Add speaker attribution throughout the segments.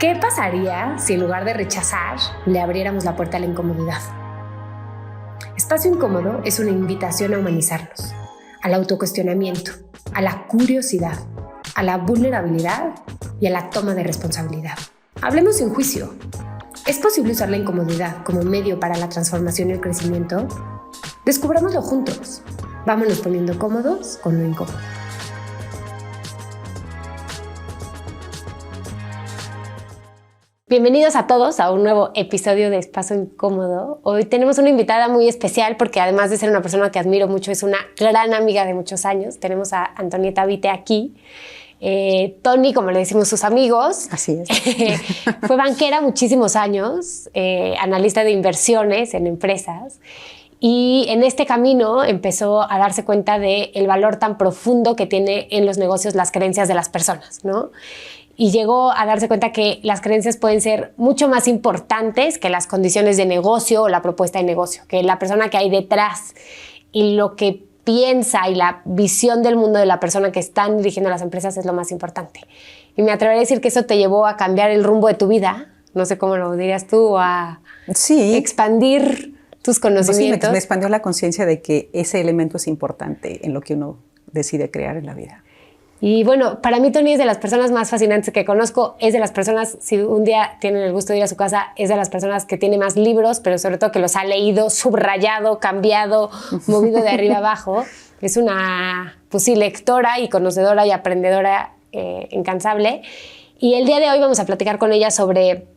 Speaker 1: ¿Qué pasaría si en lugar de rechazar, le abriéramos la puerta a la incomodidad? Espacio Incómodo es una invitación a humanizarnos, al autocuestionamiento, a la curiosidad, a la vulnerabilidad y a la toma de responsabilidad. Hablemos sin juicio. ¿Es posible usar la incomodidad como medio para la transformación y el crecimiento? Descubrámoslo juntos. Vámonos poniendo cómodos con lo incómodo. Bienvenidos a todos a un nuevo episodio de Espacio Incómodo. Hoy tenemos una invitada muy especial porque además de ser una persona que admiro mucho, es una gran amiga de muchos años. Tenemos a Antonieta Vite aquí. Tony, como le decimos sus amigos.
Speaker 2: Así es.
Speaker 1: Fue banquera muchísimos años, analista de inversiones en empresas. Y en este camino empezó a darse cuenta del valor tan profundo que tiene en los negocios las creencias de las personas, ¿no? Y llegó a darse cuenta que las creencias pueden ser mucho más importantes que las condiciones de negocio o la propuesta de negocio, que la persona que hay detrás y lo que piensa y la visión del mundo de la persona que están dirigiendo las empresas es lo más importante. Y me atrevería a decir que eso te llevó a cambiar el rumbo de tu vida, no sé cómo lo dirías tú, a expandir tus conocimientos.
Speaker 2: Sí, me expandió la conciencia de que ese elemento es importante en lo que uno decide crear en la vida.
Speaker 1: Y bueno, para mí Tony es de las personas más fascinantes que conozco, es de las personas, si un día tienen el gusto de ir a su casa, es de las personas que tiene más libros, pero sobre todo que los ha leído, subrayado, cambiado, movido de arriba abajo. Es una, pues sí, lectora y conocedora y aprendedora incansable. Y el día de hoy vamos a platicar con ella sobre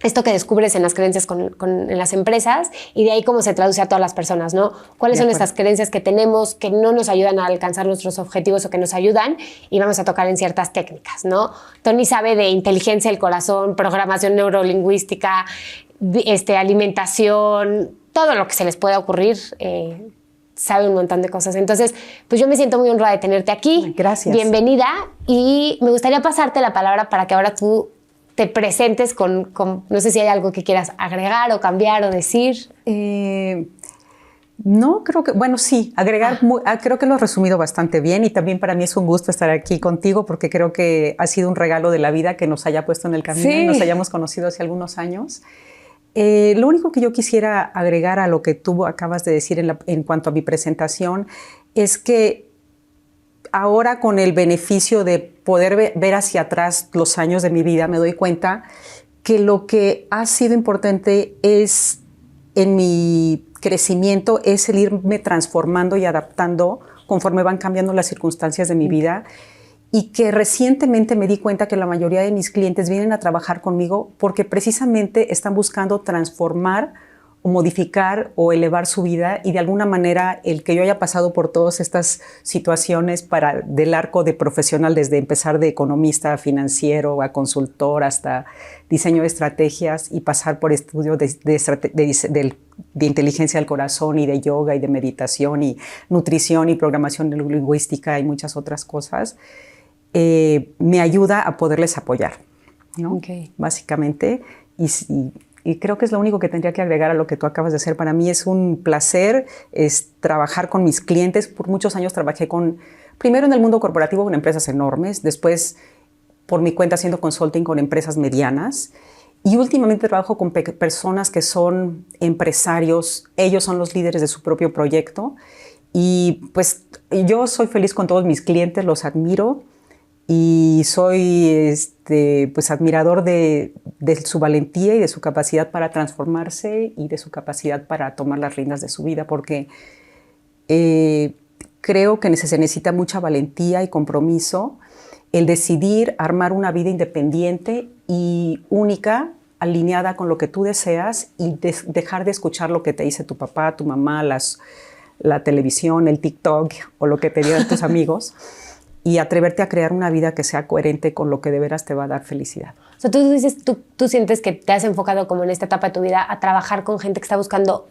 Speaker 1: esto que descubres en las creencias en las empresas y de ahí cómo se traduce a todas las personas, ¿no? ¿Cuáles son estas creencias que tenemos que no nos ayudan a alcanzar nuestros objetivos o que nos ayudan? Y vamos a tocar en ciertas técnicas, ¿no? Tony sabe de inteligencia del corazón, programación neurolingüística, alimentación, todo lo que se les pueda ocurrir. Sabe un montón de cosas. Entonces, pues yo me siento muy honrada de tenerte aquí.
Speaker 2: Gracias.
Speaker 1: Bienvenida. Y me gustaría pasarte la palabra para que ahora tú te presentes con no sé si hay algo que quieras agregar o cambiar o decir.
Speaker 2: No, creo que, bueno, sí, agregar, creo que lo has resumido bastante bien y también para mí es un gusto estar aquí contigo porque creo que ha sido un regalo de la vida que nos haya puesto en el camino y nos hayamos conocido hace algunos años. Lo único que yo quisiera agregar a lo que tú acabas de decir en cuanto a mi presentación es que ahora, con el beneficio de poder ver hacia atrás los años de mi vida, me doy cuenta que lo que ha sido importante es en mi crecimiento es el irme transformando y adaptando conforme van cambiando las circunstancias de mi vida y que recientemente me di cuenta que la mayoría de mis clientes vienen a trabajar conmigo porque precisamente están buscando transformar o modificar o elevar su vida y de alguna manera el que yo haya pasado por todas estas situaciones del arco de profesional, desde empezar de economista a financiero, a consultor, hasta diseño de estrategias y pasar por estudio de inteligencia del corazón y de yoga y de meditación y nutrición y programación neurolingüística y muchas otras cosas, me ayuda a poderles apoyar, ¿no? Básicamente, y creo que es lo único que tendría que agregar a lo que tú acabas de hacer. Para mí es un placer trabajar con mis clientes. Por muchos años trabajé primero en el mundo corporativo con empresas enormes, después por mi cuenta haciendo consulting con empresas medianas y últimamente trabajo con personas que son empresarios. Ellos son los líderes de su propio proyecto y pues yo soy feliz con todos mis clientes, los admiro. Y soy pues admirador de su valentía y de su capacidad para transformarse y de su capacidad para tomar las riendas de su vida, porque creo que se necesita mucha valentía y compromiso el decidir armar una vida independiente y única, alineada con lo que tú deseas y dejar de escuchar lo que te dice tu papá, tu mamá, la televisión, el TikTok o lo que te digan tus amigos. Y atreverte a crear una vida que sea coherente con lo que de veras te va a dar felicidad.
Speaker 1: O sea, tú dices, tú sientes que te has enfocado como en esta etapa de tu vida a trabajar con gente que está buscando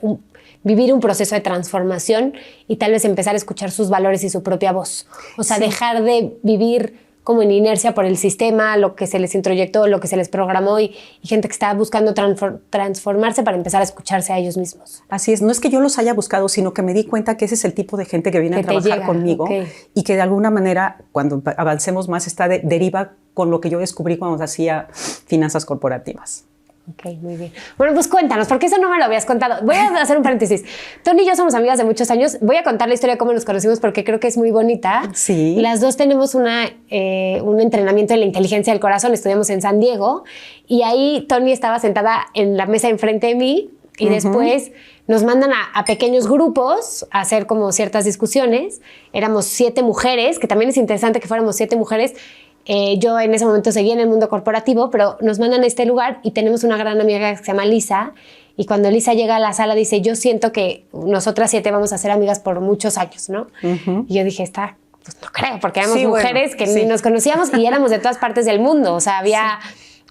Speaker 1: vivir un proceso de transformación y tal vez empezar a escuchar sus valores y su propia voz. O sea, dejar de vivir como en inercia por el sistema, lo que se les introyectó, lo que se les programó y gente que está buscando transformarse para empezar a escucharse a ellos mismos.
Speaker 2: Así es, no es que yo los haya buscado, sino que me di cuenta que ese es el tipo de gente que viene a trabajar conmigo y que de alguna manera, cuando avancemos más, deriva con lo que yo descubrí cuando hacía finanzas corporativas.
Speaker 1: Ok, muy bien. Bueno, pues cuéntanos, porque eso no me lo habías contado. Voy a hacer un paréntesis. Tony y yo somos amigas de muchos años. Voy a contar la historia de cómo nos conocimos porque creo que es muy bonita.
Speaker 2: Sí.
Speaker 1: Las dos tenemos un entrenamiento en la inteligencia del corazón. Estudiamos en San Diego y ahí Tony estaba sentada en la mesa enfrente de mí y después nos mandan a pequeños grupos a hacer como ciertas discusiones. Éramos 7 mujeres, que también es interesante que fuéramos 7 mujeres. Yo en ese momento seguía en el mundo corporativo, pero nos mandan a este lugar y tenemos una gran amiga que se llama Lisa. Y cuando Lisa llega a la sala dice, yo siento que nosotras 7 vamos a ser amigas por muchos años, ¿no? Y yo dije, pues no creo, porque éramos mujeres que ni nos conocíamos y éramos de todas partes del mundo. O sea, había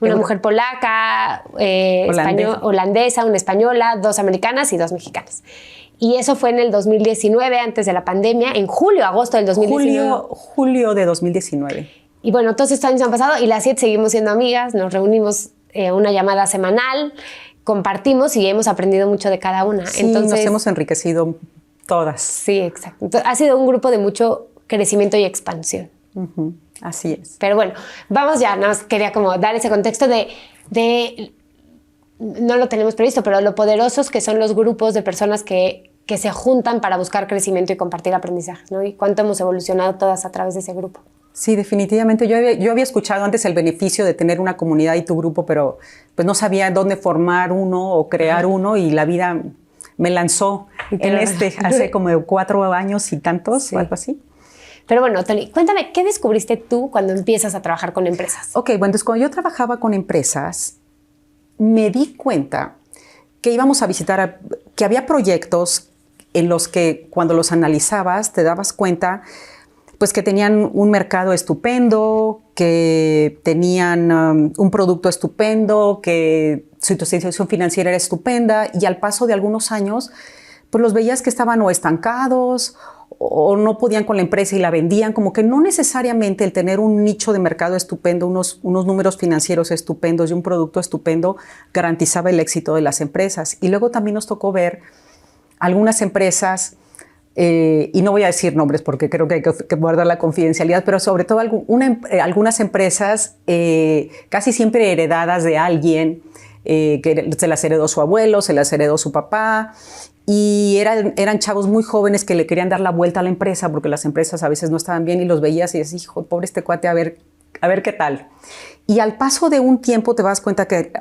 Speaker 1: una mujer polaca, holandesa, una española, 2 americanas y 2 mexicanas. Y eso fue en el 2019, antes de la pandemia, en agosto del 2019.
Speaker 2: Julio de 2019.
Speaker 1: Y bueno, todos estos años han pasado y las 7 seguimos siendo amigas, nos reunimos una llamada semanal, compartimos y hemos aprendido mucho de cada una.
Speaker 2: Sí, entonces, nos hemos enriquecido todas.
Speaker 1: Sí, exacto. Entonces, ha sido un grupo de mucho crecimiento y expansión.
Speaker 2: Así es.
Speaker 1: Pero bueno, vamos ya, nada más quería como dar ese contexto de no lo tenemos previsto, pero lo poderosos que son los grupos de personas que se juntan para buscar crecimiento y compartir aprendizajes, ¿no? Y cuánto hemos evolucionado todas a través de ese grupo.
Speaker 2: Sí, definitivamente. Yo había escuchado antes el beneficio de tener una comunidad y tu grupo, pero pues no sabía dónde formar uno o crear uno y la vida me lanzó hace como 4 años y tantos o algo así.
Speaker 1: Pero bueno, Tony, cuéntame, ¿qué descubriste tú cuando empiezas a trabajar con empresas?
Speaker 2: Ok, bueno, entonces cuando yo trabajaba con empresas, me di cuenta que íbamos a visitar, que había proyectos en los que cuando los analizabas te dabas cuenta pues que tenían un mercado estupendo, que tenían un producto estupendo, que su situación financiera era estupenda y al paso de algunos años pues los veías que estaban o estancados o no podían con la empresa y la vendían, como que no necesariamente el tener un nicho de mercado estupendo, unos números financieros estupendos y un producto estupendo garantizaba el éxito de las empresas. Y luego también nos tocó ver algunas empresas, y no voy a decir nombres porque creo que hay que guardar la confidencialidad, pero sobre todo algunas empresas casi siempre heredadas de alguien, que se las heredó su abuelo, se las heredó su papá, y eran chavos muy jóvenes que le querían dar la vuelta a la empresa porque las empresas a veces no estaban bien y los veías y decías, hijo, pobre este cuate, a ver qué tal. Y al paso de un tiempo te das cuenta que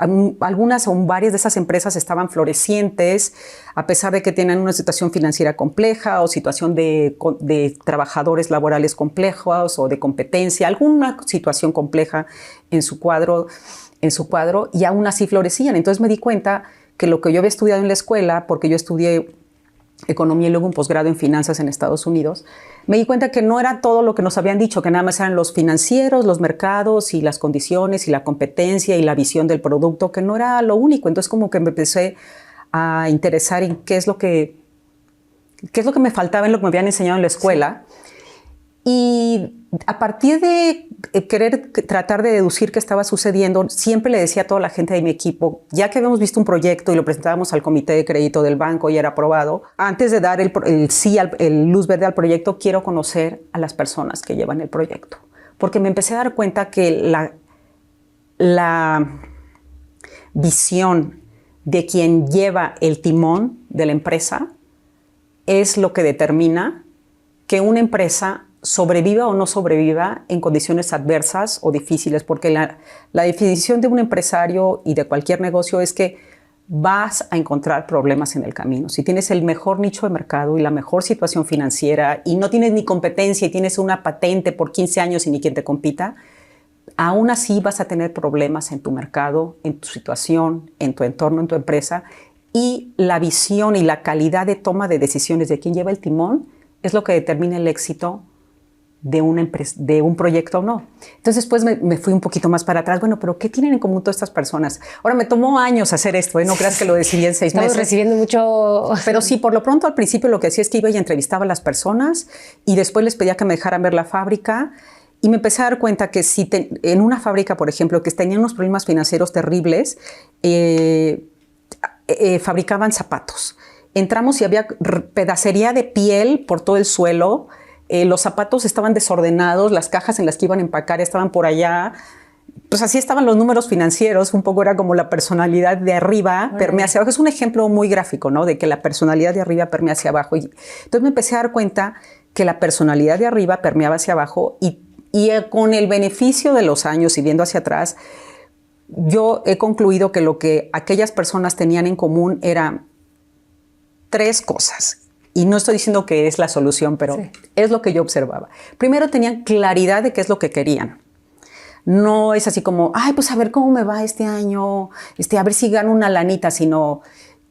Speaker 2: algunas o varias de esas empresas estaban florecientes, a pesar de que tenían una situación financiera compleja o situación de trabajadores laborales complejos o de competencia, alguna situación compleja en su cuadro, y aún así florecían. Entonces me di cuenta que lo que yo había estudiado en la escuela, porque yo estudié economía y luego un posgrado en finanzas en Estados Unidos, me di cuenta que no era todo lo que nos habían dicho, que nada más eran los financieros, los mercados y las condiciones y la competencia y la visión del producto, que no era lo único. Entonces como que me empecé a interesar en qué es lo que me faltaba en lo que me habían enseñado en la escuela. Y a partir de querer tratar de deducir qué estaba sucediendo, siempre le decía a toda la gente de mi equipo, ya que habíamos visto un proyecto y lo presentábamos al comité de crédito del banco y era aprobado, antes de dar el luz verde al proyecto, quiero conocer a las personas que llevan el proyecto. Porque me empecé a dar cuenta que la visión de quien lleva el timón de la empresa es lo que determina que una empresa sobreviva o no sobreviva en condiciones adversas o difíciles, porque la definición de un empresario y de cualquier negocio es que vas a encontrar problemas en el camino. Si tienes el mejor nicho de mercado y la mejor situación financiera y no tienes ni competencia y tienes una patente por 15 años y ni quien te compita, aún así vas a tener problemas en tu mercado, en tu situación, en tu entorno, en tu empresa, y la visión y la calidad de toma de decisiones de quien lleva el timón es lo que determina el éxito de un proyecto o no. Entonces después me fui un poquito más para atrás. Bueno, pero ¿qué tienen en común todas estas personas? Ahora me tomó años hacer esto, no creas que lo decidí en 6 meses.
Speaker 1: Estamos recibiendo mucho.
Speaker 2: Pero sí, por lo pronto al principio lo que hacía es que iba y entrevistaba a las personas y después les pedía que me dejaran ver la fábrica Y me empecé a dar cuenta que si en una fábrica, por ejemplo, que tenían unos problemas financieros terribles, fabricaban zapatos. Entramos y había pedacería de piel por todo el suelo. Los zapatos estaban desordenados, las cajas en las que iban a empacar estaban por allá. Pues así estaban los números financieros, un poco era como la personalidad de arriba permea hacia abajo. Es un ejemplo muy gráfico, ¿no? De que la personalidad de arriba permea hacia abajo. Y entonces me empecé a dar cuenta que la personalidad de arriba permeaba hacia abajo y con el beneficio de los años y viendo hacia atrás, yo he concluido que lo que aquellas personas tenían en común era 3 cosas. Y no estoy diciendo que es la solución, pero es lo que yo observaba. Primero, tenían claridad de qué es lo que querían. No es así como, ay, pues a ver cómo me va este año, a ver si gano una lanita, sino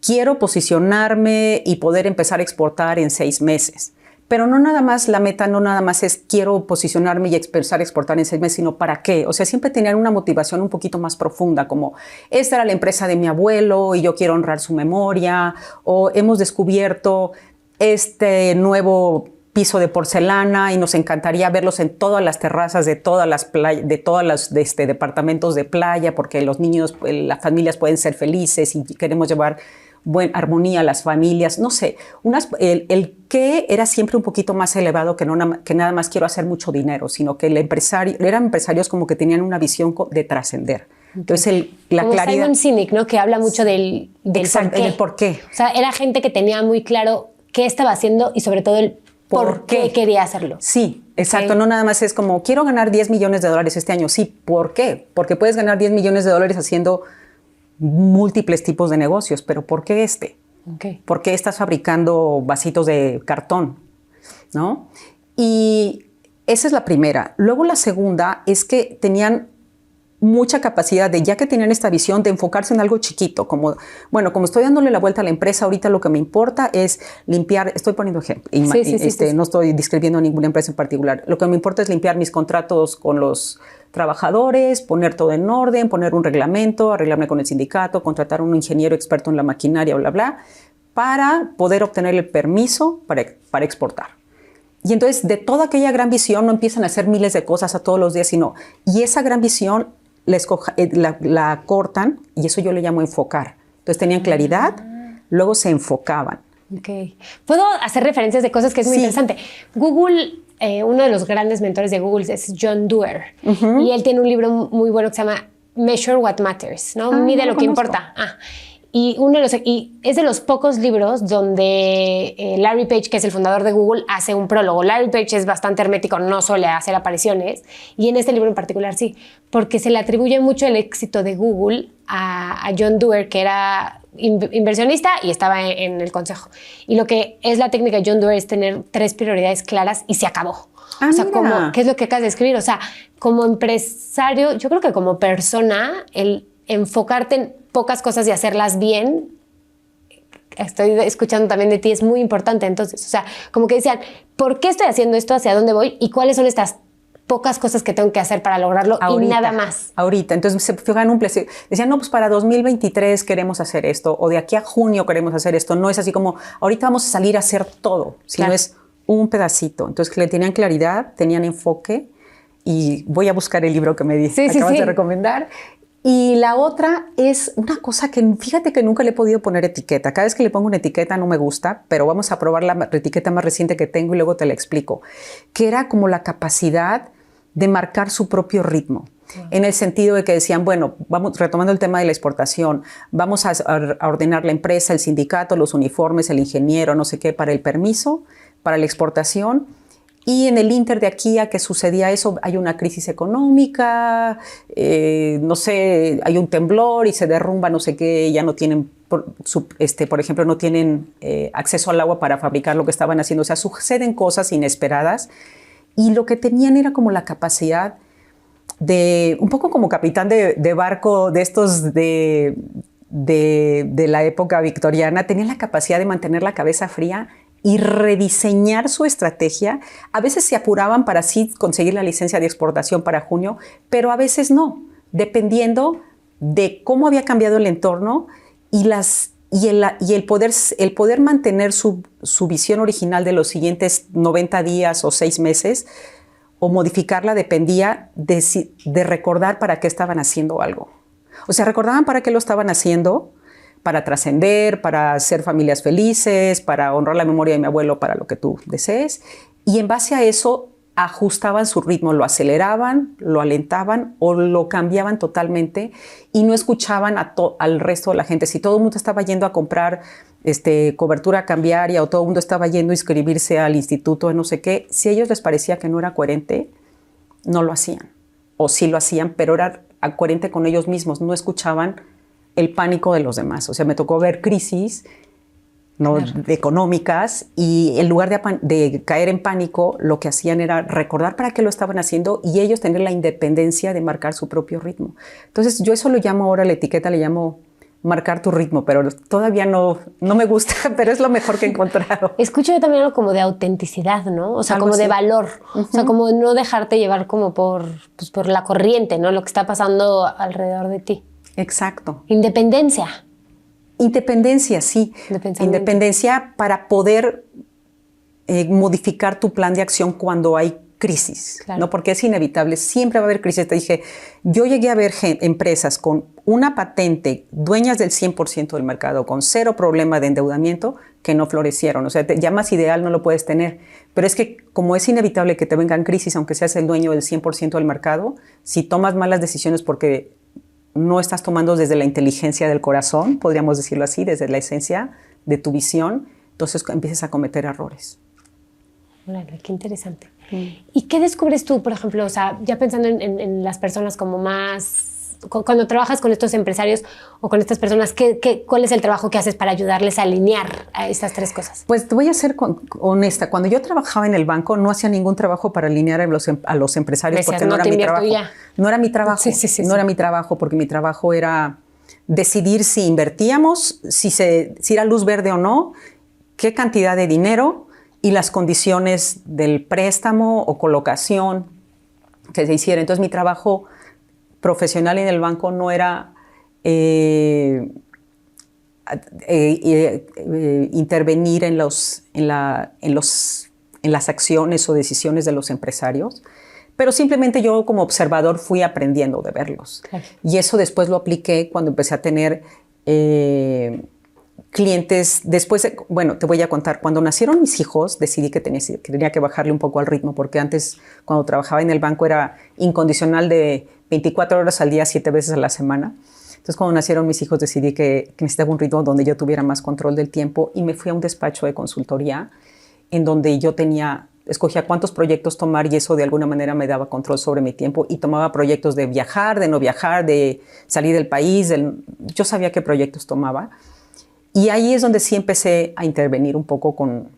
Speaker 2: quiero posicionarme y poder empezar a exportar en 6 meses. Pero no nada más, la meta no nada más es quiero posicionarme y empezar a exportar en 6 meses, sino ¿para qué? O sea, siempre tenían una motivación un poquito más profunda, como esta era la empresa de mi abuelo y yo quiero honrar su memoria, o hemos descubierto este nuevo piso de porcelana y nos encantaría verlos en todas las terrazas de todas las departamentos de playa, porque los niños, las familias pueden ser felices y queremos llevar buena armonía a las familias, no sé, el qué era siempre un poquito más elevado que nada más quiero hacer mucho dinero, sino que eran empresarios como que tenían una visión de trascender. Entonces la
Speaker 1: como
Speaker 2: claridad.
Speaker 1: Simon Sinek, ¿no? Que habla mucho del
Speaker 2: por qué.
Speaker 1: O sea, era gente que tenía muy claro qué estaba haciendo y sobre todo el por qué quería hacerlo.
Speaker 2: Sí, exacto. No nada más es como, quiero ganar $10 millones este año. Sí, ¿por qué? Porque puedes ganar $10 millones haciendo múltiples tipos de negocios, pero ¿por qué este? ¿Por qué estás fabricando vasitos de cartón? ¿No? Y esa es la primera. Luego la segunda es que tenían mucha capacidad de, ya que tenían esta visión, de enfocarse en algo chiquito, como, bueno, como estoy dándole la vuelta a la empresa, ahorita lo que me importa es limpiar, estoy poniendo ejemplo, no estoy describiendo ninguna empresa en particular, lo que me importa es limpiar mis contratos con los trabajadores, poner todo en orden, poner un reglamento, arreglarme con el sindicato, contratar a un ingeniero experto en la maquinaria, bla, bla, para poder obtener el permiso para exportar. Y entonces, de toda aquella gran visión, no empiezan a hacer miles de cosas a todos los días, sino, y esa gran visión la cortan, y eso yo le llamo enfocar. Entonces tenían claridad, luego se enfocaban.
Speaker 1: Okay. Puedo hacer referencias de cosas que es muy interesante. Google, uno de los grandes mentores de Google es John Doerr, y él tiene un libro muy bueno que se llama Measure What Matters, ¿no? Mide lo que importa. Y es de los pocos libros donde Larry Page, que es el fundador de Google, hace un prólogo. Larry Page es bastante hermético, no suele hacer apariciones, y en este libro en particular sí, porque se le atribuye mucho el éxito de Google a John Doerr, que era inversionista y estaba en el consejo. Y lo que es la técnica de John Doerr es tener 3 prioridades claras y se acabó. O sea, ¿qué es lo que acabas de escribir? O sea, como empresario, yo creo que como persona, el enfocarte en pocas cosas y hacerlas bien, estoy escuchando también de ti, es muy importante. Entonces, o sea, como que decían, ¿por qué estoy haciendo esto? ¿Hacia dónde voy? ¿Y cuáles son estas pocas cosas que tengo que hacer para lograrlo? Ahorita, y nada más.
Speaker 2: Ahorita. Entonces se fijan un plan. Decían, no, pues para 2023 queremos hacer esto, o de aquí a junio queremos hacer esto. No es así como, ahorita vamos a salir a hacer todo, sino es un pedacito. Entonces, que le tenían claridad, tenían enfoque, y voy a buscar el libro que me acabas de recomendar. Y la otra es una cosa que, fíjate que nunca le he podido poner etiqueta. Cada vez que le pongo una etiqueta no me gusta, pero vamos a probar la etiqueta más reciente que tengo y luego te la explico. Que era como la capacidad de marcar su propio ritmo. En el sentido de que decían, bueno, vamos retomando el tema de la exportación, vamos a ordenar la empresa, el sindicato, los uniformes, el ingeniero, no sé qué, para el permiso, para la exportación. Y en el inter de aquí a que sucedía eso, hay una crisis económica, no sé, hay un temblor y se derrumba no sé qué, ya no tienen, por ejemplo, no tienen acceso al agua para fabricar lo que estaban haciendo. O sea, suceden cosas inesperadas y lo que tenían era como la capacidad de, un poco como capitán de barco de estos de la época victoriana, tenían la capacidad de mantener la cabeza fría y rediseñar su estrategia. A veces se apuraban para así conseguir la licencia de exportación para junio, pero a veces no, dependiendo de cómo había cambiado el entorno y el poder mantener su visión original de los siguientes 90 días o 6 meses, o modificarla dependía de recordar para qué estaban haciendo algo. O sea, recordaban para qué lo estaban haciendo, para trascender, para hacer familias felices, para honrar la memoria de mi abuelo, para lo que tú desees. Y en base a eso ajustaban su ritmo, lo aceleraban, lo alentaban o lo cambiaban totalmente y no escuchaban al resto de la gente. Si todo el mundo estaba yendo a comprar cobertura cambiaria o todo el mundo estaba yendo a inscribirse al instituto de no sé qué, si a ellos les parecía que no era coherente, no lo hacían. O sí lo hacían, pero era coherente con ellos mismos, no escuchaban el pánico de los demás. O sea, me tocó ver crisis, ¿no? Claro. Económicas, y en lugar de caer en pánico, lo que hacían era recordar para qué lo estaban haciendo y ellos tener la independencia de marcar su propio ritmo. Entonces, yo eso lo llamo ahora, la etiqueta le llamo marcar tu ritmo, pero todavía no me gusta, pero es lo mejor que he encontrado.
Speaker 1: Escucho yo también algo como de autenticidad, ¿no? O sea, algo como así. De valor. O sea, como no dejarte llevar como por la corriente, ¿no? Lo que está pasando alrededor de ti.
Speaker 2: Exacto.
Speaker 1: Independencia.
Speaker 2: Independencia, sí. Independencia para poder modificar tu plan de acción cuando hay crisis, claro. ¿No? Porque es inevitable, siempre va a haber crisis. Te dije, yo llegué a ver empresas con una patente, dueñas del 100% del mercado, con cero problema de endeudamiento, que no florecieron. O sea, ya más ideal no lo puedes tener. Pero es que como es inevitable que te vengan crisis, aunque seas el dueño del 100% del mercado, si tomas malas decisiones porque no estás tomando desde la inteligencia del corazón, podríamos decirlo así, desde la esencia de tu visión, entonces empiezas a cometer errores.
Speaker 1: Órale, qué interesante. ¿Y qué descubres tú, por ejemplo, o sea, ya pensando en las personas como más, cuando trabajas con estos empresarios o con estas personas, ¿cuál es el trabajo que haces para ayudarles a alinear a estas tres cosas?
Speaker 2: Pues te voy a ser honesta. Cuando yo trabajaba en el banco, no hacía ningún trabajo para alinear a los empresarios porque no era mi trabajo. No era mi trabajo. Sí. No era mi trabajo porque mi trabajo era decidir si invertíamos, si era luz verde o no, qué cantidad de dinero y las condiciones del préstamo o colocación que se hiciera. Entonces, mi trabajo profesional en el banco no era intervenir en las acciones o decisiones de los empresarios, pero simplemente yo como observador fui aprendiendo de verlos. Claro. Y eso después lo apliqué cuando empecé a tener clientes. Después, te voy a contar, cuando nacieron mis hijos, decidí que tenía que bajarle un poco al ritmo, porque antes, cuando trabajaba en el banco, era incondicional de 24 horas al día, 7 veces a la semana. Entonces, cuando nacieron mis hijos, decidí que necesitaba un ritmo donde yo tuviera más control del tiempo y me fui a un despacho de consultoría en donde yo escogía cuántos proyectos tomar y eso de alguna manera me daba control sobre mi tiempo y tomaba proyectos de viajar, de no viajar, de salir del país. Yo sabía qué proyectos tomaba. Y ahí es donde sí empecé a intervenir un poco con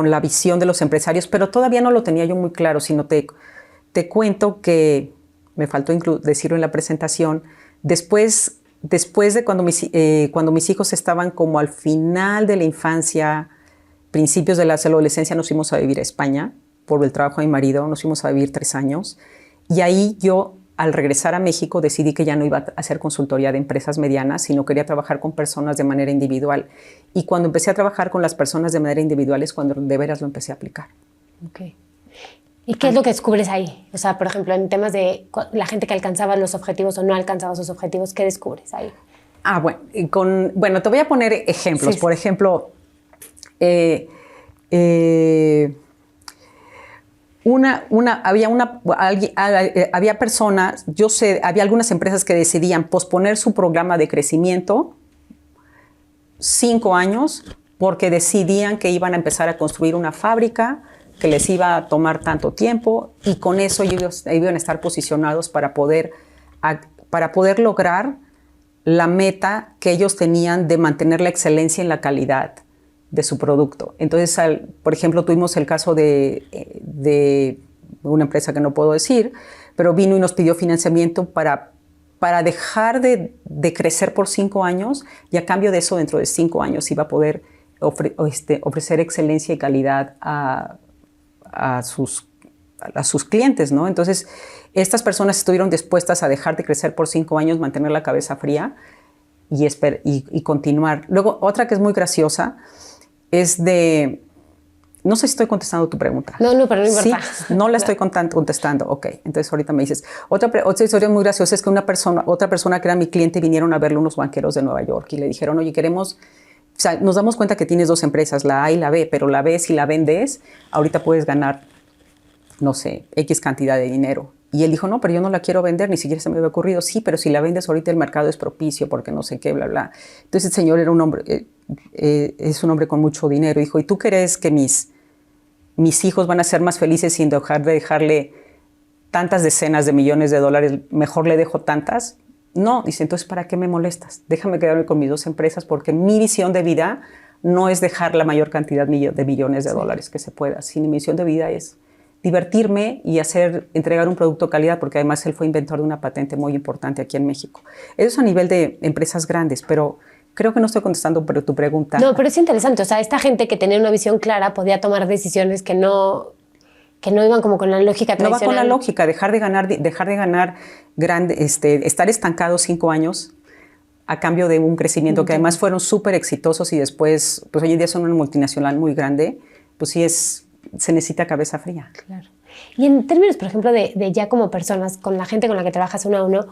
Speaker 2: la visión de los empresarios, pero todavía no lo tenía yo muy claro, sino te cuento que, me faltó decirlo en la presentación, después de cuando mis hijos estaban como al final de la infancia, principios de la adolescencia, nos fuimos a vivir a España por el trabajo de mi marido, nos fuimos a vivir 3 años, y ahí yo, al regresar a México, decidí que ya no iba a hacer consultoría de empresas medianas, sino quería trabajar con personas de manera individual. Y cuando empecé a trabajar con las personas de manera individual es cuando de veras lo empecé a aplicar.
Speaker 1: Okay. ¿Y qué es lo que descubres ahí? O sea, por ejemplo, en temas de la gente que alcanzaba los objetivos o no alcanzaba sus objetivos, ¿qué descubres ahí?
Speaker 2: Bueno, te voy a poner ejemplos. Sí. Por ejemplo, había personas, había algunas empresas que decidían posponer su programa de crecimiento 5 años porque decidían que iban a empezar a construir una fábrica que les iba a tomar tanto tiempo y con eso ellos iban a estar posicionados para poder lograr la meta que ellos tenían de mantener la excelencia en la calidad de su producto. Entonces, por ejemplo, tuvimos el caso de una empresa que no puedo decir, pero vino y nos pidió financiamiento para dejar de crecer por 5 años y a cambio de eso, dentro de 5 años, iba a poder ofrecer excelencia y calidad a sus clientes, ¿no? Entonces, estas personas estuvieron dispuestas a dejar de crecer por 5 años, mantener la cabeza fría y continuar. Luego, otra que es muy graciosa, No sé si estoy contestando tu pregunta.
Speaker 1: No, pero no importa.
Speaker 2: Sí, no la estoy contestando. Ok, entonces ahorita me dices. Otra historia muy graciosa es que otra persona que era mi cliente vinieron a verlo unos banqueros de Nueva York y le dijeron, oye, queremos... O sea, nos damos cuenta que tienes 2 empresas, la A y la B, pero la B, si la vendes, ahorita puedes ganar, no sé, X cantidad de dinero. Y él dijo, no, pero yo no la quiero vender, ni siquiera se me había ocurrido. Sí, pero si la vendes ahorita el mercado es propicio porque no sé qué, bla, bla. Entonces el señor era un hombre, es un hombre con mucho dinero. Dijo, ¿y tú crees que mis hijos van a ser más felices sin dejar de dejarle tantas decenas de millones de dólares? Mejor le dejo tantas. No, dice, entonces, ¿para qué me molestas? Déjame quedarme con mis 2 empresas porque mi visión de vida no es dejar la mayor cantidad de millones de dólares que se pueda. Si mi misión de vida es divertirme y entregar un producto de calidad, porque además él fue inventor de una patente muy importante aquí en México. Eso es a nivel de empresas grandes, pero creo que no estoy contestando tu pregunta.
Speaker 1: No, pero es interesante. O sea, esta gente que tenía una visión clara podía tomar decisiones que no iban como con la lógica tradicional.
Speaker 2: No va con la lógica, dejar de ganar estar estancados 5 años a cambio de un crecimiento que además fueron súper exitosos y después, pues hoy en día son una multinacional muy grande, pues sí se necesita cabeza fría.
Speaker 1: Claro. Y en términos, por ejemplo, de ya como personas, con la gente con la que trabajas uno a uno,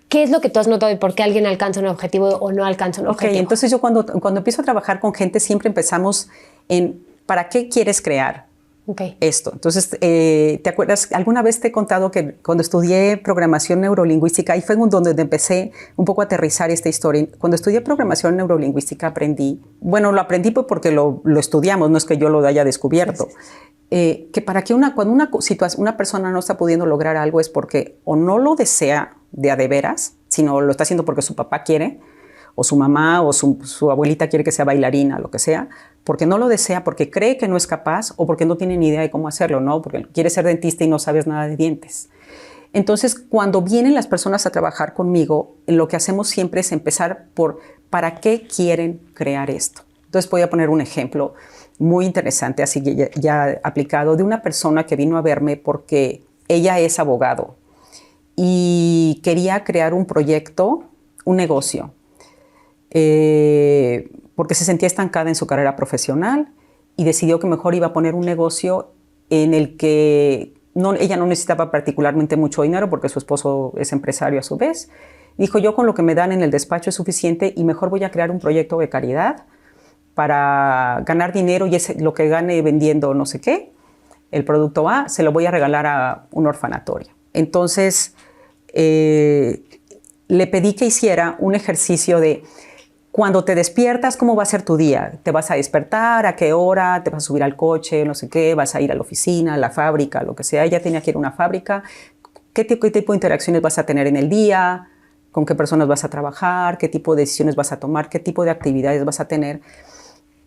Speaker 1: ¿qué es lo que tú has notado y por qué alguien alcanza un objetivo o no alcanza un objetivo?
Speaker 2: Ok, entonces yo cuando empiezo a trabajar con gente siempre empezamos en ¿para qué quieres crear esto? Entonces, ¿te acuerdas? Alguna vez te he contado que cuando estudié programación neurolingüística, ahí fue donde empecé un poco a aterrizar esta historia. Cuando estudié programación neurolingüística aprendí porque lo estudiamos, no es que yo lo haya descubierto. Que para que cuando una persona no está pudiendo lograr algo es porque o no lo desea de a de veras, sino lo está haciendo porque su papá quiere, o su mamá o su abuelita quiere que sea bailarina, lo que sea, porque no lo desea, porque cree que no es capaz o porque no tiene ni idea de cómo hacerlo, ¿no? Porque quiere ser dentista y no sabes nada de dientes. Entonces, cuando vienen las personas a trabajar conmigo, lo que hacemos siempre es empezar por ¿para qué quieren crear esto? Entonces, voy a poner un ejemplo muy interesante, así que ya aplicado, de una persona que vino a verme porque ella es abogado y quería crear un proyecto, un negocio, porque se sentía estancada en su carrera profesional y decidió que mejor iba a poner un negocio en el que ella no necesitaba particularmente mucho dinero porque su esposo es empresario a su vez. Dijo, yo con lo que me dan en el despacho es suficiente y mejor voy a crear un proyecto de caridad para ganar dinero y lo que gane vendiendo no sé qué, el producto A, se lo voy a regalar a un orfanatorio. Entonces, le pedí que hiciera un ejercicio de cuando te despiertas, ¿cómo va a ser tu día? ¿Te vas a despertar? ¿A qué hora? ¿Te vas a subir al coche? No sé qué, ¿vas a ir a la oficina, a la fábrica, lo que sea? Ella tenía que ir a una fábrica. ¿Qué tipo de interacciones vas a tener en el día? ¿Con qué personas vas a trabajar? ¿Qué tipo de decisiones vas a tomar? ¿Qué tipo de actividades vas a tener?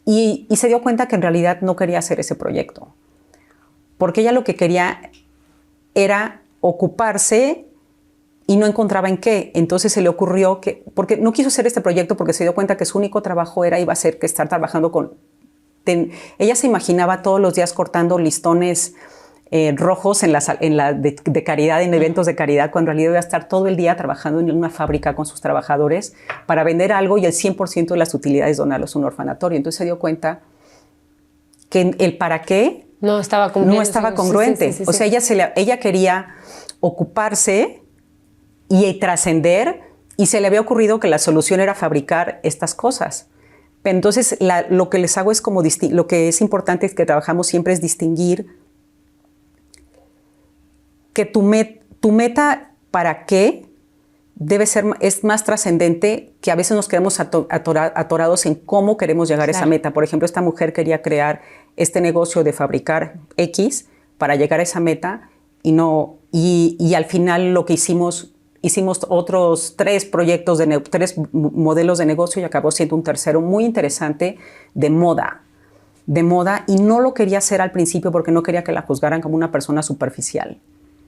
Speaker 2: Y se dio cuenta que en realidad no quería hacer ese proyecto, porque ella lo que quería era ocuparse y no encontraba en qué. Entonces se le ocurrió porque no quiso hacer este proyecto porque se dio cuenta que su único trabajo iba a ser que estar trabajando ella se imaginaba todos los días cortando listones rojos de caridad, en eventos de caridad, cuando en realidad iba a estar todo el día trabajando en una fábrica con sus trabajadores para vender algo y el 100% de las utilidades donarlos a un orfanatorio. Entonces se dio cuenta que el para qué no estaba congruente. Sí. O sea, ella quería ocuparse y trascender y se le había ocurrido que la solución era fabricar estas cosas. Entonces, lo que les hago es lo que es importante es que trabajamos siempre es distinguir que tu meta para qué es más trascendente, que a veces nos quedamos atorados en cómo queremos llegar a esa meta. Por ejemplo, esta mujer quería crear este negocio de fabricar X para llegar a esa meta y al final lo que hicimos otros 3 modelos de negocio y acabó siendo un tercero muy interesante de moda y no lo quería hacer al principio porque no quería que la juzgaran como una persona superficial.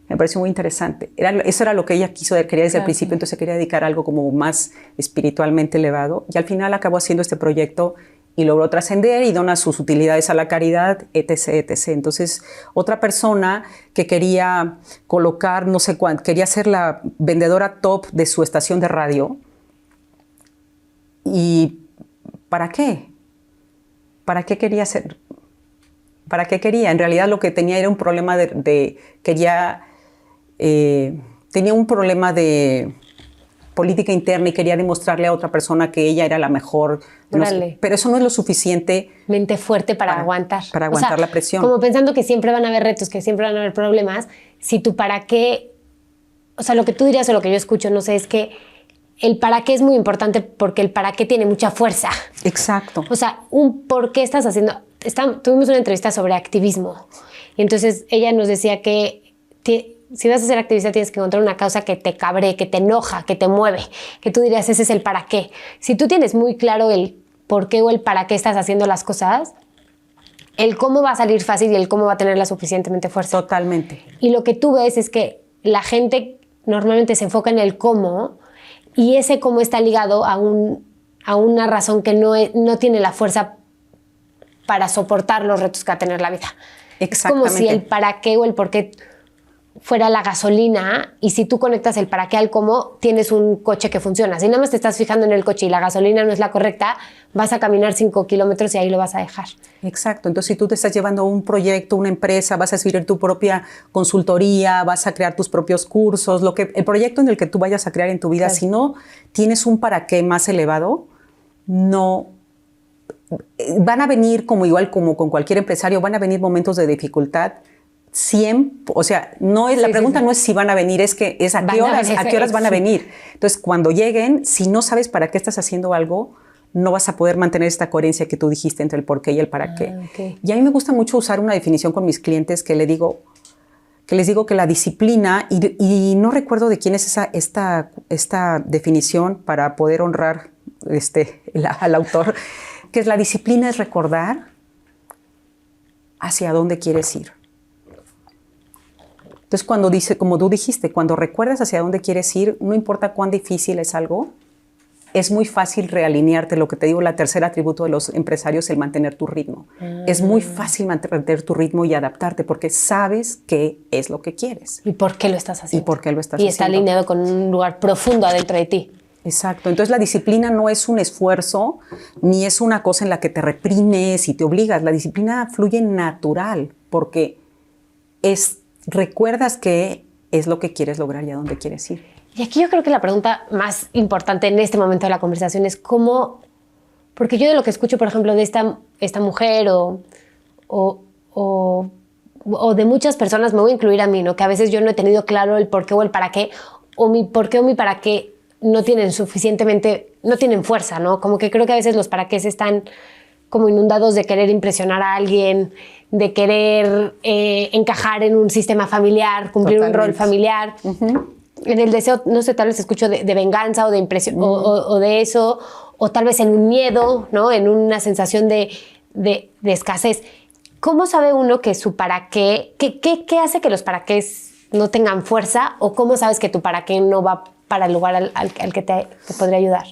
Speaker 2: Me pareció muy interesante. Eso era lo que ella quería desde el principio, entonces se quería dedicar a algo como más espiritualmente elevado y al final acabó haciendo este proyecto y logró trascender y dona sus utilidades a la caridad, etc., etc. Entonces, otra persona que quería colocar, no sé cuánto, quería ser la vendedora top de su estación de radio. ¿Y para qué? ¿Para qué quería ser? ¿Para qué quería? En realidad lo que tenía era un problema tenía un problema de política interna y quería demostrarle a otra persona que ella era la mejor. Pero eso no es lo suficientemente
Speaker 1: fuerte para aguantar.
Speaker 2: Para aguantar la presión.
Speaker 1: Como pensando que siempre van a haber retos, que siempre van a haber problemas. Si tu para qué, o sea, lo que tú dirías o lo que yo escucho, no sé, es que el para qué es muy importante porque el para qué tiene mucha fuerza.
Speaker 2: Exacto.
Speaker 1: O sea, un por qué estás haciendo. Tuvimos una entrevista sobre activismo y entonces ella nos decía que si vas a ser activista tienes que encontrar una causa que te cabre, que te enoja, que te mueve, que tú dirías ese es el para qué. Si tú tienes muy claro el por qué o el para qué estás haciendo las cosas, el cómo va a salir fácil y el cómo va a tener la suficientemente fuerza.
Speaker 2: Totalmente.
Speaker 1: Y lo que tú ves es que la gente normalmente se enfoca en el cómo y ese cómo está ligado a una razón que no tiene la fuerza para soportar los retos que va a tener la vida.
Speaker 2: Exactamente.
Speaker 1: Es como si el para qué o el por qué fuera la gasolina y si tú conectas el para qué al cómo, tienes un coche que funciona. Si nada más te estás fijando en el coche y la gasolina no es la correcta, vas a caminar 5 kilómetros y ahí lo vas a dejar.
Speaker 2: Exacto. Entonces, si tú te estás llevando un proyecto, una empresa, vas a escribir tu propia consultoría, vas a crear tus propios cursos, el proyecto en el que tú vayas a crear en tu vida, claro. Si no tienes un para qué más elevado, no van a venir, como con cualquier empresario, van a venir momentos de dificultad. O sea, la pregunta no es si van a venir, es a qué horas van a venir. Entonces, cuando lleguen, si no sabes para qué estás haciendo algo, no vas a poder mantener esta coherencia que tú dijiste entre el por qué y el para qué.
Speaker 1: Okay.
Speaker 2: Y a mí me gusta mucho usar una definición con mis clientes que les digo que la disciplina, y no recuerdo de quién es esta definición para poder honrar al autor, que es la disciplina es recordar hacia dónde quieres ir. Entonces, como tú dijiste, cuando recuerdas hacia dónde quieres ir, no importa cuán difícil es algo, es muy fácil realinearte. Lo que te digo, el tercer atributo de los empresarios es el mantener tu ritmo. Es muy fácil mantener tu ritmo y adaptarte porque sabes qué es lo que quieres.
Speaker 1: ¿Y por qué lo estás haciendo?
Speaker 2: Y
Speaker 1: está alineado con un lugar profundo adentro de ti.
Speaker 2: Exacto. Entonces, la disciplina no es un esfuerzo, ni es una cosa en la que te reprimes y te obligas. La disciplina fluye natural porque recuerdas qué es lo que quieres lograr y a dónde quieres ir.
Speaker 1: Y aquí yo creo que la pregunta más importante en este momento de la conversación es cómo, porque yo de lo que escucho, por ejemplo, de esta mujer o de muchas personas, me voy a incluir a mí, ¿no? Que a veces yo no he tenido claro el por qué o el para qué, o mi por qué o mi para qué no tienen fuerza, ¿no? Como que creo que a veces los para qué están como inundados de querer impresionar a alguien, de querer encajar en un sistema familiar, cumplir un rol familiar. En el deseo, no sé, tal vez escucho de venganza o de impresión o de eso, o tal vez en un miedo, ¿no? En una sensación de escasez. ¿Cómo sabe uno que su para qué, qué hace que los para qué no tengan fuerza, o cómo sabes que tu para qué no va para el lugar al que te podría ayudar?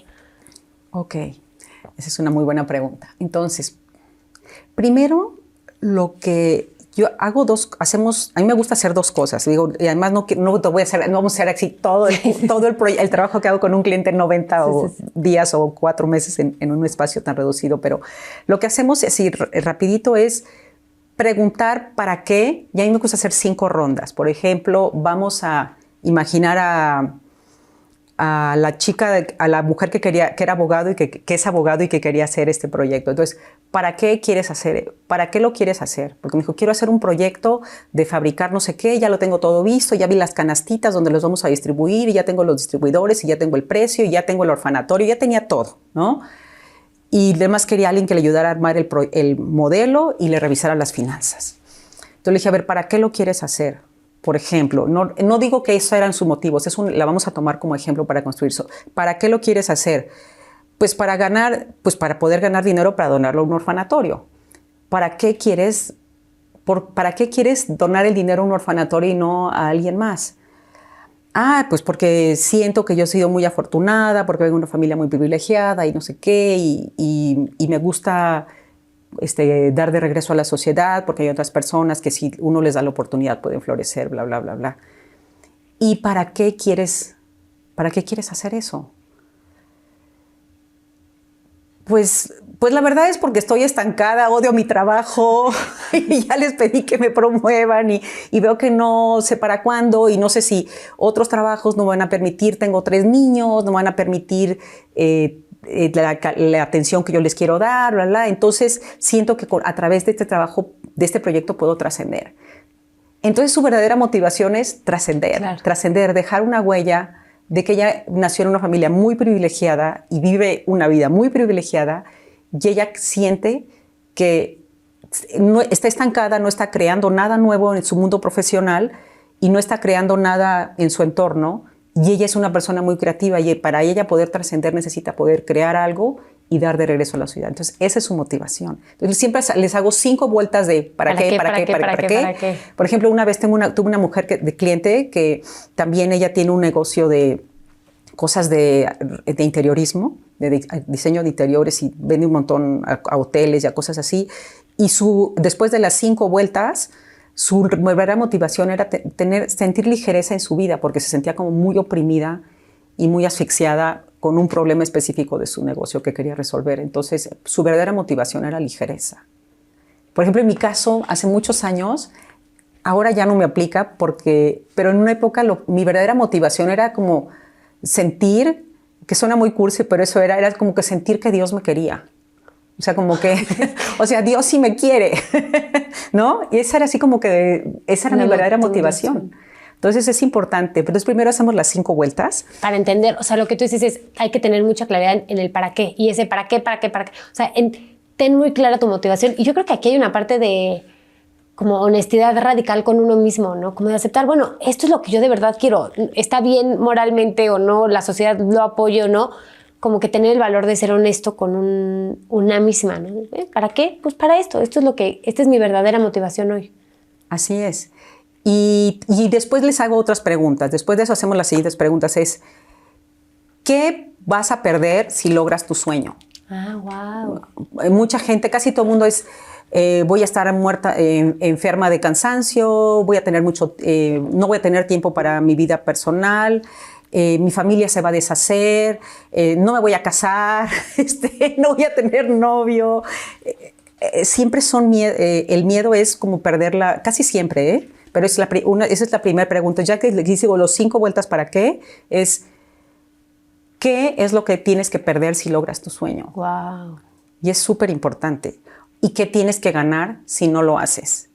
Speaker 2: Ok, esa es una muy buena pregunta. Entonces, primero, lo que yo hago a mí me gusta hacer dos cosas. Digo, y además no vamos a hacer así todo el trabajo que hago con un cliente en 90 días o 4 meses en un espacio tan reducido. Pero lo que hacemos así rapidito es preguntar para qué. Y a mí me gusta hacer 5 rondas. Por ejemplo, vamos a imaginar a la mujer que era abogado y que es abogado y que quería hacer este proyecto. Entonces, ¿para qué quieres hacer? ¿Para qué lo quieres hacer? Porque me dijo, quiero hacer un proyecto de fabricar no sé qué, ya lo tengo todo visto, ya vi las canastitas donde los vamos a distribuir, y ya tengo los distribuidores, y ya tengo el precio, y ya tengo el orfanatorio, ya tenía todo, ¿no? Y además quería alguien que le ayudara a armar el modelo y le revisara las finanzas. Entonces le dije, a ver, ¿para qué lo quieres hacer? Por ejemplo, no digo que esos eran sus motivos, la vamos a tomar como ejemplo para construir eso. ¿Para qué lo quieres hacer? Pues para poder ganar dinero para donarlo a un orfanatorio. ¿Para qué quieres donar el dinero a un orfanatorio y no a alguien más? Pues porque siento que yo he sido muy afortunada, porque vengo de una familia muy privilegiada y no sé qué, y me gusta dar de regreso a la sociedad, porque hay otras personas que si uno les da la oportunidad pueden florecer, bla, bla, bla, bla. ¿Y para qué quieres hacer eso? Pues la verdad es porque estoy estancada, odio mi trabajo y ya les pedí que me promuevan y veo que no sé para cuándo y no sé si otros trabajos no van a permitir, tengo 3 niños, no van a permitir la atención que yo les quiero dar, bla, bla. Entonces siento que a través de este trabajo, de este proyecto puedo trascender. Entonces su verdadera motivación es trascender,
Speaker 1: Claro.
Speaker 2: trascender, dejar una huella de que ella nació en una familia muy privilegiada y vive una vida muy privilegiada y ella siente que no, está estancada, no está creando nada nuevo en su mundo profesional y no está creando nada en su entorno y ella es una persona muy creativa y para ella poder trascender necesita poder crear algo y dar de regreso a la ciudad. Entonces, esa es su motivación. Entonces, siempre les hago 5 vueltas de ¿para qué? Por ejemplo, una vez tuve una mujer de cliente que también ella tiene un negocio de cosas de interiorismo, de diseño de interiores y vende un montón a hoteles y a cosas así. Y después de las 5 vueltas, su verdadera motivación era sentir ligereza en su vida porque se sentía como muy oprimida y muy asfixiada con un problema específico de su negocio que quería resolver. Entonces, su verdadera motivación era ligereza. Por ejemplo, en mi caso, hace muchos años, ahora ya no me aplica, pero en una época mi verdadera motivación era como sentir, que suena muy cursi, pero eso era como que sentir que Dios me quería. O sea, como que, o sea, Dios sí me quiere, ¿no? Y esa era así como que, esa era mi verdadera motivación. Entonces es importante, pero primero hacemos las 5 vueltas.
Speaker 1: Para entender, o sea, lo que tú dices es, hay que tener mucha claridad en el para qué, y ese para qué. O sea, ten muy clara tu motivación. Y yo creo que aquí hay una parte de como honestidad radical con uno mismo, ¿no? Como de aceptar, bueno, esto es lo que yo de verdad quiero. Está bien moralmente o no, la sociedad lo apoya o no, como que tener el valor de ser honesto con una misma, ¿no? ¿Para qué? Pues para esto. Esta es mi verdadera motivación hoy.
Speaker 2: Así es. Y después les hago otras preguntas. Después de eso hacemos las siguientes preguntas. ¿Qué vas a perder si logras tu sueño?
Speaker 1: Ah, wow.
Speaker 2: Mucha gente, casi todo el mundo es, voy a estar muerta, enferma de cansancio, no voy a tener tiempo para mi vida personal, mi familia se va a deshacer, no me voy a casar, no voy a tener novio. Siempre el miedo es como perderla, casi siempre, pero esa es la primera pregunta. Ya que les digo los 5 vueltas para qué, ¿qué es lo que tienes que perder si logras tu sueño?
Speaker 1: Wow.
Speaker 2: Y es súper importante. ¿Y qué tienes que ganar si no lo haces?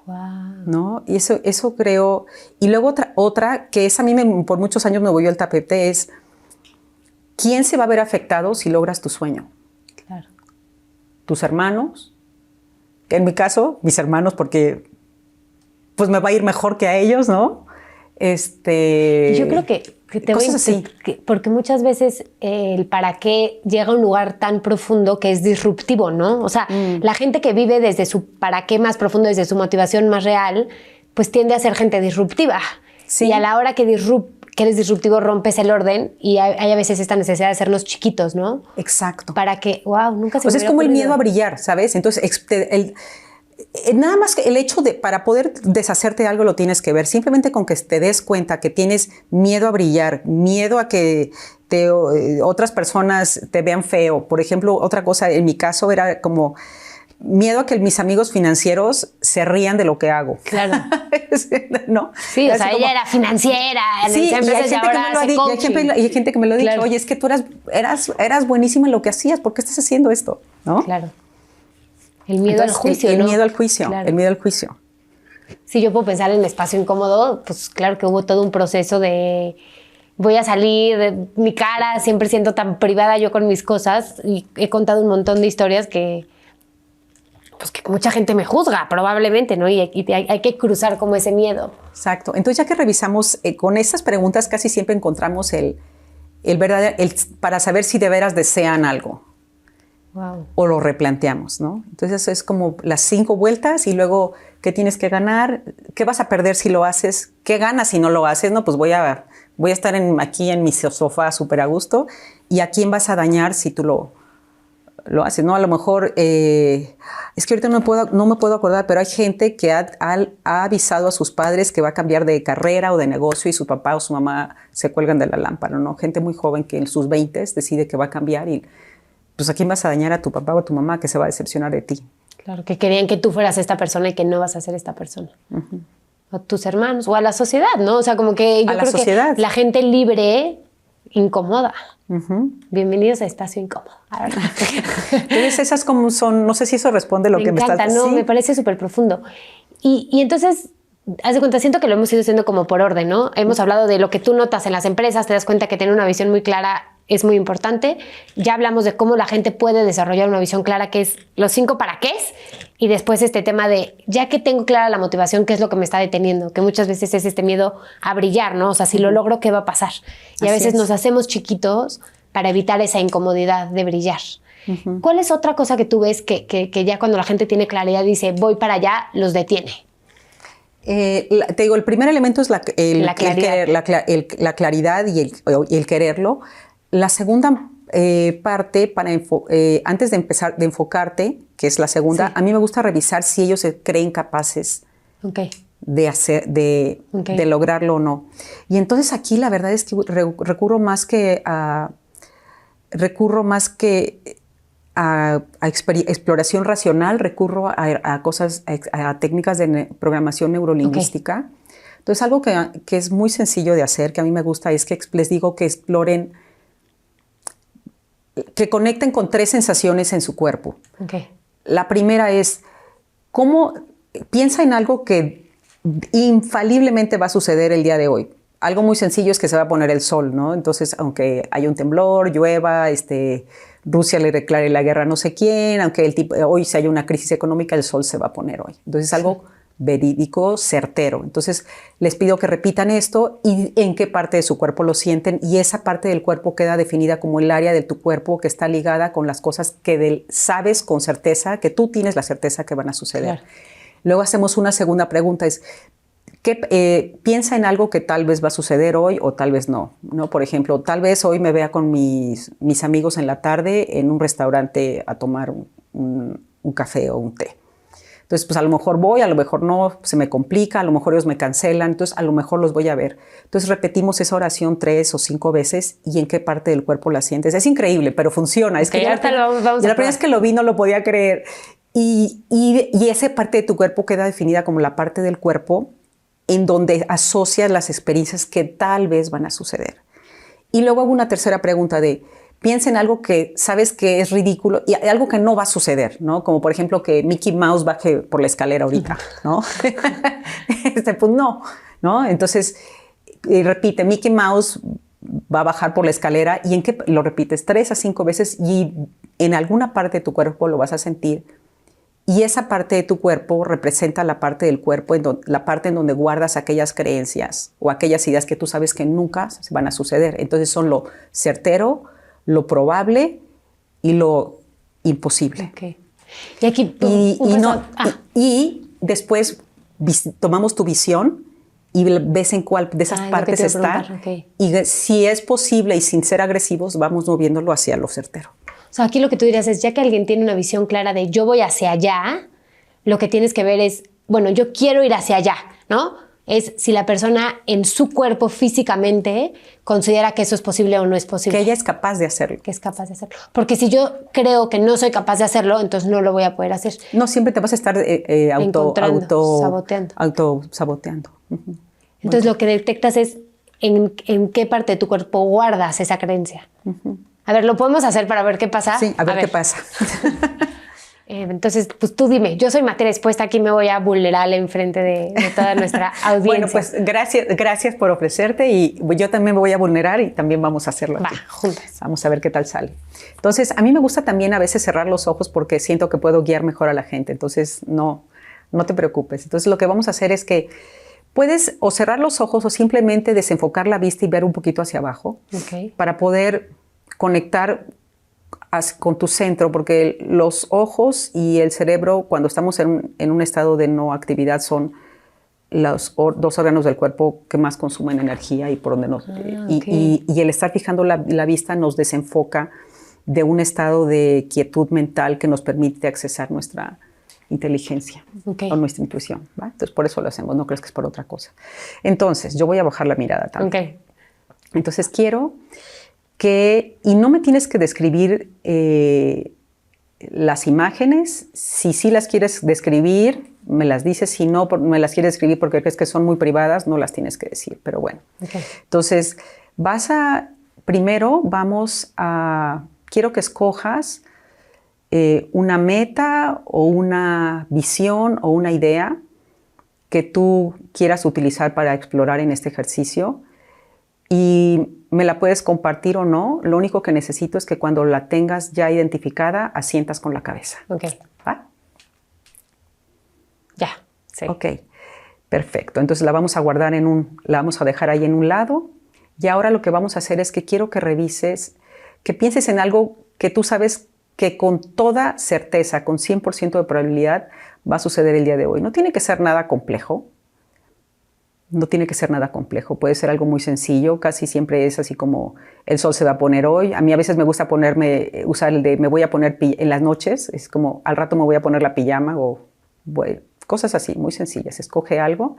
Speaker 1: Wow.
Speaker 2: ¿No? Y eso creo. Y luego otra que a mí por muchos años me volvió el tapete es ¿quién se va a ver afectado si logras tu sueño?
Speaker 1: Claro.
Speaker 2: Tus hermanos. En mi caso, mis hermanos, porque pues me va a ir mejor que a ellos, ¿no?
Speaker 1: Yo creo que te voy a
Speaker 2: así.
Speaker 1: Porque muchas veces el para qué llega a un lugar tan profundo que es disruptivo, ¿no? O sea, la gente que vive desde su para qué más profundo, desde su motivación más real, pues tiende a ser gente disruptiva. Sí. Y a la hora que eres disruptivo, rompes el orden y hay a veces esta necesidad de hacernos chiquitos, ¿no?
Speaker 2: Exacto.
Speaker 1: Para que, wow, nunca se me
Speaker 2: Pues es como
Speaker 1: ocurrido.
Speaker 2: el miedo a brillar, ¿sabes? Entonces, nada más que el hecho de para poder deshacerte de algo lo tienes que ver. Simplemente con que te des cuenta que tienes miedo a brillar, miedo a que otras personas te vean feo. Por ejemplo, otra cosa en mi caso era como miedo a que mis amigos financieros se rían de lo que hago.
Speaker 1: Claro.
Speaker 2: ¿No?
Speaker 1: Sí, o sea, ella era financiera.
Speaker 2: Sí, y hay gente que me lo ha dicho. Y hay gente que me lo ha dicho. Claro. Oye, es que tú eras buenísima en lo que hacías. ¿Por qué estás haciendo esto? ¿No?
Speaker 1: Claro. El miedo al juicio,
Speaker 2: el
Speaker 1: ¿no?
Speaker 2: miedo al juicio,
Speaker 1: claro.
Speaker 2: El miedo al juicio.
Speaker 1: Sí, yo puedo pensar en espacio incómodo, pues claro que hubo todo un proceso de voy a salir, mi cara, siempre siento tan privada yo con mis cosas y he contado un montón de historias que mucha gente me juzga probablemente, ¿no? Y hay que cruzar como ese miedo.
Speaker 2: Exacto. Entonces ya que revisamos, con estas preguntas casi siempre encontramos para saber si de veras desean algo.
Speaker 1: Wow.
Speaker 2: O lo replanteamos, ¿no? Entonces eso es como las 5 vueltas y luego ¿qué tienes que ganar? ¿Qué vas a perder si lo haces? ¿Qué ganas si no lo haces? No, pues voy a estar aquí en mi sofá súper a gusto. ¿Y a quién vas a dañar si tú lo haces? ¿No? A lo mejor, es que ahorita no me puedo acordar, pero hay gente que ha avisado a sus padres que va a cambiar de carrera o de negocio y su papá o su mamá se cuelgan de la lámpara, ¿no? Gente muy joven que en sus 20s decide que va a cambiar y pues aquí vas a dañar a tu papá o a tu mamá que se va a decepcionar de ti.
Speaker 1: Claro, que querían que tú fueras esta persona y que no vas a ser esta persona. O a tus hermanos, o a la sociedad, ¿no? O sea, como que yo creo que la gente libre incomoda. Bienvenidos a Espacio Incómodo.
Speaker 2: Entonces esas como son, no sé si eso responde a lo que me estás diciendo.
Speaker 1: No, me parece súper profundo. Y entonces, haz de cuenta, siento que lo hemos ido haciendo como por orden, ¿no? Hemos hablado de lo que tú notas en las empresas, te das cuenta que tener una visión muy clara es muy importante. Ya hablamos de cómo la gente puede desarrollar una visión clara, que es los 5 para qué es. Y después este tema de, ya que tengo clara la motivación, ¿qué es lo que me está deteniendo? Que muchas veces es este miedo a brillar, ¿no? O sea, si lo logro, ¿qué va a pasar? Y a veces nos hacemos chiquitos para evitar esa incomodidad de brillar. ¿Cuál es otra cosa que tú ves que ya cuando la gente tiene claridad dice, voy para allá, los detiene?
Speaker 2: Te digo, el primer elemento es la claridad y el quererlo. La segunda parte, antes de empezar de enfocarte, que es la segunda, a mí me gusta revisar si ellos se creen capaces de lograrlo o no. Y entonces aquí la verdad es que recurro más que a exploración racional, recurro a técnicas de programación neurolingüística. Entonces, algo que es muy sencillo de hacer, que a mí me gusta, es que les digo que exploren, que conecten con 3 sensaciones en su cuerpo. La primera es, piensa en algo que infaliblemente va a suceder el día de hoy. Algo muy sencillo es que se va a poner el sol, ¿no? Entonces, aunque haya un temblor, llueva, Rusia le declare la guerra a no sé quién, aunque hoy si hay una crisis económica, el sol se va a poner hoy. Entonces, es algo verídico, certero. Entonces, les pido que repitan esto y en qué parte de su cuerpo lo sienten, y esa parte del cuerpo queda definida como el área de tu cuerpo que está ligada con las cosas que sabes con certeza, que tú tienes la certeza que van a suceder. Claro. Luego hacemos una segunda pregunta, piensa en algo que tal vez va a suceder hoy o tal vez no, ¿no? Por ejemplo, tal vez hoy me vea con mis amigos en la tarde en un restaurante a tomar un café o un té. Entonces, pues a lo mejor voy, a lo mejor no, se me complica, a lo mejor ellos me cancelan, entonces a lo mejor los voy a ver. Entonces repetimos esa oración 3 o 5 veces y en qué parte del cuerpo la sientes. Es increíble, pero funciona. Es que la primera vez que lo vi no lo podía creer. Y esa parte de tu cuerpo queda definida como la parte del cuerpo en donde asocias las experiencias que tal vez van a suceder. Y luego hago una tercera pregunta piensa en algo que sabes que es ridículo y algo que no va a suceder, ¿no? Como por ejemplo que Mickey Mouse baje por la escalera ahorita, ¿no? Pues no. Entonces, repite, Mickey Mouse va a bajar por la escalera y en qué lo repites 3 a 5 veces y en alguna parte de tu cuerpo lo vas a sentir. Y esa parte de tu cuerpo representa la parte del cuerpo, la parte en donde guardas aquellas creencias o aquellas ideas que tú sabes que nunca van a suceder. Entonces son lo certero, lo probable y lo imposible.
Speaker 1: Y aquí
Speaker 2: y después tomamos tu visión y ves en cuál de esas partes está. Y si es posible y sin ser agresivos, vamos moviéndolo hacia lo certero.
Speaker 1: O sea, aquí lo que tú dirías es, ya que alguien tiene una visión clara de yo voy hacia allá, lo que tienes que ver es, bueno, yo quiero ir hacia allá, ¿no? Es si la persona en su cuerpo físicamente considera que eso es posible o no es posible.
Speaker 2: Que ella es capaz de hacerlo.
Speaker 1: Que es capaz de hacerlo. Porque si yo creo que no soy capaz de hacerlo, entonces no lo voy a poder hacer.
Speaker 2: No, siempre te vas a estar autosaboteando.
Speaker 1: Entonces lo que detectas es en qué parte de tu cuerpo guardas esa creencia. A ver, ¿lo podemos hacer para ver qué pasa?
Speaker 2: Sí, a ver qué pasa.
Speaker 1: Entonces, pues tú dime, yo soy materia expuesta, aquí me voy a vulnerar enfrente de toda nuestra audiencia.
Speaker 2: Bueno, pues gracias por ofrecerte y yo también me voy a vulnerar y también vamos a hacerlo aquí.
Speaker 1: Juntas.
Speaker 2: Vamos a ver qué tal sale. Entonces, a mí me gusta también a veces cerrar los ojos porque siento que puedo guiar mejor a la gente, entonces no te preocupes. Entonces, lo que vamos a hacer es que puedes o cerrar los ojos o simplemente desenfocar la vista y ver un poquito hacia abajo para poder conectar con tu centro, porque los ojos y el cerebro, cuando estamos en un estado de no actividad, son los 2 órganos del cuerpo que más consumen energía y por donde y el estar fijando la vista nos desenfoca de un estado de quietud mental que nos permite accesar nuestra inteligencia o nuestra intuición, ¿va? Entonces, por eso lo hacemos, no crees que es por otra cosa. Entonces, yo voy a bajar la mirada también. Entonces, quiero y no me tienes que describir las imágenes. Si sí las quieres describir, me las dices. Si no me las quieres describir porque crees que son muy privadas, no las tienes que decir. Pero bueno.
Speaker 1: Okay.
Speaker 2: Entonces, primero quiero que escojas una meta o una visión o una idea que tú quieras utilizar para explorar en este ejercicio. Y me la puedes compartir o no. Lo único que necesito es que cuando la tengas ya identificada, asientas con la cabeza.
Speaker 1: Ok.
Speaker 2: ¿Va?
Speaker 1: Ya, sí.
Speaker 2: Ok, perfecto. Entonces la vamos a guardar la vamos a dejar ahí en un lado. Y ahora lo que vamos a hacer es que quiero que revises, que pienses en algo que tú sabes que con toda certeza, con 100% de probabilidad, va a suceder el día de hoy. No tiene que ser nada complejo. No tiene que ser nada complejo, puede ser algo muy sencillo, casi siempre es así como el sol se va a poner hoy. A mí a veces me gusta usar el de me voy a poner en las noches, es como al rato me voy a poner la pijama o cosas así, muy sencillas. Escoge algo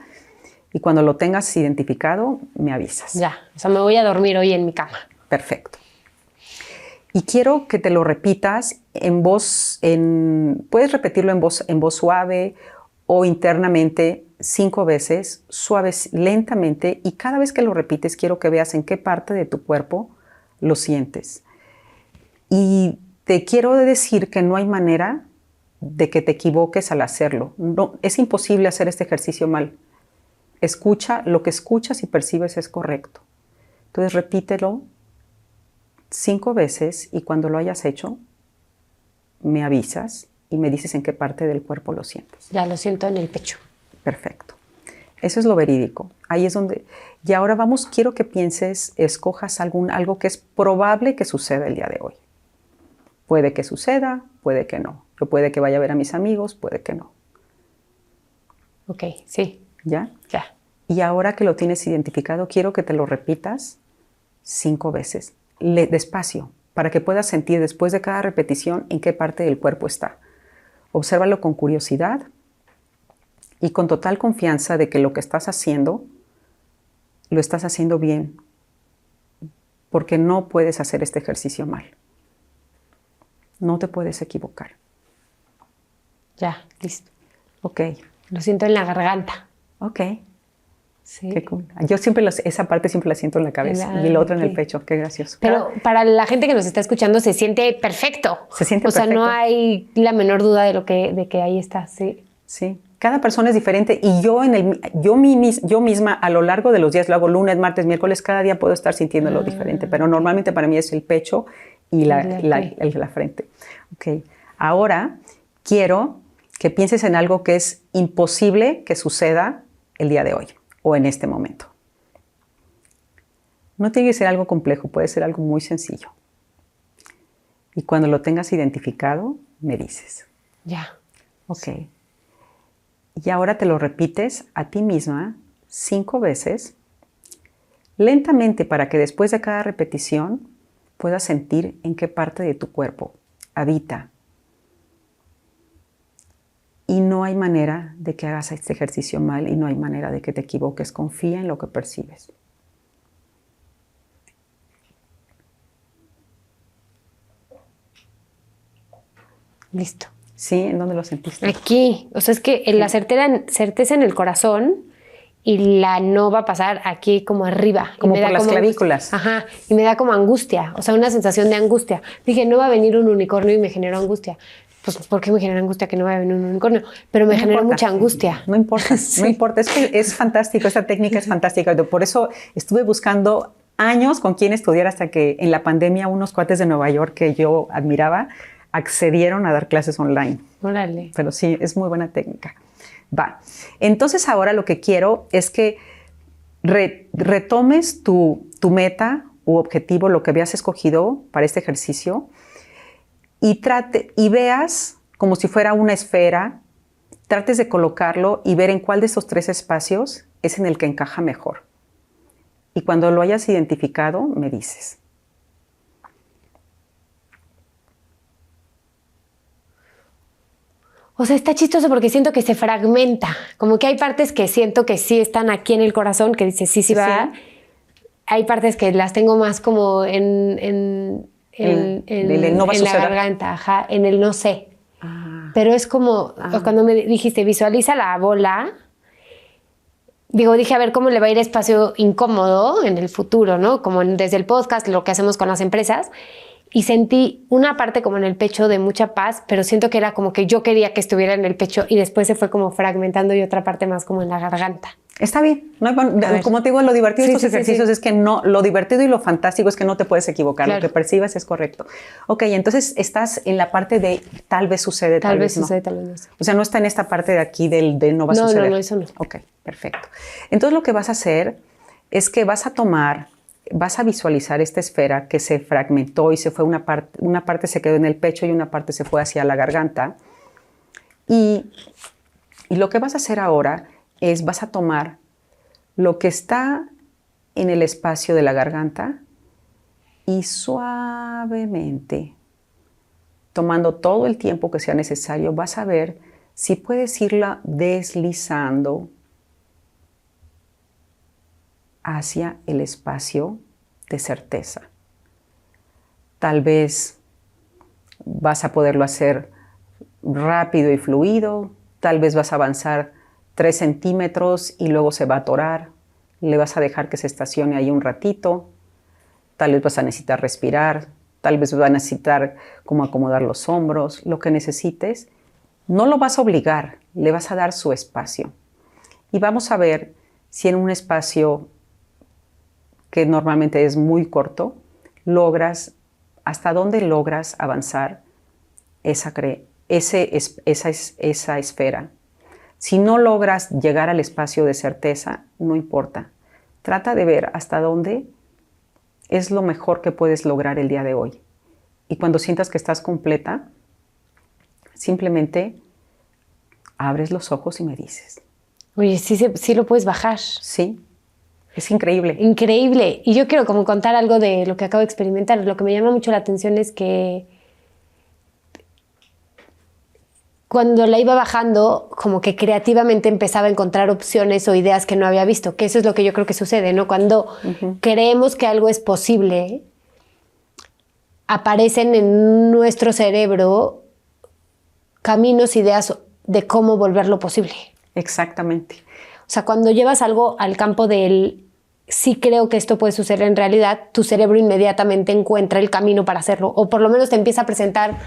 Speaker 2: y cuando lo tengas identificado, me avisas.
Speaker 1: Ya, o sea, me voy a dormir hoy en mi cama.
Speaker 2: Perfecto. Y quiero que te lo repitas puedes repetirlo en voz suave o internamente 5 veces, suaves, lentamente, y cada vez que lo repites quiero que veas en qué parte de tu cuerpo lo sientes. Y te quiero decir que no hay manera de que te equivoques al hacerlo. No, es imposible hacer este ejercicio mal. Escucha, lo que escuchas y percibes es correcto. Entonces repítelo 5 veces y cuando lo hayas hecho, me avisas y me dices en qué parte del cuerpo lo sientes.
Speaker 1: Ya lo siento en el pecho.
Speaker 2: Perfecto. Eso es lo verídico. Ahí es donde... Y ahora quiero que escojas algo que es probable que suceda el día de hoy. Puede que suceda, puede que no. Yo puede que vaya a ver a mis amigos, puede que no.
Speaker 1: Ok, sí.
Speaker 2: ¿Ya?
Speaker 1: Ya.
Speaker 2: Y ahora que lo tienes identificado, quiero que te lo repitas 5 veces, despacio, para que puedas sentir después de cada repetición en qué parte del cuerpo está. Obsérvalo con curiosidad y con total confianza de que lo que estás haciendo, lo estás haciendo bien, porque no puedes hacer este ejercicio mal. No te puedes equivocar.
Speaker 1: Ya, listo.
Speaker 2: Ok.
Speaker 1: Lo siento en la garganta.
Speaker 2: Ok.
Speaker 1: Sí.
Speaker 2: Qué cool. Yo esa parte siempre la siento en la cabeza y la otra en el pecho. Qué gracioso.
Speaker 1: Pero para la gente que nos está escuchando se siente perfecto.
Speaker 2: Se siente perfecto.
Speaker 1: O sea, no hay la menor duda de que ahí está. Sí.
Speaker 2: Sí. Cada persona es diferente y yo misma a lo largo de los días, lo hago lunes, martes, miércoles, cada día puedo estar sintiéndolo diferente, pero normalmente para mí es el pecho y la frente. Okay. Ahora quiero que pienses en algo que es imposible que suceda el día de hoy o en este momento. No tiene que ser algo complejo, puede ser algo muy sencillo. Y cuando lo tengas identificado, me dices.
Speaker 1: Ya.
Speaker 2: Ok. Y ahora te lo repites a ti misma 5 veces, lentamente para que después de cada repetición puedas sentir en qué parte de tu cuerpo habita. Y no hay manera de que hagas este ejercicio mal y no hay manera de que te equivoques. Confía en lo que percibes.
Speaker 1: Listo.
Speaker 2: ¿Sí? ¿En dónde lo sentiste?
Speaker 1: Aquí. O sea, es que la certeza en el corazón y la no va a pasar aquí como arriba.
Speaker 2: Como por las clavículas.
Speaker 1: Ajá. Y me da como angustia. O sea, una sensación de angustia. Dije, no va a venir un unicornio y me generó angustia. Pues, ¿por qué me genera angustia que no vaya a venir un unicornio? Pero me generó mucha angustia.
Speaker 2: No importa, no importa. Es que es fantástico, esta técnica es fantástica. Por eso estuve buscando años con quién estudiar hasta que en la pandemia unos cuates de Nueva York que yo admiraba accedieron a dar clases online.
Speaker 1: Órale.
Speaker 2: Pero sí, es muy buena técnica. Va. Entonces ahora lo que quiero es que retomes tu meta u objetivo, lo que habías escogido para este ejercicio, y veas como si fuera una esfera, trates de colocarlo y ver en cuál de esos 3 espacios es en el que encaja mejor. Y cuando lo hayas identificado, me dices.
Speaker 1: O sea, está chistoso porque siento que se fragmenta. Como que hay partes que siento que sí están aquí en el corazón, que dice sí va. hay partes que las tengo más como en
Speaker 2: no va a
Speaker 1: la
Speaker 2: suceder.
Speaker 1: garganta, ajá, en el no sé. Pero es como, cuando me dijiste, visualiza la bola, dije, a ver cómo le va a ir espacio incómodo en el futuro, ¿no? Como desde el podcast, lo que hacemos con las empresas. Y sentí una parte como en el pecho de mucha paz, pero siento que era como que yo quería que estuviera en el pecho y después se fue como fragmentando y otra parte más como en la garganta.
Speaker 2: Está bien. Como te digo, lo divertido de estos ejercicios es que lo divertido y lo fantástico es que no te puedes equivocar. Claro. Lo que percibas es correcto. Ok, entonces estás en la parte de tal vez sucede, tal vez no.
Speaker 1: Sucede, tal vez no.
Speaker 2: O sea, no está en esta parte de aquí del no va a suceder.
Speaker 1: No, eso no.
Speaker 2: Ok, perfecto. Entonces lo que vas a hacer es que vas a visualizar esta esfera que se fragmentó y se fue una parte se quedó en el pecho y una parte se fue hacia la garganta. Y lo que vas a hacer ahora es vas a tomar lo que está en el espacio de la garganta y suavemente, tomando todo el tiempo que sea necesario, vas a ver si puedes irla deslizando hacia el espacio de certeza. Tal vez vas a poderlo hacer rápido y fluido, tal vez vas a avanzar 3 centímetros y luego se va a atorar, le vas a dejar que se estacione ahí un ratito, tal vez vas a necesitar respirar, tal vez vas a necesitar como acomodar los hombros, lo que necesites. No lo vas a obligar, le vas a dar su espacio. Y vamos a ver si en un espacio que normalmente es muy corto, hasta dónde logras avanzar esa esfera. Si no logras llegar al espacio de certeza, no importa. Trata de ver hasta dónde es lo mejor que puedes lograr el día de hoy. Y cuando sientas que estás completa, simplemente abres los ojos y me dices.
Speaker 1: Oye, sí lo puedes bajar.
Speaker 2: Sí, es increíble.
Speaker 1: Increíble. Y yo quiero como contar algo de lo que acabo de experimentar. Lo que me llama mucho la atención es que cuando la iba bajando, como que creativamente empezaba a encontrar opciones o ideas que no había visto, que eso es lo que yo creo que sucede, ¿no? Cuando creemos que algo es posible, aparecen en nuestro cerebro caminos, ideas de cómo volverlo posible.
Speaker 2: Exactamente.
Speaker 1: O sea, cuando llevas algo al campo del sí creo que esto puede suceder en realidad, tu cerebro inmediatamente encuentra el camino para hacerlo, o por lo menos te empieza a presentar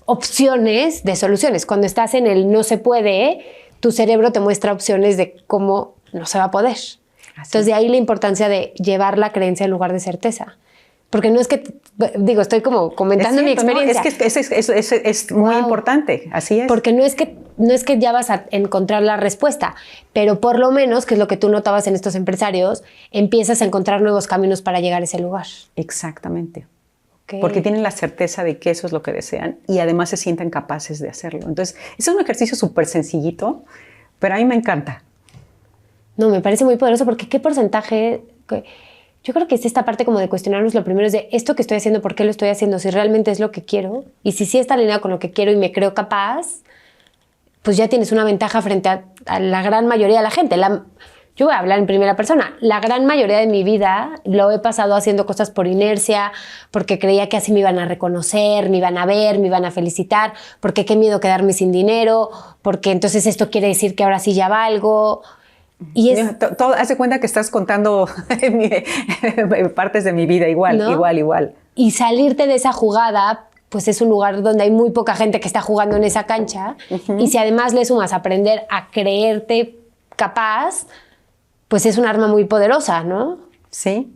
Speaker 1: opciones de soluciones. Cuando estás en el no se puede, tu cerebro te muestra opciones de cómo no se va a poder. Entonces, de ahí la importancia de llevar la creencia en lugar de certeza. Porque no es que, estoy como comentando mi experiencia.
Speaker 2: No, es que es muy importante, así es.
Speaker 1: Porque no es que ya vas a encontrar la respuesta, pero por lo menos, que es lo que tú notabas en estos empresarios, empiezas a encontrar nuevos caminos para llegar a ese lugar.
Speaker 2: Exactamente. Okay. Porque tienen la certeza de que eso es lo que desean y además se sienten capaces de hacerlo. Entonces, es un ejercicio súper sencillito, pero a mí me encanta.
Speaker 1: No, me parece muy poderoso porque ¿qué porcentaje? Yo creo que es esta parte como de cuestionarnos lo primero es de esto que estoy haciendo, ¿por qué lo estoy haciendo? Si realmente es lo que quiero y si sí está alineado con lo que quiero y me creo capaz, pues ya tienes una ventaja frente a la gran mayoría de la gente. Yo voy a hablar en primera persona. La gran mayoría de mi vida lo he pasado haciendo cosas por inercia, porque creía que así me iban a reconocer, me iban a ver, me iban a felicitar, porque qué miedo quedarme sin dinero, porque entonces esto quiere decir que ahora sí ya valgo. Y
Speaker 2: haz de cuenta que estás contando partes de mi vida igual, ¿no? igual.
Speaker 1: Y salirte de esa jugada, pues es un lugar donde hay muy poca gente que está jugando en esa cancha. Y si además le sumas aprender a creerte capaz, pues es un arma muy poderosa, ¿no?
Speaker 2: Sí.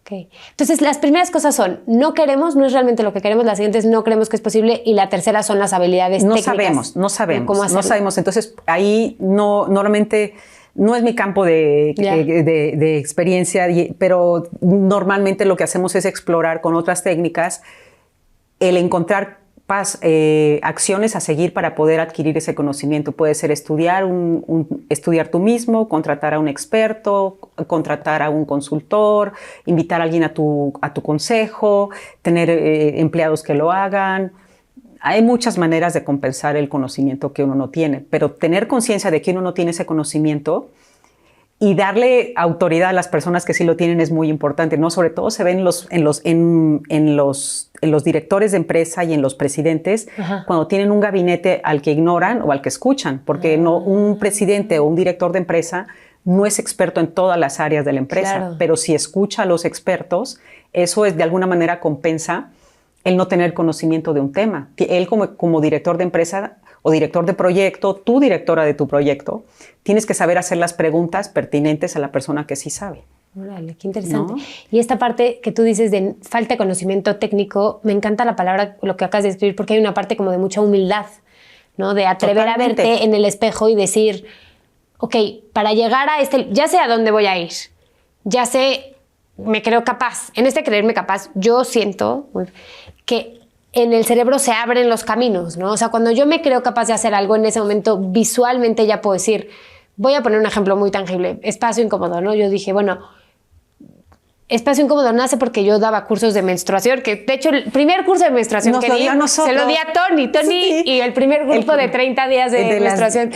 Speaker 1: Okay. Entonces, las primeras cosas son, no es realmente lo que queremos, la siguiente es no creemos que es posible y la tercera son las habilidades técnicas.
Speaker 2: No sabemos. Entonces, ahí normalmente no es mi campo de experiencia, pero normalmente lo que hacemos es explorar con otras técnicas el encontrar acciones a seguir para poder adquirir ese conocimiento. Puede ser estudiar tú mismo, contratar a un experto, contratar a un consultor, invitar a alguien a tu consejo, tener empleados que lo hagan. Hay muchas maneras de compensar el conocimiento que uno no tiene, pero tener conciencia de que uno no tiene ese conocimiento Y darle autoridad a las personas que sí lo tienen es muy importante, ¿no? Sobre todo se ven en los directores de empresa y en los presidentes, cuando tienen un gabinete al que ignoran o al que escuchan, porque un presidente o un director de empresa no es experto en todas las áreas de la empresa, pero si escucha a los expertos, eso es de alguna manera compensa el no tener conocimiento de un tema. Él como director de empresa o director de proyecto, tú directora de tu proyecto, tienes que saber hacer las preguntas pertinentes a la persona que sí sabe.
Speaker 1: Órale, qué interesante. ¿No? Y esta parte que tú dices de falta de conocimiento técnico, me encanta la palabra, lo que acabas de escribir, porque hay una parte como de mucha humildad, ¿no? De atrever a verte en el espejo y decir, ok, para llegar a ya sé a dónde voy a ir, ya sé, me creo capaz. En este creerme capaz, yo siento que en el cerebro se abren los caminos, ¿no? O sea, cuando yo me creo capaz de hacer algo, en ese momento visualmente ya puedo decir, voy a poner un ejemplo muy tangible, espacio incómodo, ¿no? Yo dije, bueno, espacio incómodo nace porque yo daba cursos de menstruación, que de hecho el primer curso de menstruación que di, se lo di a Tony, sí. Y el primer grupo de 30 días de menstruación.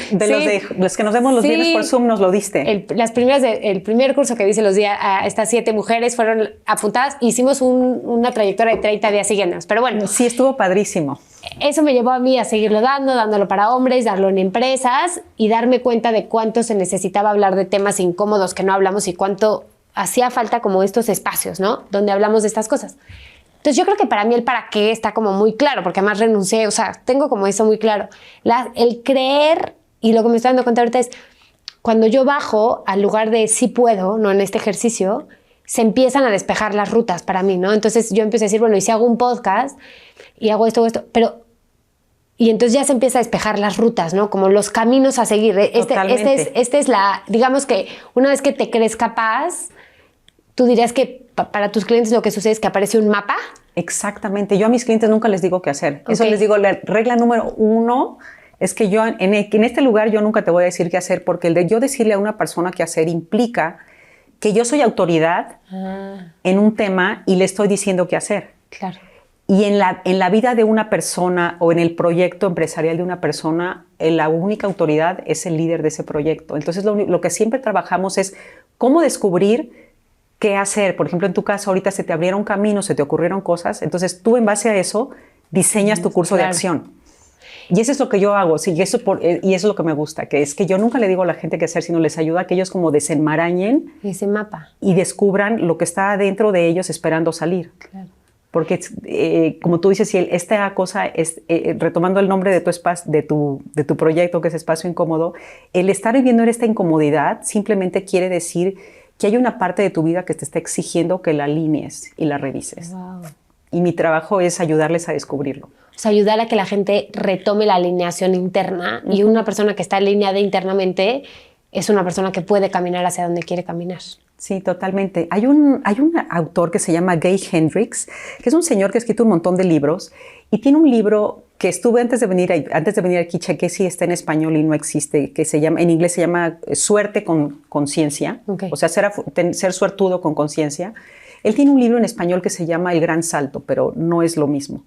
Speaker 2: Los que nos vemos los viernes por Zoom nos lo diste.
Speaker 1: El primer curso que di se los di a estas 7 mujeres, fueron apuntadas, hicimos una trayectoria de 30 días siguientes, pero bueno.
Speaker 2: Sí, estuvo padrísimo.
Speaker 1: Eso me llevó a mí a seguirlo dándolo para hombres, darlo en empresas y darme cuenta de cuánto se necesitaba hablar de temas incómodos que no hablamos y cuánto hacía falta como estos espacios, ¿no? Donde hablamos de estas cosas. Entonces yo creo que para mí el para qué está como muy claro, porque además renuncié, o sea, tengo como eso muy claro. El creer, y lo que me estoy dando cuenta ahorita es, cuando yo bajo al lugar de sí puedo, ¿no? En este ejercicio, se empiezan a despejar las rutas para mí, ¿no? Entonces yo empiezo a decir, bueno, y si hago un podcast y hago esto, pero... Y entonces ya se empieza a despejar las rutas, ¿no? Como los caminos a seguir. Este es digamos que una vez que te crees capaz, tú dirías que para tus clientes lo que sucede es que aparece un mapa.
Speaker 2: Exactamente. Yo a mis clientes nunca les digo qué hacer. Okay. Eso les digo, la regla número 1 es que yo en este lugar yo nunca te voy a decir qué hacer, porque el de yo decirle a una persona qué hacer implica que yo soy autoridad en un tema y le estoy diciendo qué hacer.
Speaker 1: Claro.
Speaker 2: Y en la vida de una persona o en el proyecto empresarial de una persona, la única autoridad es el líder de ese proyecto. Entonces lo que siempre trabajamos es cómo descubrir qué hacer. Por ejemplo, en tu caso ahorita se te abrieron caminos, se te ocurrieron cosas. Entonces tú en base a eso diseñas tu curso de acción. Y eso es lo que yo hago, sí, y eso es lo que me gusta, que es que yo nunca le digo a la gente qué hacer, sino les ayuda a que ellos como desenmarañen
Speaker 1: ese mapa
Speaker 2: y descubran lo que está adentro de ellos esperando salir.
Speaker 1: Claro.
Speaker 2: Porque, como tú dices, si esta cosa es, retomando el nombre de tu espacio, de tu proyecto, que es Espacio Incómodo, el estar viviendo en esta incomodidad simplemente quiere decir que hay una parte de tu vida que te está exigiendo que la alinees y la revises. Wow. Y mi trabajo es ayudarles a descubrirlo.
Speaker 1: O sea, ayudar a que la gente retome la alineación interna. Y una persona que está alineada internamente es una persona que puede caminar hacia donde quiere caminar.
Speaker 2: Sí, totalmente. Hay un autor que se llama Gay Hendricks, que es un señor que ha escrito un montón de libros y tiene un libro que estuve antes de venir aquí, chequé si está en español y no existe, que en inglés se llama Suerte con Conciencia, okay. O sea, ser suertudo con conciencia. Él tiene un libro en español que se llama El Gran Salto, pero no es lo mismo,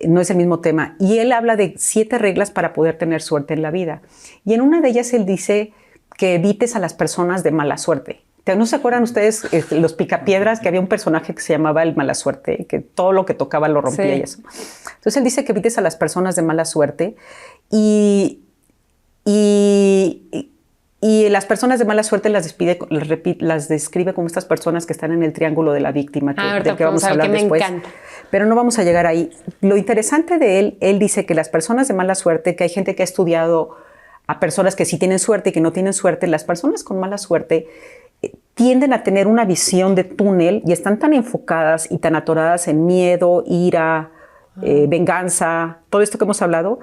Speaker 2: no es el mismo tema. Y él habla de 7 reglas para poder tener suerte en la vida. Y en una de ellas él dice que evites a las personas de mala suerte. ¿No se acuerdan ustedes los Picapiedras, que había un personaje que se llamaba el Mala Suerte, que todo lo que tocaba lo rompía? Sí. Y eso? Entonces él dice que evites a las personas de mala suerte y las personas de mala suerte las describe como estas personas que están en el triángulo de la víctima, del que vamos a hablar después. Pero no vamos a llegar ahí. Lo interesante de él dice que las personas de mala suerte, que hay gente que ha estudiado a personas que sí tienen suerte y que no tienen suerte, las personas con mala suerte tienden a tener una visión de túnel y están tan enfocadas y tan atoradas en miedo, ira, venganza, todo esto que hemos hablado,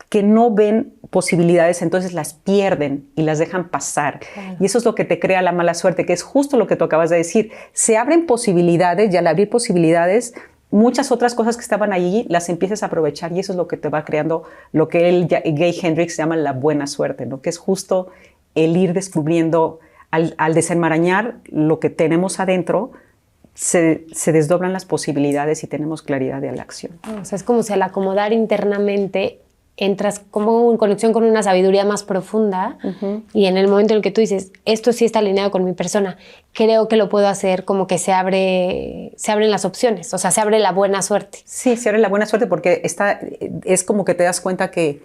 Speaker 2: que no ven posibilidades, entonces las pierden y las dejan pasar. Claro. Y eso es lo que te crea la mala suerte, que es justo lo que tú acabas de decir. Se abren posibilidades y al abrir posibilidades, muchas otras cosas que estaban allí las empiezas a aprovechar y eso es lo que te va creando lo que Gay Hendricks llama la buena suerte, ¿no? Que es justo el ir descubriendo. Al desenmarañar lo que tenemos adentro, se desdoblan las posibilidades y tenemos claridad de la acción.
Speaker 1: O sea, es como si al acomodar internamente entras como en conexión con una sabiduría más profunda y en el momento en el que tú dices, esto sí está alineado con mi persona, creo que lo puedo hacer, como que se abren las opciones, o sea, se abre la buena suerte.
Speaker 2: Sí, se abre la buena suerte porque es como que te das cuenta que,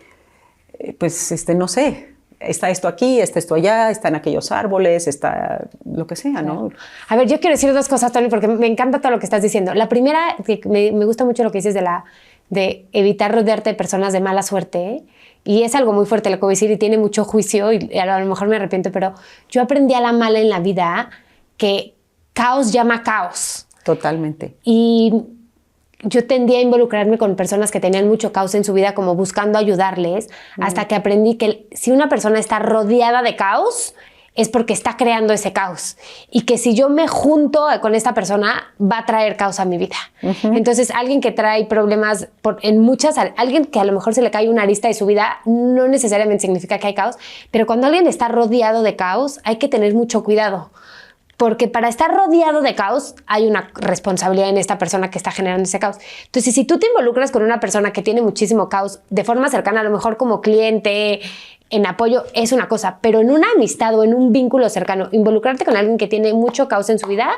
Speaker 2: pues, no sé, está esto aquí, está esto allá, están aquellos árboles, está lo que sea, ¿no?
Speaker 1: A ver, yo quiero decir dos cosas, Tony, porque me encanta todo lo que estás diciendo. La primera, que me gusta mucho lo que dices de evitar rodearte de personas de mala suerte, ¿eh? Y es algo muy fuerte lo que voy a decir y tiene mucho juicio y a lo mejor me arrepiento, pero yo aprendí a la mala en la vida que caos llama caos.
Speaker 2: Totalmente.
Speaker 1: Y yo tendía a involucrarme con personas que tenían mucho caos en su vida, como buscando ayudarles, hasta que aprendí que si una persona está rodeada de caos, es porque está creando ese caos. Y que si yo me junto con esta persona, va a traer caos a mi vida. Entonces, alguien que trae problemas alguien que a lo mejor se le cae una arista de su vida, no necesariamente significa que hay caos, pero cuando alguien está rodeado de caos, hay que tener mucho cuidado. Porque para estar rodeado de caos hay una responsabilidad en esta persona que está generando ese caos. Entonces, si tú te involucras con una persona que tiene muchísimo caos de forma cercana, a lo mejor como cliente, en apoyo, es una cosa, pero en una amistad o en un vínculo cercano, involucrarte con alguien que tiene mucho caos en su vida,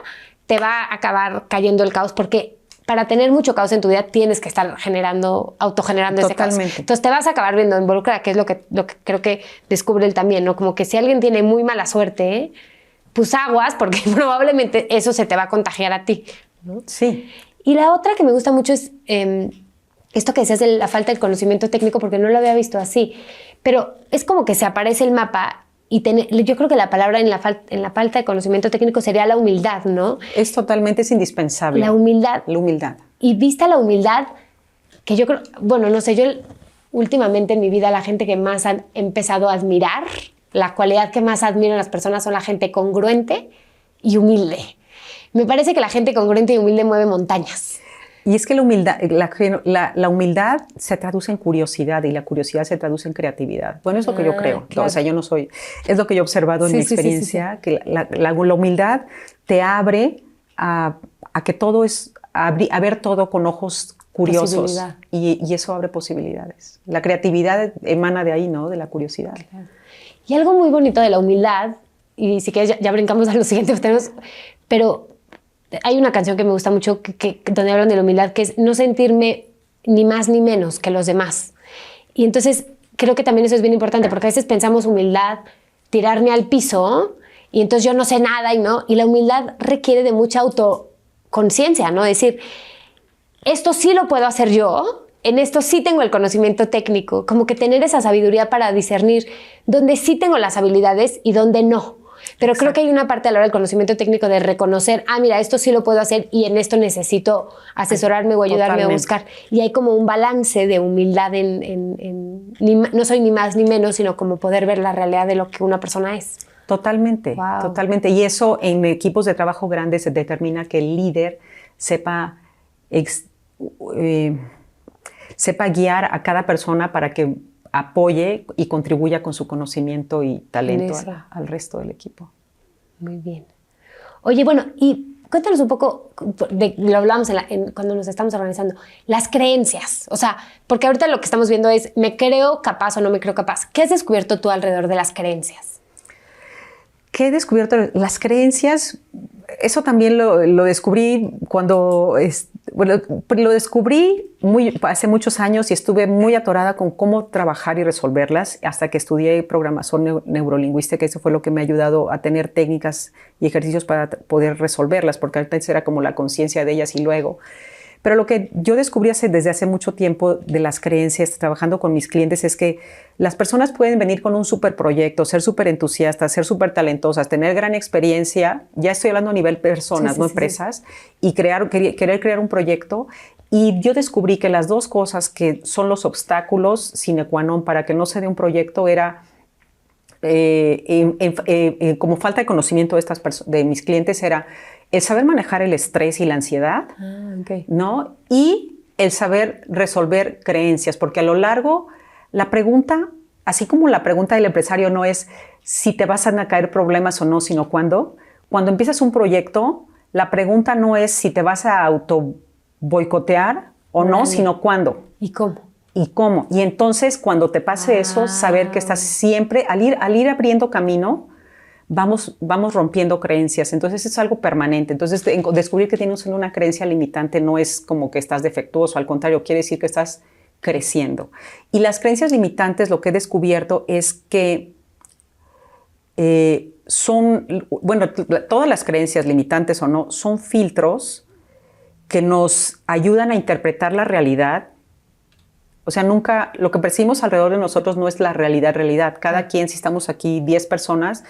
Speaker 1: te va a acabar cayendo el caos porque para tener mucho caos en tu vida tienes que estar autogenerando ese caos. Entonces te vas a acabar viendo involucrada, que es lo que creo que descubre él también, ¿no? Como que si alguien tiene muy mala suerte, pues aguas, porque probablemente eso se te va a contagiar a ti, ¿no?
Speaker 2: Sí.
Speaker 1: Y la otra que me gusta mucho es esto que decías de la falta de conocimiento técnico, porque no lo había visto así, pero es como que se aparece el mapa y yo creo que la palabra en la falta de conocimiento técnico sería la humildad, ¿no?
Speaker 2: Es indispensable.
Speaker 1: La humildad.
Speaker 2: La humildad.
Speaker 1: Y vista la humildad, que yo creo, bueno, no sé, yo últimamente en mi vida la gente que más han empezado a admirar, la cualidad que más admiro en las personas son la gente congruente y humilde. Me parece que la gente congruente y humilde mueve montañas.
Speaker 2: Y es que la humildad se traduce en curiosidad y la curiosidad se traduce en creatividad. Bueno, es lo que yo creo. Claro. O sea, es lo que yo he observado en mi experiencia, que la humildad te abre a que todo a ver todo con ojos curiosos. Y eso abre posibilidades. La creatividad emana de ahí, ¿no? De la curiosidad.
Speaker 1: Claro. Y algo muy bonito de la humildad, y si quieres ya brincamos a lo siguiente, pero hay una canción que me gusta mucho donde hablan de la humildad, que es no sentirme ni más ni menos que los demás. Y entonces creo que también eso es bien importante, porque a veces pensamos humildad, tirarme al piso, y entonces yo no sé nada, y la humildad requiere de mucha autoconciencia, ¿no? Decir, esto sí lo puedo hacer yo, en esto sí tengo el conocimiento técnico, como que tener esa sabiduría para discernir dónde sí tengo las habilidades y dónde no. Pero Exacto. Creo que hay una parte a la hora del conocimiento técnico de reconocer, mira, esto sí lo puedo hacer y en esto necesito asesorarme o ayudarme Totalmente. A buscar. Y hay como un balance de humildad no soy ni más ni menos, sino como poder ver la realidad de lo que una persona es.
Speaker 2: Totalmente, wow. Totalmente. Y eso en equipos de trabajo grandes se determina que el líder sepa guiar a cada persona para que apoye y contribuya con su conocimiento y talento al resto del equipo.
Speaker 1: Muy bien. Oye, bueno, y cuéntanos un poco, lo hablamos cuando nos estamos organizando, las creencias. O sea, porque ahorita lo que estamos viendo es, ¿me creo capaz o no me creo capaz? ¿Qué has descubierto tú alrededor de las creencias?
Speaker 2: ¿Qué he descubierto? Las creencias, eso también lo descubrí cuando... Bueno, lo descubrí hace muchos años y estuve muy atorada con cómo trabajar y resolverlas hasta que estudié programación neurolingüística. Eso fue lo que me ha ayudado a tener técnicas y ejercicios para poder resolverlas, porque antes era como la conciencia de ellas y luego. Pero lo que yo descubrí desde hace mucho tiempo de las creencias, trabajando con mis clientes, es que las personas pueden venir con un súper proyecto, ser súper entusiastas, ser súper talentosas, tener gran experiencia, ya estoy hablando a nivel personas, no empresas, y querer crear un proyecto. Y yo descubrí que las dos cosas que son los obstáculos sine qua non para que no se dé un proyecto era como falta de conocimiento de mis clientes era el saber manejar el estrés y la ansiedad, ¿no? Y el saber resolver creencias, porque a lo largo la pregunta, así como la pregunta del empresario no es si te vas a caer problemas o no, sino cuándo. Cuando empiezas un proyecto, la pregunta no es si te vas a auto boicotear o no, sino cuándo.
Speaker 1: ¿Y cómo?
Speaker 2: ¿Y cómo? Y entonces cuando te pase eso, saber que estás siempre, al ir abriendo camino, vamos rompiendo creencias. Entonces es algo permanente. Entonces descubrir que tienes una creencia limitante no es como que estás defectuoso, al contrario, quiere decir que estás creciendo. Y las creencias limitantes, lo que he descubierto es que todas las creencias limitantes o no, son filtros que nos ayudan a interpretar la realidad. O sea, nunca, lo que percibimos alrededor de nosotros no es la realidad. Cada quien, si estamos aquí 10 personas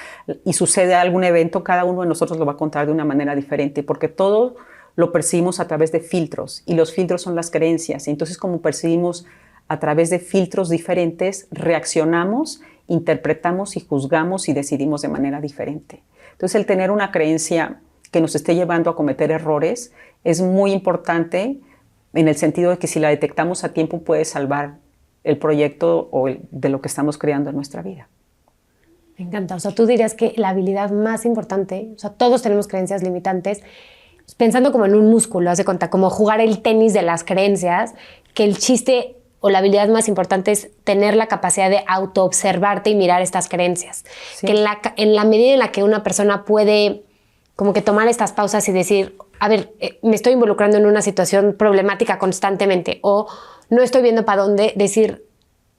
Speaker 2: y sucede algún evento, cada uno de nosotros lo va a contar de una manera diferente, porque todo lo percibimos a través de filtros, y los filtros son las creencias. Entonces, como percibimos a través de filtros diferentes, reaccionamos, interpretamos y juzgamos y decidimos de manera diferente. Entonces, el tener una creencia que nos esté llevando a cometer errores es muy importante, en el sentido de que si la detectamos a tiempo puede salvar el proyecto de lo que estamos creando en nuestra vida.
Speaker 1: Me encanta. O sea, tú dirías que la habilidad más importante, o sea, todos tenemos creencias limitantes, pensando como en un músculo, haz de cuenta, como jugar el tenis de las creencias, que el chiste o la habilidad más importante es tener la capacidad de autoobservarte y mirar estas creencias. Sí. Que en la medida en la que una persona puede como que tomar estas pausas y decir, a ver, me estoy involucrando en una situación problemática constantemente, o no estoy viendo para dónde, decir,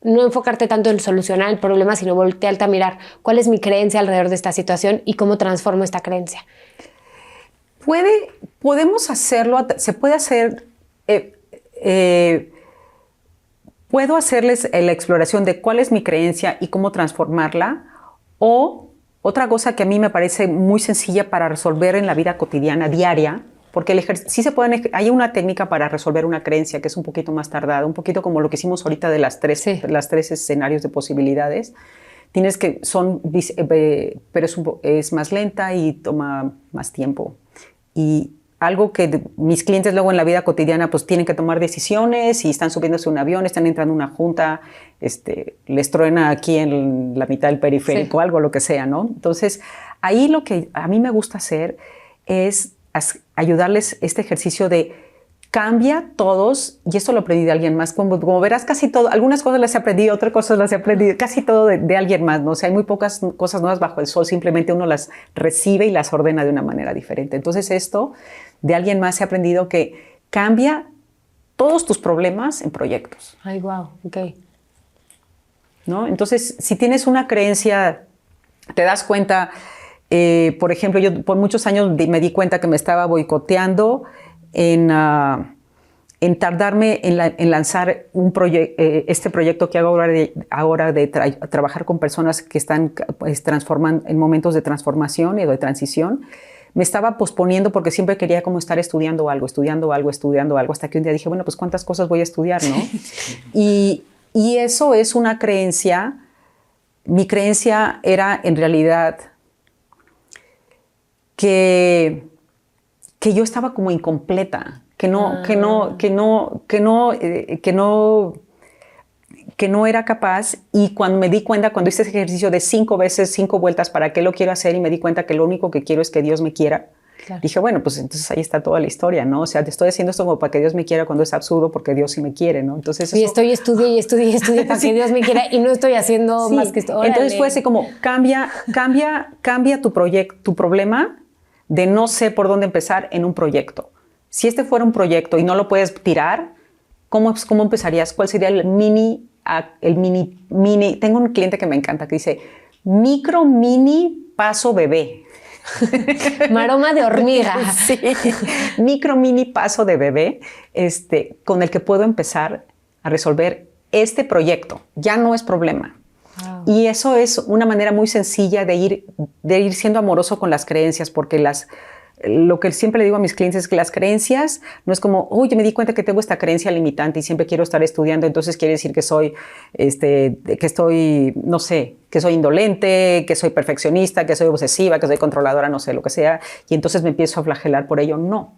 Speaker 1: no enfocarte tanto en solucionar el problema, sino voltearte a mirar cuál es mi creencia alrededor de esta situación y cómo transformo esta creencia.
Speaker 2: Podemos hacerlo, se puede hacer, puedo hacerles la exploración de cuál es mi creencia y cómo transformarla, o otra cosa que a mí me parece muy sencilla para resolver en la vida cotidiana, diaria, porque hay una técnica para resolver una creencia que es un poquito más tardada, un poquito como lo que hicimos ahorita de las tres escenarios de posibilidades. Pero es más lenta y toma más tiempo. Y algo que mis clientes luego en la vida cotidiana pues tienen que tomar decisiones, y están subiéndose a un avión, están entrando a una junta, les truena aquí en la mitad del periférico, algo, lo que sea, ¿no? Entonces, ahí lo que a mí me gusta hacer es ayudarles este ejercicio de cambia todos, y esto lo aprendí de alguien más, como verás, casi todo, algunas cosas las he aprendido, otras cosas las he aprendido, casi todo de alguien más, ¿no? O sea, hay muy pocas cosas nuevas bajo el sol, simplemente uno las recibe y las ordena de una manera diferente. Entonces esto, de alguien más he aprendido que cambia todos tus problemas en proyectos.
Speaker 1: Ay, wow, ok.
Speaker 2: ¿No? Entonces, si tienes una creencia, te das cuenta, por ejemplo, yo por muchos años me di cuenta que me estaba boicoteando en tardarme en lanzar este proyecto que hago ahora de trabajar con personas que están transformando en momentos de transformación y de transición. Me estaba posponiendo porque siempre quería como estar estudiando algo, hasta que un día dije, bueno, pues ¿cuántas cosas voy a estudiar, no? Y eso es una creencia. Mi creencia era en realidad que yo estaba como incompleta, que no era capaz. Y cuando me di cuenta, cuando hice ese ejercicio de 5 veces, 5 vueltas, ¿para qué lo quiero hacer? Y me di cuenta que lo único que quiero es que Dios me quiera. Claro. Dije, bueno, pues entonces ahí está toda la historia, ¿no? O sea, te estoy haciendo esto como para que Dios me quiera, cuando es absurdo, porque Dios sí me quiere, ¿no? Entonces
Speaker 1: sí, estudié para que Dios me quiera, y no estoy haciendo más que esto. Órale.
Speaker 2: Entonces fue así como, cambia tu problema de no sé por dónde empezar en un proyecto. Si este fuera un proyecto y no lo puedes tirar, ¿cómo empezarías? ¿Cuál sería el mini? Tengo un cliente que me encanta que dice, mini paso bebé.
Speaker 1: Maroma de hormiga.
Speaker 2: Sí, mini paso de bebé, con el que puedo empezar a resolver este proyecto. Ya no es problema. Wow. Y eso es una manera muy sencilla de ir siendo amoroso con las creencias, porque lo que siempre le digo a mis clientes es que las creencias no es como, oye, me di cuenta que tengo esta creencia limitante y siempre quiero estar estudiando, entonces quiere decir que soy indolente, que soy perfeccionista, que soy obsesiva, que soy controladora, no sé, lo que sea, y entonces me empiezo a flagelar por ello. No,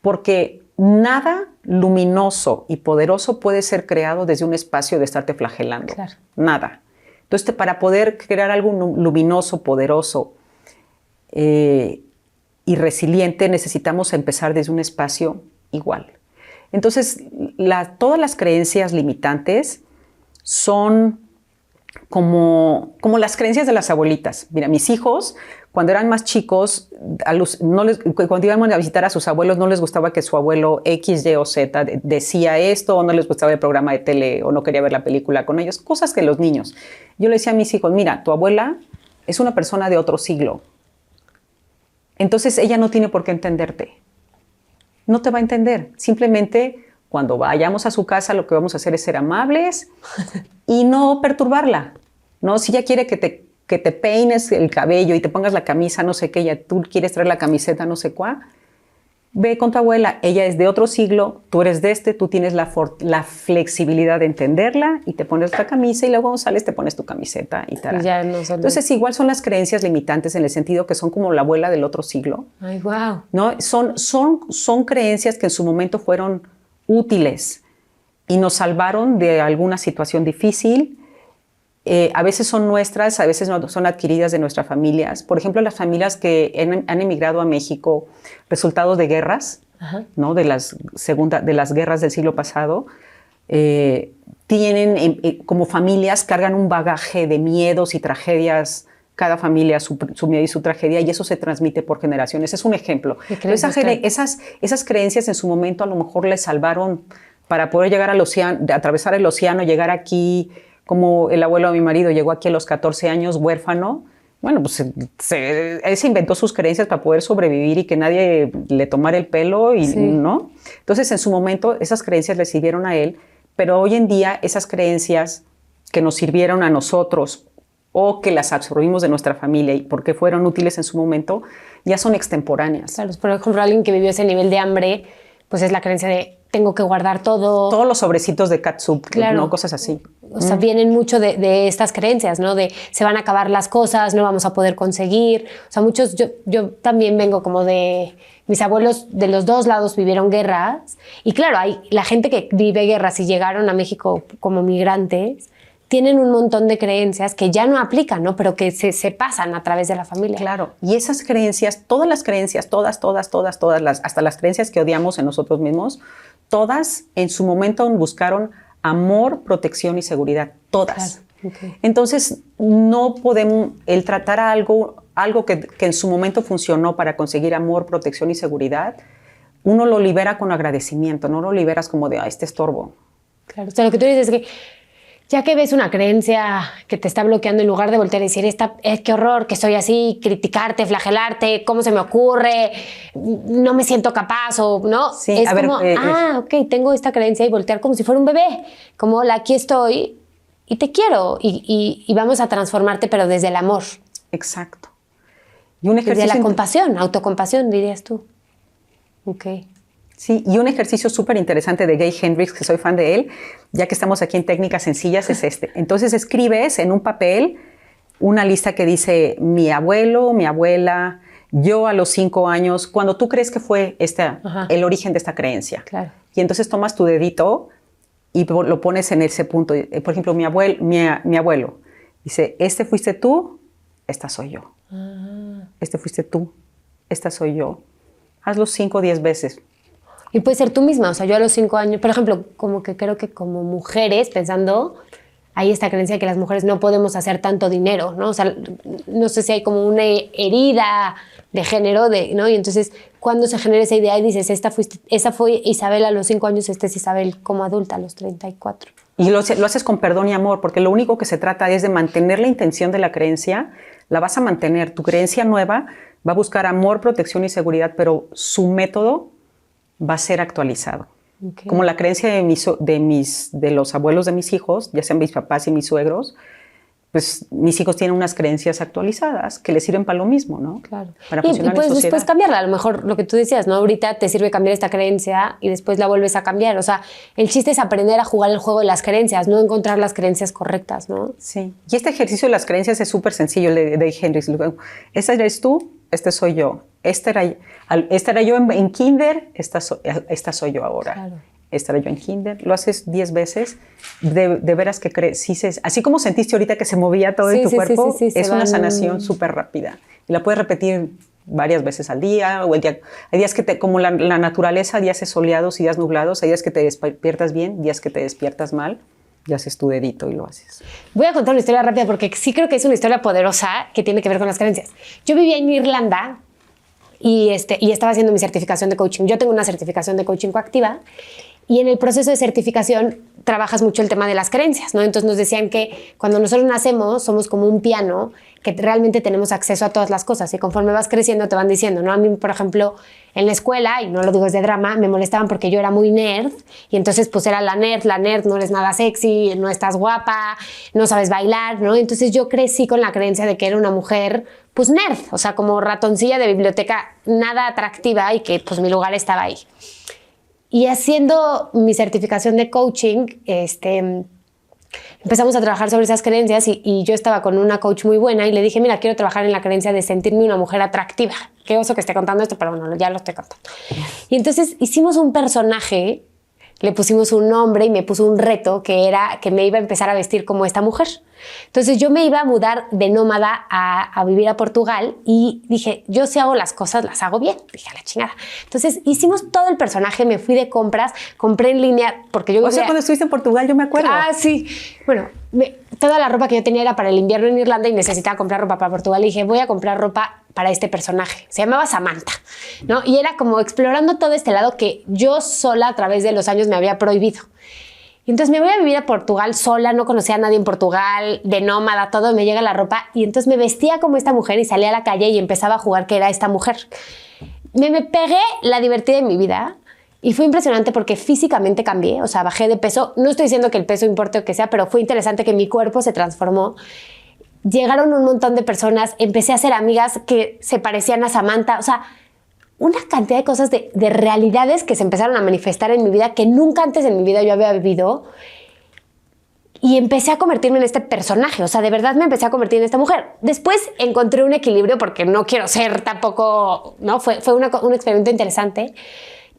Speaker 2: porque nada luminoso y poderoso puede ser creado desde un espacio de estarte flagelando. Claro. Nada. Entonces, para poder crear algo luminoso, poderoso, y resiliente, necesitamos empezar desde un espacio igual. Entonces, todas las creencias limitantes son como las creencias de las abuelitas. Mira, mis hijos, cuando eran más chicos, cuando iban a visitar a sus abuelos, no les gustaba que su abuelo X, Y o Z decía esto, o no les gustaba el programa de tele, o no quería ver la película con ellos, cosas que los niños. Yo le decía a mis hijos, mira, tu abuela es una persona de otro siglo. Entonces ella no tiene por qué entenderte. No te va a entender. Simplemente cuando vayamos a su casa lo que vamos a hacer es ser amables y no perturbarla, ¿no? Si ella quiere que te peines el cabello y te pongas la camisa, no sé qué, tú quieres traer la camiseta, no sé cuál, ve con tu abuela. Ella es de otro siglo, tú eres de este, tú tienes la flexibilidad de entenderla y te pones la camisa y luego cuando sales te pones tu camiseta y tal. Entonces igual son las creencias limitantes en el sentido que son como la abuela del otro siglo.
Speaker 1: Ay, wow.
Speaker 2: ¿No? Son creencias que en su momento fueron útiles y nos salvaron de alguna situación difícil. A veces son nuestras, a veces no, son adquiridas de nuestras familias. Por ejemplo, las familias que han emigrado a México, resultados de guerras, ¿no? de las guerras del siglo pasado, tienen como familias, cargan un bagaje de miedos y tragedias. Cada familia su miedo y su tragedia, y eso se transmite por generaciones. Es un ejemplo. Esas creencias en su momento a lo mejor les salvaron para poder llegar al océano, atravesar el océano, llegar aquí, como el abuelo de mi marido llegó aquí a los 14 años huérfano. Bueno, pues él se inventó sus creencias para poder sobrevivir y que nadie le tomara el pelo, ¿no? Entonces, en su momento, esas creencias le sirvieron a él, pero hoy en día esas creencias que nos sirvieron a nosotros o que las absorbimos de nuestra familia y porque fueron útiles en su momento, ya son extemporáneas.
Speaker 1: Claro, por ejemplo, alguien que vivió ese nivel de hambre, pues es la creencia de tengo que guardar todo.
Speaker 2: Todos los sobrecitos de catsup,
Speaker 1: claro.
Speaker 2: ¿no? Cosas así.
Speaker 1: O sea, vienen mucho de estas creencias, ¿no? De se van a acabar las cosas, no vamos a poder conseguir. O sea, muchos, yo también vengo como de... Mis abuelos de los dos lados vivieron guerras. Y claro, hay la gente que vive guerras y llegaron a México como migrantes, tienen un montón de creencias que ya no aplican, ¿no? Pero que se pasan a través de la familia.
Speaker 2: Claro, y esas creencias, todas las creencias, hasta las creencias que odiamos en nosotros mismos, todas en su momento buscaron amor, protección y seguridad, todas. Claro, okay. Entonces, no podemos, el tratar algo que en su momento funcionó para conseguir amor, protección y seguridad, uno lo libera con agradecimiento, no lo liberas como de, este estorbo.
Speaker 1: Claro, o sea, lo que tú dices es que ya que ves una creencia que te está bloqueando, en lugar de voltear y decir, qué horror que soy así, criticarte, flagelarte, cómo se me ocurre, no me siento capaz, o no, sí, es como, ok, tengo esta creencia, y voltear como si fuera un bebé, como, hola, aquí estoy y te quiero, y vamos a transformarte, pero desde el amor.
Speaker 2: Exacto. Y un ejercicio
Speaker 1: desde la compasión, autocompasión, dirías tú. Ok.
Speaker 2: Sí, y un ejercicio súper interesante de Gay Hendricks, que soy fan de él, ya que estamos aquí en técnicas sencillas, es este. Entonces escribes en un papel una lista que dice mi abuelo, mi abuela, yo a los 5 años, cuando tú crees que fue el origen de esta creencia.
Speaker 1: Claro.
Speaker 2: Y entonces tomas tu dedito y lo pones en ese punto. Por ejemplo, mi abuelo dice, este fuiste tú, esta soy yo. Este fuiste tú, esta soy yo. Hazlo 5 o 10 veces.
Speaker 1: Y puede ser tú misma, o sea, yo a los 5 años, por ejemplo, como que creo que como mujeres, pensando, hay esta creencia de que las mujeres no podemos hacer tanto dinero, ¿no? O sea, no sé si hay como una herida de género, ¿no? Y entonces, cuando se genera esa idea y dices, esa fue Isabel a los 5 años, esta es Isabel como adulta a los 34.
Speaker 2: Y lo haces con perdón y amor, porque lo único que se trata es de mantener la intención de la creencia, la vas a mantener. Tu creencia nueva va a buscar amor, protección y seguridad, pero su método va a ser actualizado. Okay. Como la creencia de los abuelos de mis hijos, ya sean mis papás y mis suegros, pues mis hijos tienen unas creencias actualizadas que les sirven para lo mismo, ¿no?
Speaker 1: Claro.
Speaker 2: Para funcionar
Speaker 1: y puedes
Speaker 2: en sociedad.
Speaker 1: Después cambiarla, a lo mejor lo que tú decías, ¿no? Ahorita te sirve cambiar esta creencia y después la vuelves a cambiar. O sea, el chiste es aprender a jugar el juego de las creencias, no encontrar las creencias correctas, ¿no?
Speaker 2: Sí. Y este ejercicio de las creencias es súper sencillo, el de Hendricks. Esta eres tú, este soy yo. Este era yo en kinder, esta soy yo ahora. Claro. Esta era yo en kinder. Lo haces 10 veces. De veras que crees. Así como sentiste ahorita que se movía todo en tu cuerpo, es una sanación súper rápida. Y la puedes repetir varias veces al día, o hay días que como la naturaleza, días soleados y días nublados, hay días que te despiertas bien, días que te despiertas mal, y haces tu dedito y lo haces.
Speaker 1: Voy a contar una historia rápida porque sí creo que es una historia poderosa que tiene que ver con las creencias. Yo vivía en Irlanda y estaba haciendo mi certificación de coaching. Yo tengo una certificación de coaching coactiva y en el proceso de certificación trabajas mucho el tema de las creencias, ¿no? Entonces nos decían que cuando nosotros nacemos somos como un piano que realmente tenemos acceso a todas las cosas y conforme vas creciendo te van diciendo, ¿no? A mí, por ejemplo, en la escuela, y no lo digo desde drama, me molestaban porque yo era muy nerd y entonces pues era la nerd, no eres nada sexy, no estás guapa, no sabes bailar, ¿no? Entonces yo crecí con la creencia de que era una mujer pues nerd, o sea, como ratoncilla de biblioteca, nada atractiva y que pues mi lugar estaba ahí. Y haciendo mi certificación de coaching, empezamos a trabajar sobre esas creencias y yo estaba con una coach muy buena y le dije, mira, quiero trabajar en la creencia de sentirme una mujer atractiva. Qué oso que esté contando esto, pero bueno, ya lo estoy contando. Y entonces hicimos un personaje, le pusimos un nombre y me puso un reto que era que me iba a empezar a vestir como esta mujer. Entonces yo me iba a mudar de nómada a vivir a Portugal y dije, yo si hago las cosas, las hago bien. Dije, a la chingada. Entonces hicimos todo el personaje, me fui de compras, compré en línea porque yo...
Speaker 2: O sea, cuando estuviste en Portugal, yo me acuerdo.
Speaker 1: Ah, sí. Bueno, toda la ropa que yo tenía era para el invierno en Irlanda y necesitaba comprar ropa para Portugal. Y dije, voy a comprar ropa para este personaje. Se llamaba Samantha, ¿no? Y era como explorando todo este lado que yo sola a través de los años me había prohibido. Y entonces me voy a vivir a Portugal sola, no conocía a nadie en Portugal, de nómada, todo, me llega la ropa y entonces me vestía como esta mujer y salía a la calle y empezaba a jugar que era esta mujer. Me pegué la divertida de mi vida y fue impresionante porque físicamente cambié, o sea, bajé de peso. No estoy diciendo que el peso importe o que sea, pero fue interesante que mi cuerpo se transformó. Llegaron un montón de personas, empecé a hacer amigas que se parecían a Samantha, o sea, una cantidad de cosas, de realidades que se empezaron a manifestar en mi vida que nunca antes en mi vida yo había vivido y empecé a convertirme en este personaje, o sea, de verdad me empecé a convertir en esta mujer. Después encontré un equilibrio porque no quiero ser tampoco, ¿no? Fue un experimento interesante,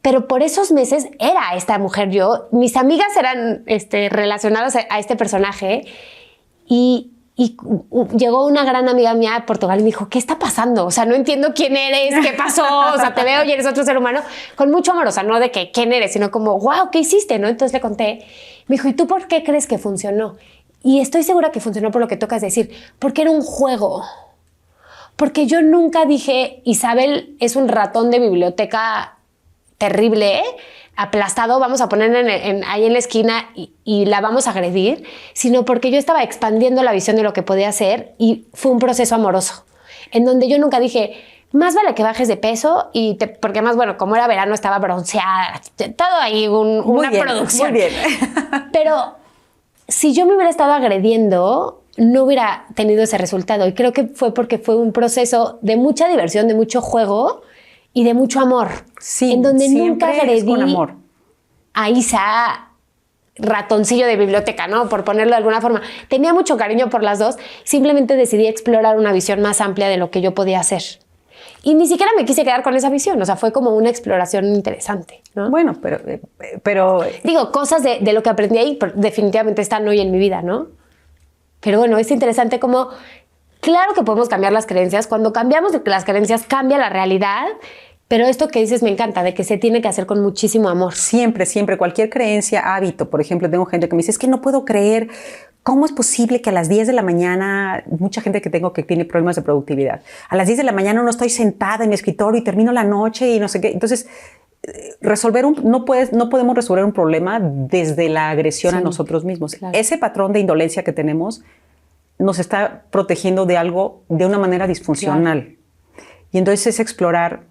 Speaker 1: pero por esos meses era esta mujer yo, mis amigas eran relacionadas a este personaje y llegó una gran amiga mía de Portugal y me dijo, ¿qué está pasando? O sea, no entiendo quién eres, qué pasó, o sea, te veo y eres otro ser humano, con mucho amor, o sea, no de que quién eres, sino como, wow, ¿qué hiciste? ¿No? Entonces le conté, me dijo, ¿y tú por qué crees que funcionó? Y estoy segura que funcionó por lo que tocas decir, porque era un juego, porque yo nunca dije, Isabel es un ratón de biblioteca terrible, aplastado, vamos a poner ahí en la esquina y la vamos a agredir, sino porque yo estaba expandiendo la visión de lo que podía hacer y fue un proceso amoroso, en donde yo nunca dije, más vale que bajes de peso, porque además, bueno, como era verano, estaba bronceada, todo ahí, una producción.
Speaker 2: Muy bien.
Speaker 1: Pero si yo me hubiera estado agrediendo, no hubiera tenido ese resultado. Y creo que fue porque fue un proceso de mucha diversión, de mucho juego, y de mucho amor,
Speaker 2: sí,
Speaker 1: en donde nunca agredí
Speaker 2: con amor.
Speaker 1: A Isa, ratoncillo de biblioteca, ¿no? Por ponerlo de alguna forma. Tenía mucho cariño por las dos, simplemente decidí explorar una visión más amplia de lo que yo podía hacer. Y ni siquiera me quise quedar con esa visión, o sea, fue como una exploración interesante, ¿no?
Speaker 2: Bueno, pero...
Speaker 1: Digo, cosas de lo que aprendí ahí definitivamente están hoy en mi vida, ¿no? Pero bueno, es interesante como... Claro que podemos cambiar las creencias. Cuando cambiamos las creencias, cambia la realidad. Pero esto que dices me encanta, de que se tiene que hacer con muchísimo amor.
Speaker 2: Siempre, siempre. Cualquier creencia, hábito. Por ejemplo, tengo gente que me dice, es que no puedo creer. ¿Cómo es posible que a las 10 de la mañana, mucha gente que tengo que tiene problemas de productividad, a las 10 de la mañana no estoy sentada en mi escritorio y termino la noche y no sé qué? Entonces, no podemos resolver un problema desde la agresión a nosotros mismos. Claro. Ese patrón de indolencia que tenemos nos está protegiendo de algo de una manera disfuncional. Claro. Y entonces es explorar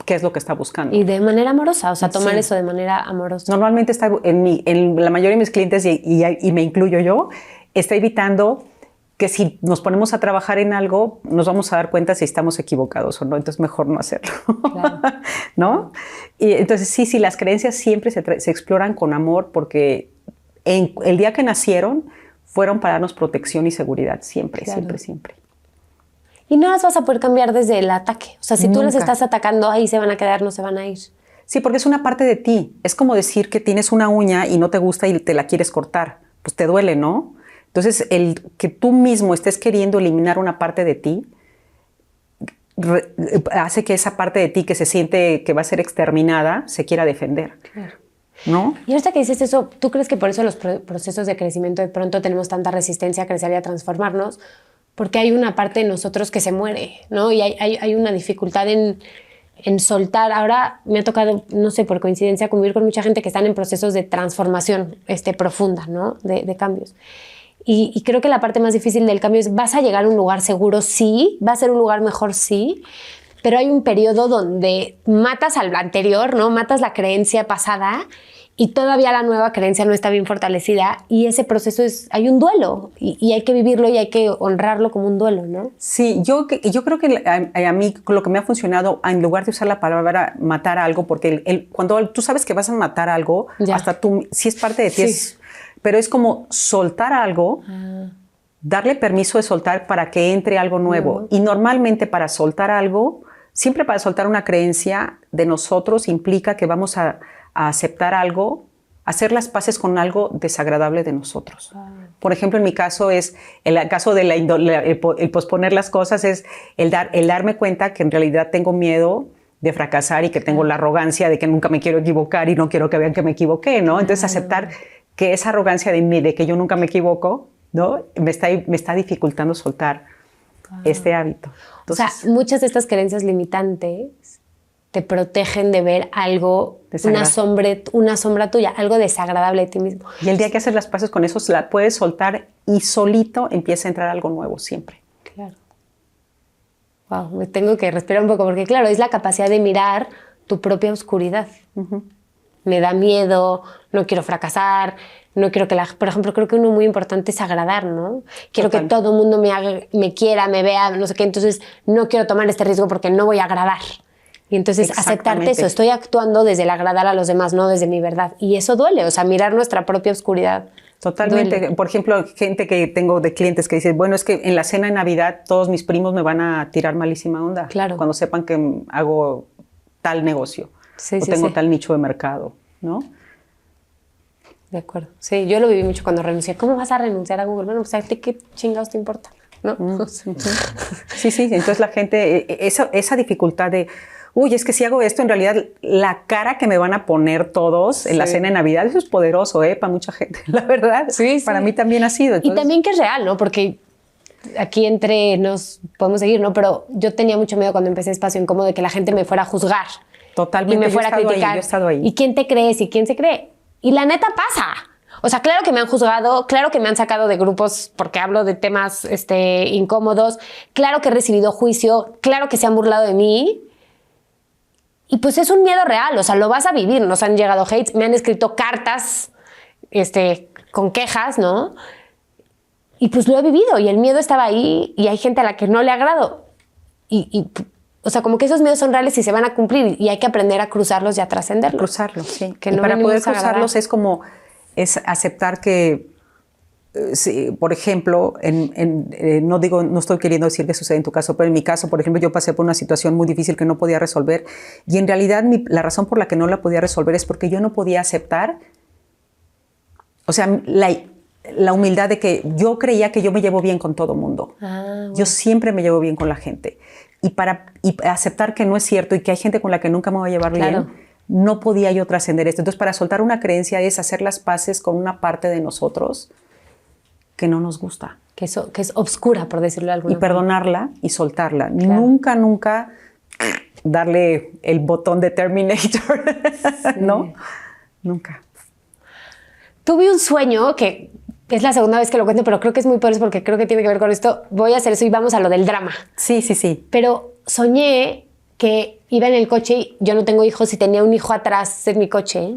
Speaker 2: qué es lo que está buscando.
Speaker 1: Y de manera amorosa, o sea, tomar eso de manera amorosa.
Speaker 2: Normalmente está en la mayoría de mis clientes, y me incluyo yo, está evitando que si nos ponemos a trabajar en algo, nos vamos a dar cuenta si estamos equivocados o no, entonces mejor no hacerlo. Claro. ¿No? Y entonces sí, las creencias siempre se exploran con amor porque el día que nacieron, fueron para darnos protección y seguridad, siempre, claro. siempre.
Speaker 1: Y no las vas a poder cambiar desde el ataque. O sea, si tú las estás atacando, ahí se van a quedar, no se van a ir.
Speaker 2: Sí, porque es una parte de ti. Es como decir que tienes una uña y no te gusta y te la quieres cortar. Pues te duele, ¿no? Entonces, el que tú mismo estés queriendo eliminar una parte de ti, hace que esa parte de ti que se siente que va a ser exterminada se quiera defender.
Speaker 1: Claro.
Speaker 2: ¿No?
Speaker 1: Y ahorita que dices eso, ¿tú crees que por eso los procesos de crecimiento de pronto tenemos tanta resistencia a crecer y a transformarnos? Porque hay una parte de nosotros que se muere, ¿no? Y hay una dificultad en soltar. Ahora me ha tocado, no sé, por coincidencia, convivir con mucha gente que están en procesos de transformación profunda, ¿no? De cambios. Y creo que la parte más difícil del cambio es, ¿vas a llegar a un lugar seguro? Sí. ¿Va a ser un lugar mejor? Sí. Pero hay un periodo donde matas al anterior, ¿no? Matas la creencia pasada y todavía la nueva creencia no está bien fortalecida y ese proceso hay un duelo y hay que vivirlo y hay que honrarlo como un duelo, ¿no?
Speaker 2: Sí, yo creo que a mí lo que me ha funcionado, en lugar de usar la palabra matar algo, porque cuando tú sabes que vas a matar algo,
Speaker 1: ya.
Speaker 2: Hasta tú, sí es parte de ti, sí. Pero es como soltar algo, darle permiso de soltar para que entre algo nuevo. Y normalmente para soltar algo, siempre para soltar una creencia de nosotros implica que vamos a aceptar algo, hacer las paces con algo desagradable de nosotros. Por ejemplo, en mi caso el caso de el posponer las cosas es el darme cuenta que en realidad tengo miedo de fracasar y que tengo la arrogancia de que nunca me quiero equivocar y no quiero que vean que me equivoqué, ¿no? Entonces aceptar que esa arrogancia de que yo nunca me equivoco, ¿no? me está dificultando soltar este hábito. Entonces,
Speaker 1: o sea, muchas de estas creencias limitantes te protegen de ver algo, una sombra tuya, algo desagradable de ti mismo.
Speaker 2: Y el día que haces las paces con eso, la puedes soltar y solito empieza a entrar algo nuevo siempre.
Speaker 1: Claro. Wow, me tengo que respirar un poco porque, claro, es la capacidad de mirar tu propia oscuridad. Me da miedo, no quiero fracasar, no quiero que por ejemplo, creo que uno muy importante es agradar, ¿no? Quiero que todo el mundo me quiera, me vea, no sé qué, entonces no quiero tomar este riesgo porque no voy a agradar. Y entonces aceptarte eso, estoy actuando desde el agradar a los demás, no desde mi verdad. Y eso duele, o sea, mirar nuestra propia oscuridad.
Speaker 2: Totalmente.
Speaker 1: Duele.
Speaker 2: Por ejemplo, gente que tengo de clientes que dicen, bueno, es que en la cena de Navidad todos mis primos me van a tirar malísima onda.
Speaker 1: Claro.
Speaker 2: Cuando sepan que hago tal negocio o tengo tal nicho de mercado, ¿no?
Speaker 1: De acuerdo. Sí, yo lo viví mucho cuando renuncié. ¿Cómo vas a renunciar a Google? Bueno, pues a ti qué chingados te importa, ¿no?
Speaker 2: Sí, entonces la gente, esa dificultad de, uy, es que si hago esto, en realidad la cara que me van a poner todos en la cena de Navidad, eso es poderoso, para mucha gente, la verdad. Sí. Para mí también ha sido.
Speaker 1: Entonces, y también que es real, ¿no? Porque aquí entre nos podemos seguir, ¿no? Pero yo tenía mucho miedo cuando empecé Espacio Incómodo de que la gente me fuera a juzgar.
Speaker 2: Totalmente.
Speaker 1: Y me fuera a criticar.
Speaker 2: Yo he estado ahí.
Speaker 1: ¿Y quién te crees? ¿Y quién se cree? Y la neta pasa. O sea, claro que me han juzgado, claro que me han sacado de grupos porque hablo de temas incómodos, claro que he recibido juicio, claro que se han burlado de mí. Y pues es un miedo real, o sea, lo vas a vivir. Nos han llegado hates, me han escrito cartas con quejas, ¿no? Y pues lo he vivido y el miedo estaba ahí y hay gente a la que no le agrado. O sea, como que esos miedos son reales y se van a cumplir y hay que aprender a cruzarlos y a trascenderlos.
Speaker 2: Cruzarlos, sí.
Speaker 1: Que
Speaker 2: y
Speaker 1: no
Speaker 2: para poder
Speaker 1: cruzarlos
Speaker 2: es aceptar que, por ejemplo, no estoy queriendo decir que sucede en tu caso, pero en mi caso, por ejemplo, yo pasé por una situación muy difícil que no podía resolver y en realidad la razón por la que no la podía resolver es porque yo no podía aceptar, o sea, la humildad de que yo creía que yo me llevo bien con todo mundo. Bueno. Yo siempre me llevo bien con la gente. Y aceptar que no es cierto y que hay gente con la que nunca me voy a llevar bien, no podía yo trascender esto. Entonces, para soltar una creencia es hacer las paces con una parte de nosotros que no nos gusta.
Speaker 1: Que es obscura, por decirlo de alguna
Speaker 2: manera. Y perdonarla y soltarla. Claro. Nunca darle el botón de Terminator, ¿no? Nunca.
Speaker 1: Tuve un sueño que es la segunda vez que lo cuento, pero creo que es muy poderoso porque creo que tiene que ver con esto. Voy a hacer eso y vamos a lo del drama.
Speaker 2: Sí.
Speaker 1: Pero soñé que iba en el coche, y yo no tengo hijos y tenía un hijo atrás en mi coche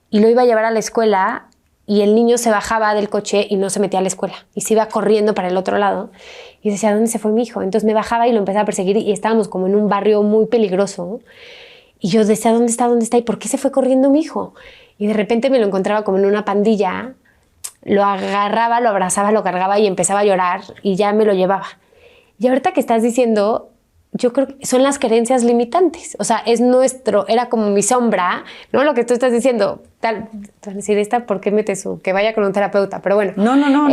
Speaker 1: y lo iba a llevar a la escuela y el niño se bajaba del coche y no se metía a la escuela y se iba corriendo para el otro lado y decía, ¿dónde se fue mi hijo? Entonces me bajaba y lo empezaba a perseguir y estábamos como en un barrio muy peligroso y yo decía, ¿dónde está? ¿Y por qué se fue corriendo mi hijo? Y de repente me lo encontraba como en una pandilla, lo agarraba, lo abrazaba, lo cargaba y empezaba a llorar y ya me lo llevaba. Y ahorita que estás diciendo, yo creo que son las creencias limitantes. O sea, era como mi sombra, ¿no? Lo que tú estás diciendo, decir, ¿por qué metes que vaya con un terapeuta? Pero bueno.
Speaker 2: No.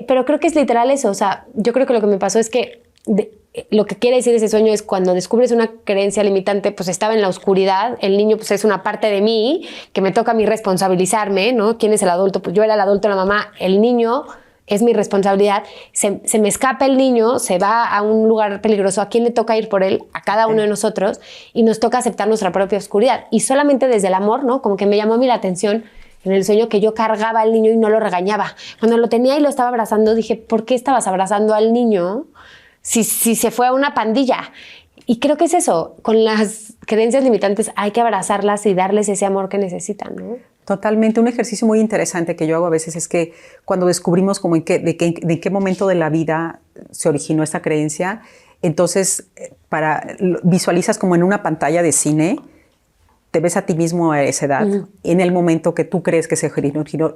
Speaker 1: Pero creo que es literal eso. O sea, yo creo que lo que me pasó es que lo que quiere decir ese sueño es cuando descubres una creencia limitante, pues estaba en la oscuridad, el niño pues es una parte de mí, que me toca a mí responsabilizarme, ¿no? ¿Quién es el adulto? Pues yo era el adulto, la mamá, el niño es mi responsabilidad, se me escapa el niño, se va a un lugar peligroso, ¿a quién le toca ir por él? A cada uno de nosotros, y nos toca aceptar nuestra propia oscuridad. Y solamente desde el amor, ¿no? Como que me llamó a mí la atención en el sueño que yo cargaba al niño y no lo regañaba. Cuando lo tenía y lo estaba abrazando, dije, ¿por qué estabas abrazando al niño si se fue a una pandilla? Y creo que es eso, con las creencias limitantes hay que abrazarlas y darles ese amor que necesitan, ¿no?
Speaker 2: Totalmente. Un ejercicio muy interesante que yo hago a veces es que cuando descubrimos como de qué momento de la vida se originó esta creencia, entonces visualizas como en una pantalla de cine, te ves a ti mismo a esa edad, en el momento que tú crees que se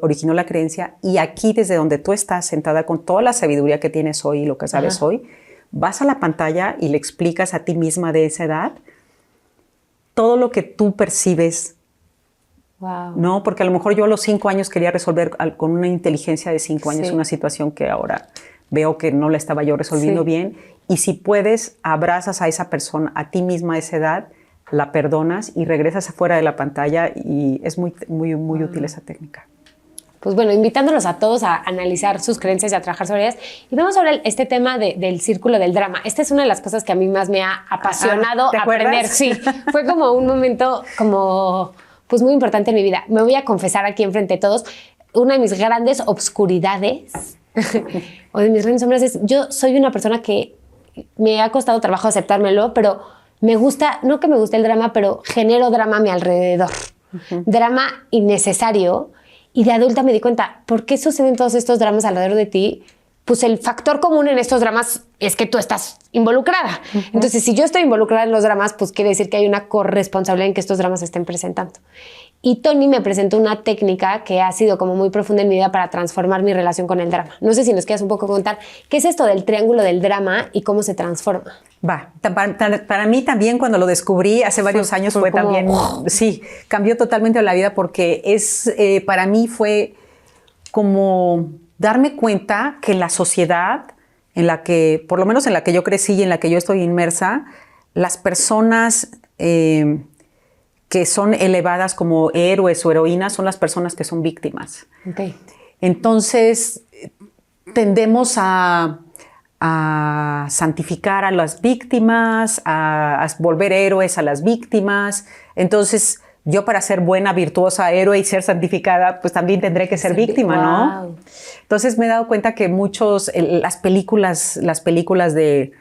Speaker 2: originó la creencia, y aquí desde donde tú estás sentada con toda la sabiduría que tienes hoy y lo que sabes hoy, vas a la pantalla y le explicas a ti misma de esa edad todo lo que tú percibes.
Speaker 1: Wow.
Speaker 2: No, porque a lo mejor yo a los 5 años quería resolver con una inteligencia de 5 años una situación que ahora veo que no la estaba yo resolviendo bien. Y si puedes, abrazas a esa persona, a ti misma a esa edad, la perdonas y regresas afuera de la pantalla, y es muy, muy, muy útil esa técnica.
Speaker 1: Pues bueno, invitándolos a todos a analizar sus creencias y a trabajar sobre ellas. Y vamos sobre este tema del círculo del drama. Esta es una de las cosas que a mí más me ha apasionado aprender. Sí, fue como un momento pues muy importante en mi vida. Me voy a confesar aquí enfrente de todos, una de mis grandes obscuridades o de mis grandes sombras es, yo soy una persona que me ha costado trabajo aceptármelo, pero me gusta, no que me guste el drama, pero genero drama a mi alrededor. Drama innecesario. Y de adulta me di cuenta, ¿por qué suceden todos estos dramas alrededor de ti? Pues el factor común en estos dramas es que tú estás involucrada. Entonces, si yo estoy involucrada en los dramas, pues quiere decir que hay una corresponsabilidad en que estos dramas se estén presentando. Y Tony me presentó una técnica que ha sido como muy profunda en mi vida para transformar mi relación con el drama. No sé si nos quieras un poco contar qué es esto del triángulo del drama y cómo se transforma.
Speaker 2: Para mí también, cuando lo descubrí hace varios años, fue como, también, sí, cambió totalmente la vida, porque para mí fue como darme cuenta que la sociedad en la que, por lo menos en la que yo crecí y en la que yo estoy inmersa, las personas que son elevadas como héroes o heroínas son las personas que son víctimas.
Speaker 1: Okay.
Speaker 2: Entonces, tendemos a santificar a las víctimas, a volver héroes a las víctimas. Entonces, yo, para ser buena, virtuosa, héroe y ser santificada, pues también tendré que ser víctima, ¿no? Entonces me he dado cuenta que las películas de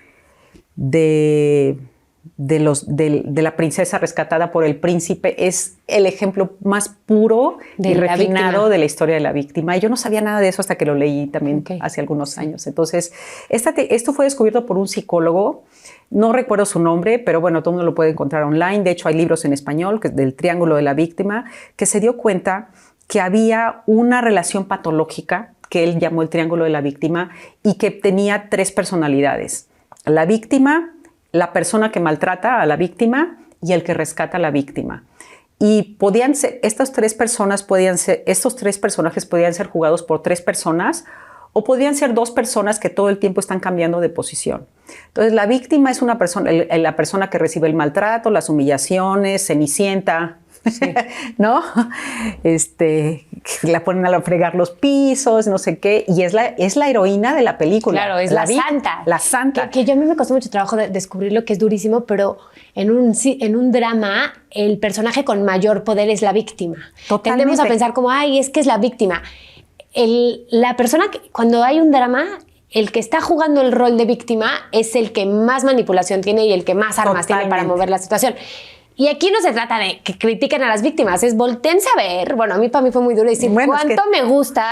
Speaker 2: la princesa rescatada por el príncipe es el ejemplo más puro y refinado de la historia de la víctima. Y yo no sabía nada de eso hasta que lo leí también hace algunos años. Entonces, esto fue descubierto por un psicólogo. No recuerdo su nombre, pero bueno, todo el mundo lo puede encontrar online. De hecho, hay libros en español del triángulo de la víctima, que se dio cuenta que había una relación patológica que él llamó el triángulo de la víctima y que tenía 3 personalidades. La víctima, la persona que maltrata a la víctima y el que rescata a la víctima. Y podían ser, estos 3 personajes podían ser jugados por 3 personas, o podían ser 2 personas que todo el tiempo están cambiando de posición. Entonces, la víctima es la persona que recibe el maltrato, las humillaciones, Cenicienta, ¿no? La ponen a fregar los pisos, no sé qué, y es la heroína de la película.
Speaker 1: Claro, es la santa.
Speaker 2: La santa.
Speaker 1: Que a mí me costó mucho trabajo descubrir lo que es durísimo, pero en un drama, el personaje con mayor poder es la víctima.
Speaker 2: Totalmente.
Speaker 1: Tendemos a pensar como, es que es la víctima. La persona que, cuando hay un drama, el que está jugando el rol de víctima es el que más manipulación tiene y el que más armas tiene para mover la situación. Y aquí no se trata de que critiquen a las víctimas, es voltéense a ver. Bueno, para mí fue muy duro decir cuánto me gusta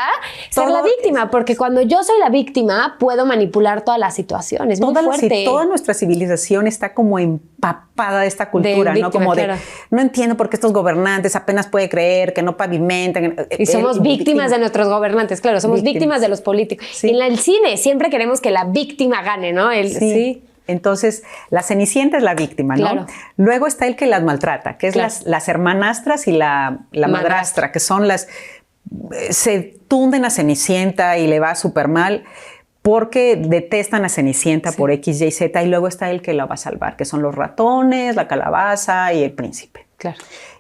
Speaker 1: ser la víctima, porque cuando yo soy la víctima puedo manipular toda la situación. Es muy fuerte.
Speaker 2: Toda nuestra civilización está como empapada de esta cultura, ¿no? Como no entiendo por qué estos gobernantes apenas pueden creer que no pavimentan.
Speaker 1: Y somos víctimas de nuestros gobernantes, claro, somos víctimas de los políticos. Sí. Y en el cine siempre queremos que la víctima gane, ¿no? Sí.
Speaker 2: Entonces, la Cenicienta es la víctima, ¿no?
Speaker 1: Claro.
Speaker 2: Luego está el que las maltrata, que es las hermanastras y la madrastra, que son se tunden a Cenicienta y le va súper mal. porque detestan a Cenicienta por X, Y, Z, y luego está el que la va a salvar, que son los ratones, la calabaza y el príncipe.
Speaker 1: Claro.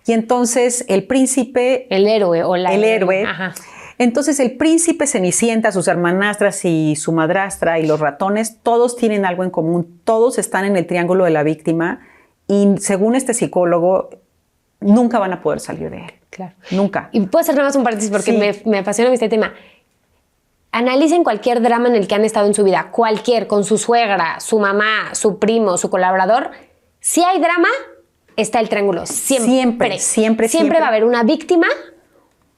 Speaker 2: Y entonces el príncipe...
Speaker 1: El héroe o la...
Speaker 2: El héroe.
Speaker 1: Ajá.
Speaker 2: Entonces el príncipe, Cenicienta, sus hermanastras y su madrastra y los ratones, todos tienen algo en común, todos están en el triángulo de la víctima y según este psicólogo, nunca van a poder salir de él.
Speaker 1: Claro.
Speaker 2: Nunca.
Speaker 1: Y puedo hacer nada más un paréntesis porque
Speaker 2: Sí.
Speaker 1: me apasiona este tema. Analicen cualquier drama en el que han estado en su vida, cualquier, con su suegra, su mamá, su primo, su colaborador. Si hay drama, está el triángulo. Siempre. Siempre va a haber una víctima,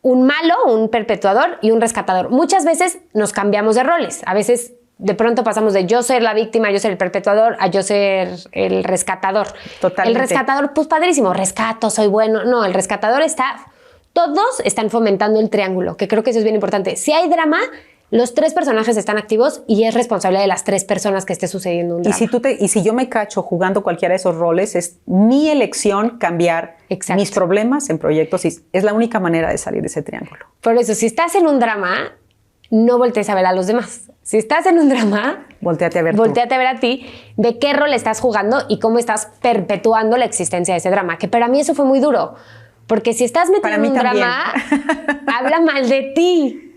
Speaker 1: un malo, un perpetuador y un rescatador. Muchas veces nos cambiamos de roles. A veces de pronto pasamos de yo ser la víctima, yo ser el perpetuador, a yo ser el rescatador.
Speaker 2: Totalmente.
Speaker 1: El rescatador, pues padrísimo, rescato, soy bueno. No, el rescatador todos están fomentando el triángulo, que creo que eso es bien importante. Si hay drama, los 3 personajes están activos y es responsabilidad de las 3 personas que esté sucediendo un drama.
Speaker 2: Y si yo me cacho jugando cualquiera de esos roles, es mi elección cambiar mis problemas en proyectos y es la única manera de salir de ese triángulo.
Speaker 1: Por eso, si estás en un drama, no voltees a ver a los demás. Si estás en un drama,
Speaker 2: voltéate a ver
Speaker 1: voltéate a ver a ti, de qué rol estás jugando y cómo estás perpetuando la existencia de ese drama. Que para mí eso fue muy duro. Porque si estás metido en un drama, habla mal de ti.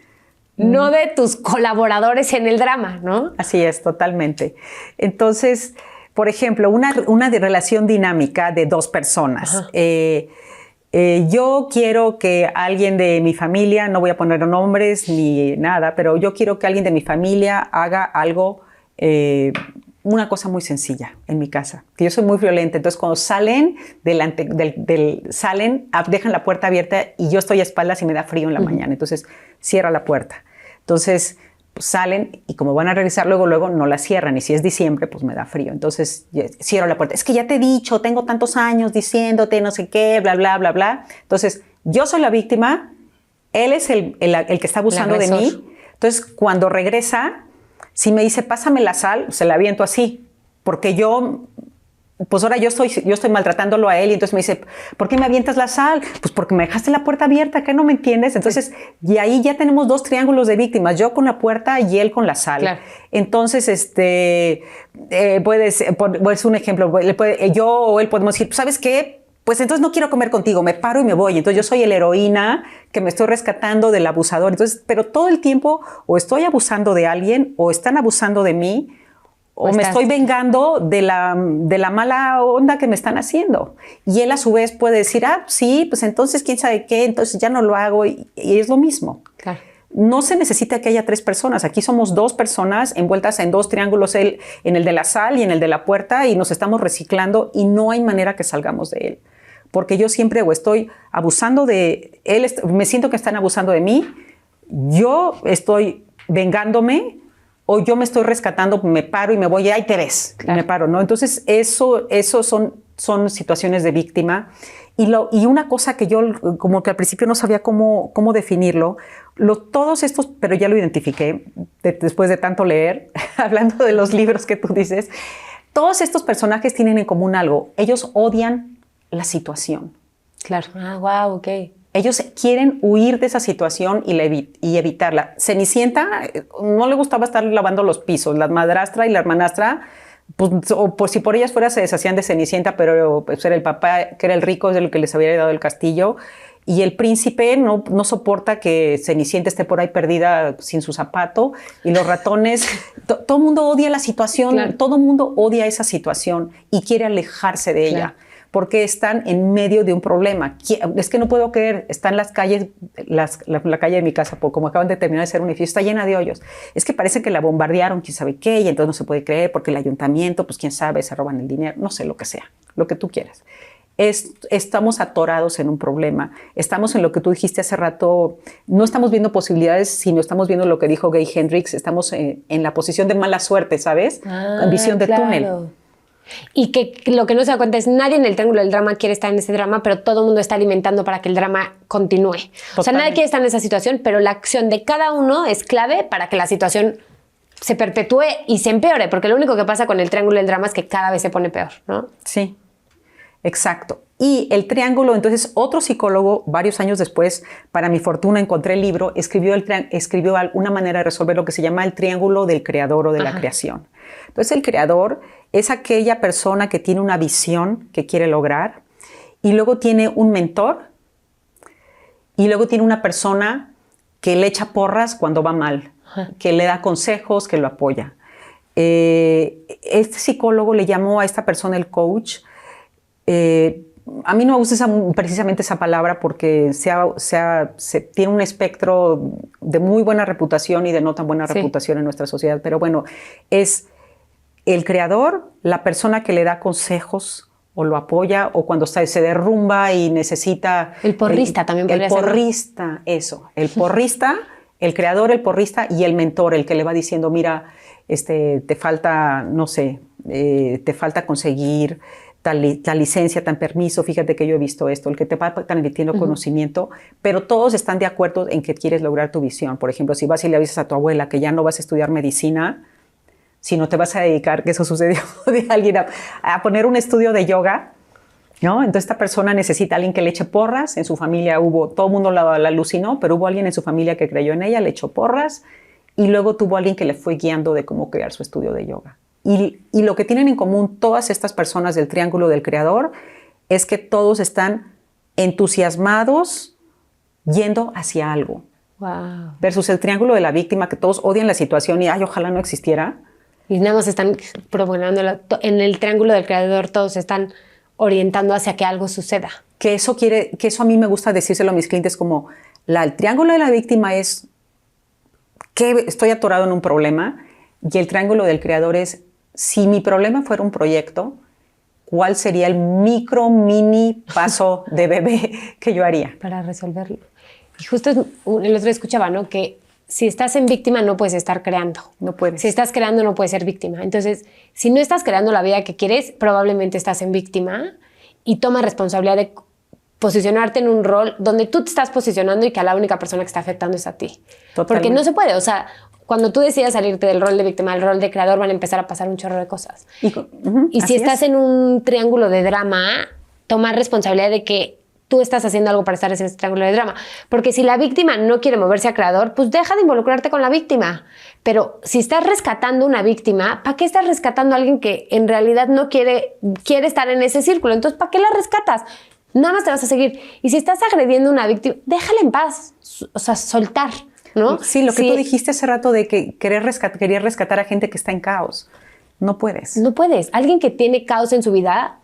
Speaker 1: No de tus colaboradores en el drama, ¿no?
Speaker 2: Así es, totalmente. Entonces, por ejemplo, una relación dinámica de 2 personas. Yo quiero que alguien de mi familia, no voy a poner nombres ni nada, pero yo quiero que alguien de mi familia haga algo, una cosa muy sencilla en mi casa, que yo soy muy violenta. Entonces, cuando salen, dejan la puerta abierta y yo estoy a espaldas y me da frío en la mañana. Entonces, cierra la puerta. Entonces, pues salen y como van a regresar luego no la cierran. Y si es diciembre, pues me da frío. Entonces, cierro la puerta. Es que ya te he dicho, tengo tantos años diciéndote no sé qué, bla, bla, bla, bla. Entonces, yo soy la víctima, él es el que está abusando de mí. Entonces, cuando regresa, si me dice, pásame la sal, se la aviento así. Porque pues ahora yo estoy maltratándolo a él y entonces me dice, ¿por qué me avientas la sal? Pues porque me dejaste la puerta abierta, ¿qué no me entiendes? Entonces, y ahí ya tenemos 2 triángulos de víctimas, yo con la puerta y él con la sal.
Speaker 1: Claro.
Speaker 2: Entonces, puedes un ejemplo, yo o él podemos decir, ¿sabes qué? Pues entonces no quiero comer contigo, me paro y me voy. Entonces yo soy la heroína que me estoy rescatando del abusador. Entonces, pero todo el tiempo o estoy abusando de alguien o están abusando de mí, o me estoy vengando de la mala onda que me están haciendo. Y él a su vez puede decir, sí, pues entonces quién sabe qué, entonces ya no lo hago y es lo mismo.
Speaker 1: Claro.
Speaker 2: No se necesita que haya 3 personas. Aquí somos 2 personas envueltas en 2 triángulos, él en el de la sal y en el de la puerta y nos estamos reciclando y no hay manera que salgamos de él. Porque yo siempre o estoy abusando de él, me siento que están abusando de mí, yo estoy vengándome, o yo me estoy rescatando, me paro y me voy, ahí te ves, claro. Me paro, ¿no? Entonces, eso son situaciones de víctima. Y una cosa que yo como que al principio no sabía cómo definirlo, todos estos, pero ya lo identifiqué después de tanto leer, hablando de los libros que tú dices, todos estos personajes tienen en común algo, ellos odian la situación.
Speaker 1: Claro. Wow, ok.
Speaker 2: Ellos quieren huir de esa situación y evitarla. Cenicienta no le gustaba estar lavando los pisos. La madrastra y la hermanastra, pues si por ellas fuera, se deshacían de Cenicienta, pero pues era el papá, que era el rico, es el que les había dado el castillo. Y el príncipe no soporta que Cenicienta esté por ahí perdida sin su zapato. Y los ratones, todo el mundo odia la situación, claro. Todo el mundo odia esa situación y quiere alejarse de ella. Claro. Porque están en medio de un problema. Es que no puedo creer, están las calles, la calle de mi casa, como acaban de terminar de ser un edificio, está llena de hoyos. Es que parece que la bombardearon, quién sabe qué, y entonces no se puede creer porque el ayuntamiento, pues quién sabe, se roban el dinero, no sé, lo que sea, lo que tú quieras. Estamos atorados en un problema, estamos en lo que tú dijiste hace rato, no estamos viendo posibilidades, sino estamos viendo lo que dijo Gay Hendricks, estamos en la posición de mala suerte, ¿sabes? En visión de túnel.
Speaker 1: Y que lo que no se da cuenta es nadie en el triángulo del drama quiere estar en ese drama, pero todo el mundo está alimentando para que el drama continúe. Totalmente. O sea, nadie quiere estar en esa situación, pero la acción de cada uno es clave para que la situación se perpetúe y se empeore, porque lo único que pasa con el triángulo del drama es que cada vez se pone peor, ¿no?
Speaker 2: Sí, exacto. Y el triángulo, entonces otro psicólogo, varios años después, para mi fortuna encontré el libro, escribió una manera de resolver lo que se llama el triángulo del creador o de la creación. Entonces el creador es aquella persona que tiene una visión que quiere lograr y luego tiene un mentor y luego tiene una persona que le echa porras cuando va mal, que le da consejos, que lo apoya. Este psicólogo le llamó a esta persona el coach. A mí no me gusta precisamente esa palabra porque tiene un espectro de muy buena reputación y de no tan buena reputación en nuestra sociedad. Pero bueno, es el creador, la persona que le da consejos o lo apoya, o cuando se derrumba y necesita...
Speaker 1: El porrista también podría ser.
Speaker 2: El porrista, eso. El porrista, el creador, el porrista y el mentor, el que le va diciendo, mira, te falta, no sé, te falta conseguir tal licencia, tan permiso, fíjate que yo he visto esto, el que te va transmitiendo conocimiento, pero todos están de acuerdo en que quieres lograr tu visión. Por ejemplo, si vas y le avisas a tu abuela que ya no vas a estudiar medicina, sino te vas a dedicar, que eso sucedió de alguien, a poner un estudio de yoga, ¿no? Entonces esta persona necesita a alguien que le eche porras. En su familia todo el mundo la alucinó, pero hubo alguien en su familia que creyó en ella, le echó porras, y luego tuvo alguien que le fue guiando de cómo crear su estudio de yoga. Y lo que tienen en común todas estas personas del triángulo del creador es que todos están entusiasmados yendo hacia algo.
Speaker 1: Wow.
Speaker 2: Versus el triángulo de la víctima, que todos odian la situación y, ay, ojalá no existiera.
Speaker 1: Y nada más están proponiendo, en el triángulo del creador todos están orientando hacia que algo suceda.
Speaker 2: Que eso a mí me gusta decírselo a mis clientes como, el triángulo de la víctima es que estoy atorado en un problema, y el triángulo del creador es, si mi problema fuera un proyecto, ¿cuál sería el mini paso de bebé que yo haría?
Speaker 1: Para resolverlo. Y justo el otro día escuchaba, ¿no? Que si estás en víctima no puedes estar creando.
Speaker 2: No puedes.
Speaker 1: Si estás creando no puedes ser víctima. Entonces, si no estás creando la vida que quieres, probablemente estás en víctima y toma responsabilidad de posicionarte en un rol donde tú te estás posicionando y que a la única persona que está afectando es a ti.
Speaker 2: Totalmente.
Speaker 1: Porque no se puede, o sea, cuando tú decidas salirte del rol de víctima al rol de creador van a empezar a pasar un chorro de cosas. Y si estás en un triángulo de drama, tomar responsabilidad de que tú estás haciendo algo para estar en ese triángulo de drama. Porque si la víctima no quiere moverse a creador, pues deja de involucrarte con la víctima. Pero si estás rescatando una víctima, ¿para qué estás rescatando a alguien que en realidad no quiere estar en ese círculo? Entonces, ¿para qué la rescatas? Nada más te vas a seguir. Y si estás agrediendo a una víctima, déjala en paz. O sea, soltar, ¿no?
Speaker 2: Sí, lo que tú dijiste hace rato de que querías rescatar a gente que está en caos. No puedes.
Speaker 1: No puedes. Alguien que tiene caos en su vida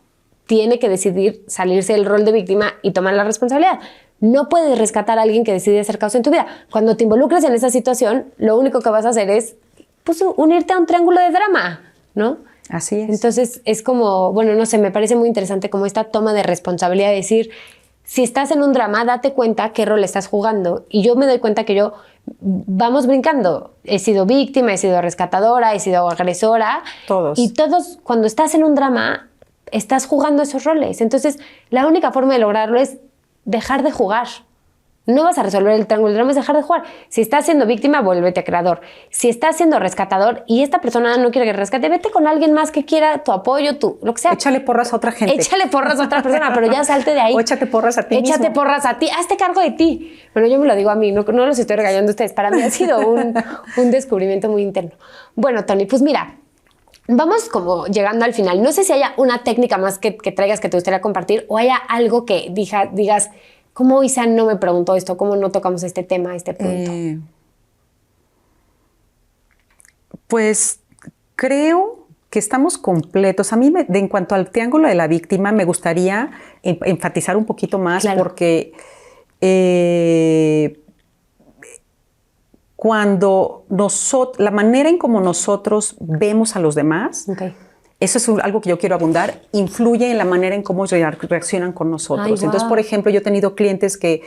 Speaker 1: tiene que decidir salirse del rol de víctima y tomar la responsabilidad. No puedes rescatar a alguien que decide hacer caos en tu vida. Cuando te involucres en esa situación, lo único que vas a hacer es pues, unirte a un triángulo de drama, ¿no?
Speaker 2: Así es.
Speaker 1: Entonces es como, bueno, no sé, me parece muy interesante como esta toma de responsabilidad de decir, si estás en un drama, date cuenta qué rol estás jugando. Y yo me doy cuenta que vamos brincando. He sido víctima, he sido rescatadora, he sido agresora.
Speaker 2: Todos.
Speaker 1: Y todos, cuando estás en un drama, estás jugando esos roles. Entonces, la única forma de lograrlo es dejar de jugar. No vas a resolver el triángulo del drama, es dejar de jugar. Si estás siendo víctima, vuélvete creador. Si estás siendo rescatador y esta persona no quiere que rescate, vete con alguien más que quiera tu apoyo, lo que sea.
Speaker 2: Échale porras a otra gente.
Speaker 1: Échale porras a otra persona, pero ya salte de ahí.
Speaker 2: O échate porras a ti mismo.
Speaker 1: Échate porras a ti, hazte cargo de ti. Bueno, yo me lo digo a mí, no los estoy regañando a ustedes. Para mí ha sido un descubrimiento muy interno. Bueno, Tony, pues mira, vamos como llegando al final. No sé si haya una técnica más que traigas que te gustaría compartir o haya algo que digas, ¿cómo Isa no me preguntó esto? ¿Cómo no tocamos este tema, este punto?
Speaker 2: Pues creo que estamos completos. A mí, en cuanto al triángulo de la víctima, me gustaría enfatizar un poquito más, claro. Porque cuando la manera en cómo nosotros vemos a los demás, okay. Eso es algo que yo quiero abundar, influye en la manera en cómo reaccionan con nosotros. Ay, wow. Entonces, por ejemplo, yo he tenido clientes que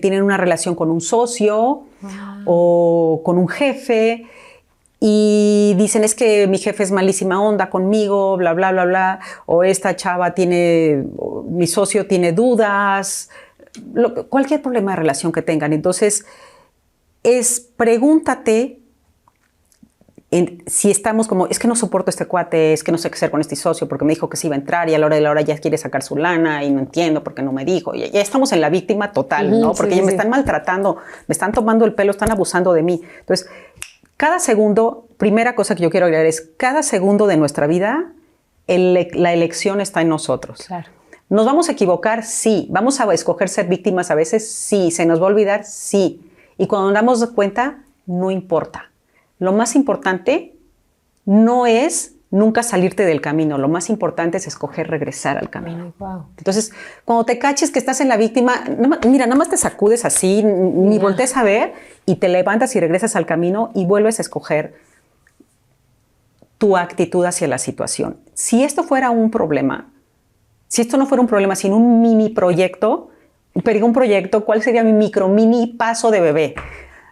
Speaker 2: tienen una relación con un socio o con un jefe y dicen, es que mi jefe es malísima onda conmigo, bla, bla, bla, bla, o esta chava mi socio tiene dudas, cualquier problema de relación que tengan. Entonces, pregúntate si estamos como, es que no soporto este cuate, es que no sé qué hacer con este socio porque me dijo que se iba a entrar y a la hora de la hora ya quiere sacar su lana y no entiendo por qué no me dijo. Ya estamos en la víctima total, ¿no? Porque ya me están maltratando, me están tomando el pelo, están abusando de mí. Entonces, cada segundo, primera cosa que yo quiero agregar es, cada segundo de nuestra vida, la elección está en nosotros.
Speaker 1: Claro.
Speaker 2: ¿Nos vamos a equivocar? Sí. ¿Vamos a escoger ser víctimas a veces? Sí. ¿Se nos va a olvidar? Sí. Y cuando nos damos cuenta, no importa. Lo más importante no es nunca salirte del camino. Lo más importante es escoger regresar al camino.
Speaker 1: Wow.
Speaker 2: Entonces, cuando te caches que estás en la víctima, nada más te sacudes así, ni voltees a ver, y te levantas y regresas al camino y vuelves a escoger tu actitud hacia la situación. Si esto fuera un problema, si esto no fuera un problema, sino un mini proyecto, pero un proyecto, ¿cuál sería mi mini paso de bebé?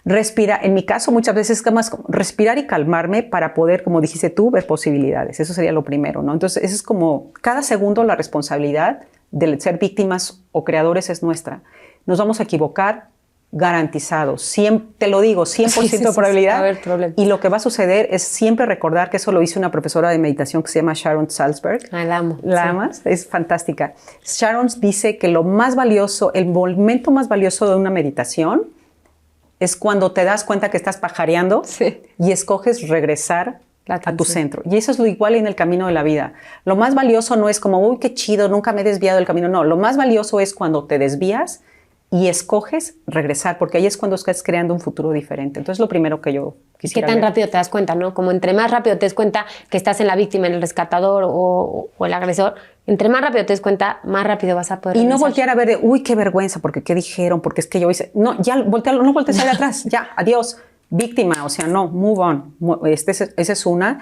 Speaker 2: Respira, en mi caso muchas veces es más respirar y calmarme para poder, como dijiste tú, ver posibilidades. Eso sería lo primero, ¿no? Entonces, eso es como cada segundo la responsabilidad de ser víctimas o creadores es nuestra. Nos vamos a equivocar, garantizado. Te lo digo, 100% de probabilidad.
Speaker 1: Va a haber problemas.
Speaker 2: Y lo que va a suceder es siempre recordar que eso lo hizo una profesora de meditación que se llama Sharon Salzberg.
Speaker 1: La amo.
Speaker 2: ¿La amas? Es fantástica. Sharon dice que lo más valioso, el momento más valioso de una meditación es cuando te das cuenta que estás pajareando y escoges regresar a tu centro. Y eso es lo igual en el camino de la vida. Lo más valioso no es como, uy, qué chido, nunca me he desviado del camino. No, lo más valioso es cuando te desvías y escoges regresar, porque ahí es cuando estás creando un futuro diferente. Entonces, lo primero que yo quisiera
Speaker 1: ¿Qué tan
Speaker 2: ver.
Speaker 1: rápido te das cuenta, no? Como entre más rápido te das cuenta que estás en la víctima, en el rescatador o el agresor, entre más rápido te des cuenta, más rápido vas a poder
Speaker 2: Y
Speaker 1: regresar.
Speaker 2: no voltear a ver de, uy, qué vergüenza, porque qué dijeron, porque es que yo hice. No, ya, no voltees a ver atrás, ya, adiós, víctima, o sea, no, move on. Esa es una.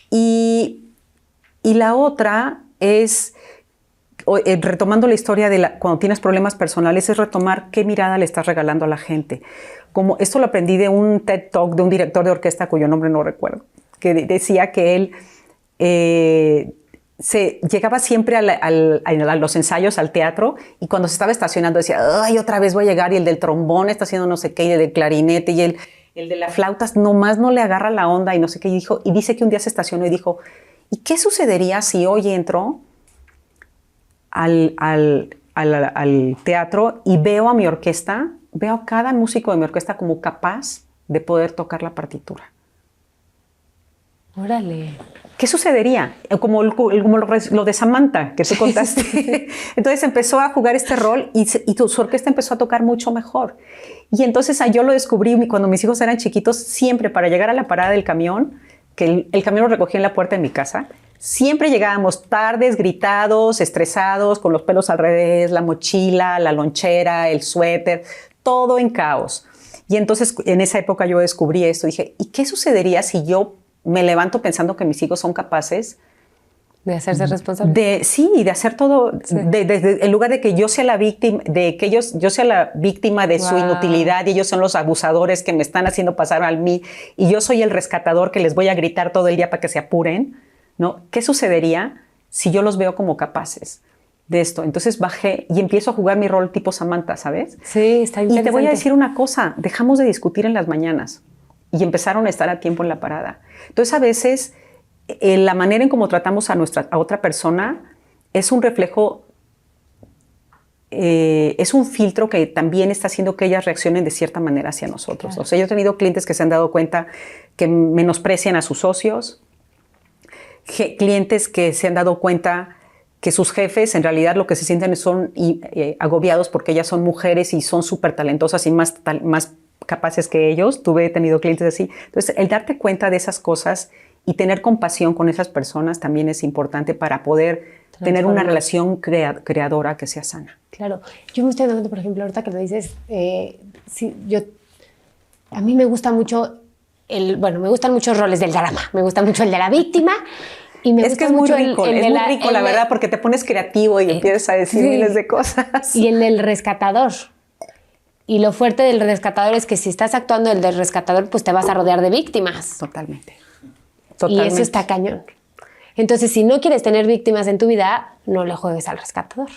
Speaker 2: Y la otra es, retomando la historia de cuando tienes problemas personales, es retomar qué mirada le estás regalando a la gente. Como esto lo aprendí de un TED Talk de un director de orquesta cuyo nombre no recuerdo, que decía que él llegaba siempre a los ensayos, al teatro, y cuando se estaba estacionando decía, ay, otra vez voy a llegar, y el del trombón está haciendo no sé qué, y el del clarinete, y el de la flauta nomás no le agarra la onda, y no sé qué, y dice que un día se estacionó y dijo, ¿y qué sucedería si hoy entro al teatro y veo a mi orquesta, veo a cada músico de mi orquesta como capaz de poder tocar la partitura?
Speaker 1: Órale.
Speaker 2: ¿Qué sucedería? Como lo de Samantha que tú contaste. Entonces empezó a jugar este rol y su orquesta empezó a tocar mucho mejor. Y entonces yo lo descubrí cuando mis hijos eran chiquitos, siempre para llegar a la parada del camión, que el camión lo recogía en la puerta de mi casa, siempre llegábamos tardes, gritados, estresados, con los pelos al revés, la mochila, la lonchera, el suéter, todo en caos. Y entonces en esa época yo descubrí esto. Dije, ¿y qué sucedería si yo me levanto pensando que mis hijos son capaces
Speaker 1: de hacerse responsable?
Speaker 2: De hacer todo, sí. En lugar de que yo sea la víctima, yo sea la víctima de su inutilidad y ellos son los abusadores que me están haciendo pasar a mí y yo soy el rescatador que les voy a gritar todo el día para que se apuren, ¿no? ¿Qué sucedería si yo los veo como capaces de esto? Entonces bajé y empiezo a jugar mi rol tipo Samantha, ¿sabes?
Speaker 1: Sí, está interesante.
Speaker 2: Y te voy a decir una cosa, dejamos de discutir en las mañanas y empezaron a estar a tiempo en la parada. Entonces a veces la manera en cómo tratamos a otra persona es un reflejo, es un filtro que también está haciendo que ellas reaccionen de cierta manera hacia nosotros. Claro. O sea, yo he tenido clientes que se han dado cuenta que menosprecian a sus socios, clientes que se han dado cuenta que sus jefes en realidad lo que se sienten son agobiados porque ellas son mujeres y son súper talentosas y más capaces que ellos. He tenido clientes así. Entonces, el darte cuenta de esas cosas y tener compasión con esas personas también es importante para poder tener una relación creadora que sea sana.
Speaker 1: Claro. Yo me estoy dando cuenta, por ejemplo, ahorita que lo dices, a mí me gusta mucho me gustan muchos roles del drama. Me gusta mucho el de la víctima y me gusta mucho
Speaker 2: es muy rico, la verdad, porque te pones creativo y empiezas a decir miles de cosas.
Speaker 1: Y el del rescatador. Y lo fuerte del rescatador es que si estás actuando el del rescatador, pues te vas a rodear de víctimas.
Speaker 2: Totalmente.
Speaker 1: Y eso está cañón. Entonces, si no quieres tener víctimas en tu vida, no le juegues al rescatador.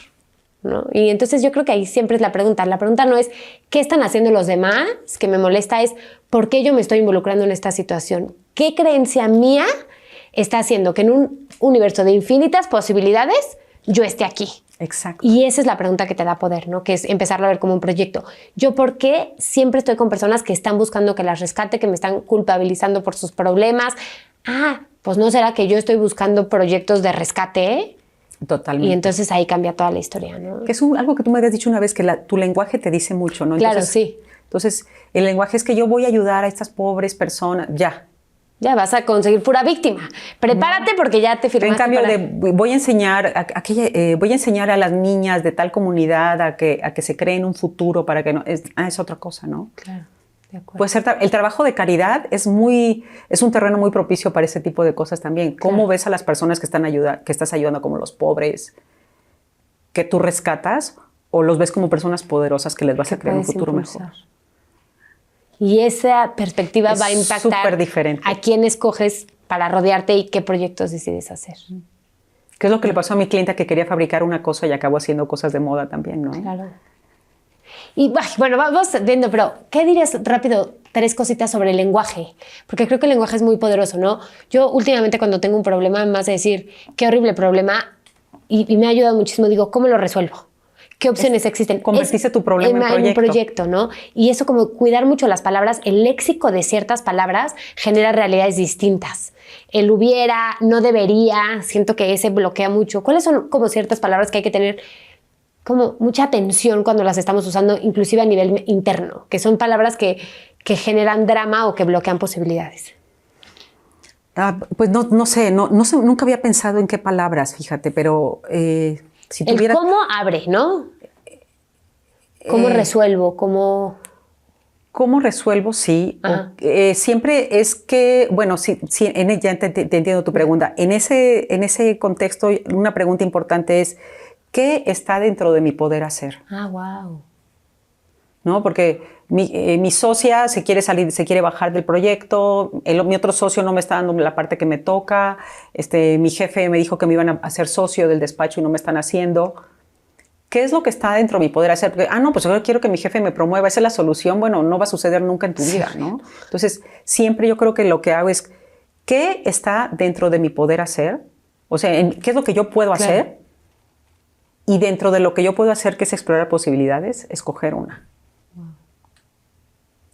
Speaker 1: ¿no? Y entonces yo creo que ahí siempre es la pregunta. La pregunta no es ¿qué están haciendo los demás? Que me molesta es ¿por qué yo me estoy involucrando en esta situación? ¿Qué creencia mía está haciendo que en un universo de infinitas posibilidades yo esté aquí?
Speaker 2: Exacto.
Speaker 1: Y esa es la pregunta que te da poder, ¿no? Que es empezarlo a ver como un proyecto. ¿Yo por qué siempre estoy con personas que están buscando que las rescate, que me están culpabilizando por sus problemas? Ah, pues ¿no será que yo estoy buscando proyectos de rescate?
Speaker 2: Totalmente.
Speaker 1: Y entonces ahí cambia toda la historia, ¿no?
Speaker 2: Que es algo que tú me habías dicho una vez, que tu lenguaje te dice mucho, ¿no?
Speaker 1: Claro,
Speaker 2: Entonces,
Speaker 1: sí.
Speaker 2: Entonces, el lenguaje es que yo voy a ayudar a estas pobres personas, ya.
Speaker 1: Ya vas a conseguir pura víctima. Prepárate porque ya te firmaste.
Speaker 2: En cambio, voy a enseñar voy a enseñar a las niñas de tal comunidad a que se creen un futuro para que no... Es otra cosa, ¿no?
Speaker 1: Claro, de acuerdo.
Speaker 2: Puede ser, el trabajo de caridad es un terreno muy propicio para ese tipo de cosas también. ¿Cómo
Speaker 1: Claro.
Speaker 2: ves a las personas que estás ayudando, como los pobres, que tú rescatas, o los ves como personas poderosas que les vas a crear un futuro mejor?
Speaker 1: Y esa perspectiva
Speaker 2: Es
Speaker 1: va a impactar
Speaker 2: superdiferente.
Speaker 1: a quién escoges para rodearte y qué proyectos decides hacer.
Speaker 2: ¿Qué es lo que le pasó a mi clienta que quería fabricar una cosa y acabó haciendo cosas de moda también, ¿no?
Speaker 1: Claro. Y bueno, vamos viendo, pero ¿qué dirías rápido? 3 cositas sobre el lenguaje, porque creo que el lenguaje es muy poderoso, ¿no? Yo últimamente cuando tengo un problema, más de decir qué horrible problema, y me ha ayudado muchísimo, digo, ¿cómo lo resuelvo? ¿Qué opciones existen?
Speaker 2: Convertiste tu problema en
Speaker 1: un proyecto, ¿no? Y eso como cuidar mucho las palabras, el léxico de ciertas palabras genera realidades distintas. El hubiera, no debería, siento que ese bloquea mucho. ¿Cuáles son como ciertas palabras que hay que tener como mucha atención cuando las estamos usando, inclusive a nivel interno? Que son palabras que generan drama o que bloquean posibilidades.
Speaker 2: Pues no sé, nunca había pensado en qué palabras, fíjate, pero si tuviera...
Speaker 1: El cómo abre, ¿no? ¿Cómo resuelvo?
Speaker 2: ¿Cómo resuelvo? Sí. Siempre es que, bueno, sí, ya te entiendo tu pregunta. En ese contexto, una pregunta importante es, ¿qué está dentro de mi poder hacer?
Speaker 1: Wow.
Speaker 2: ¿No? Porque mi socia se quiere salir, se quiere bajar del proyecto, mi otro socio no me está dando la parte que me toca, mi jefe me dijo que me iban a hacer socio del despacho y no me están haciendo. ¿Qué es lo que está dentro de mi poder hacer? Porque, no, pues yo quiero que mi jefe me promueva, esa es la solución. Bueno, no va a suceder nunca en tu vida, ¿no? Entonces, siempre yo creo que lo que hago es, ¿qué está dentro de mi poder hacer? O sea, ¿qué es lo que yo puedo hacer? Y dentro de lo que yo puedo hacer, que es explorar posibilidades, escoger una.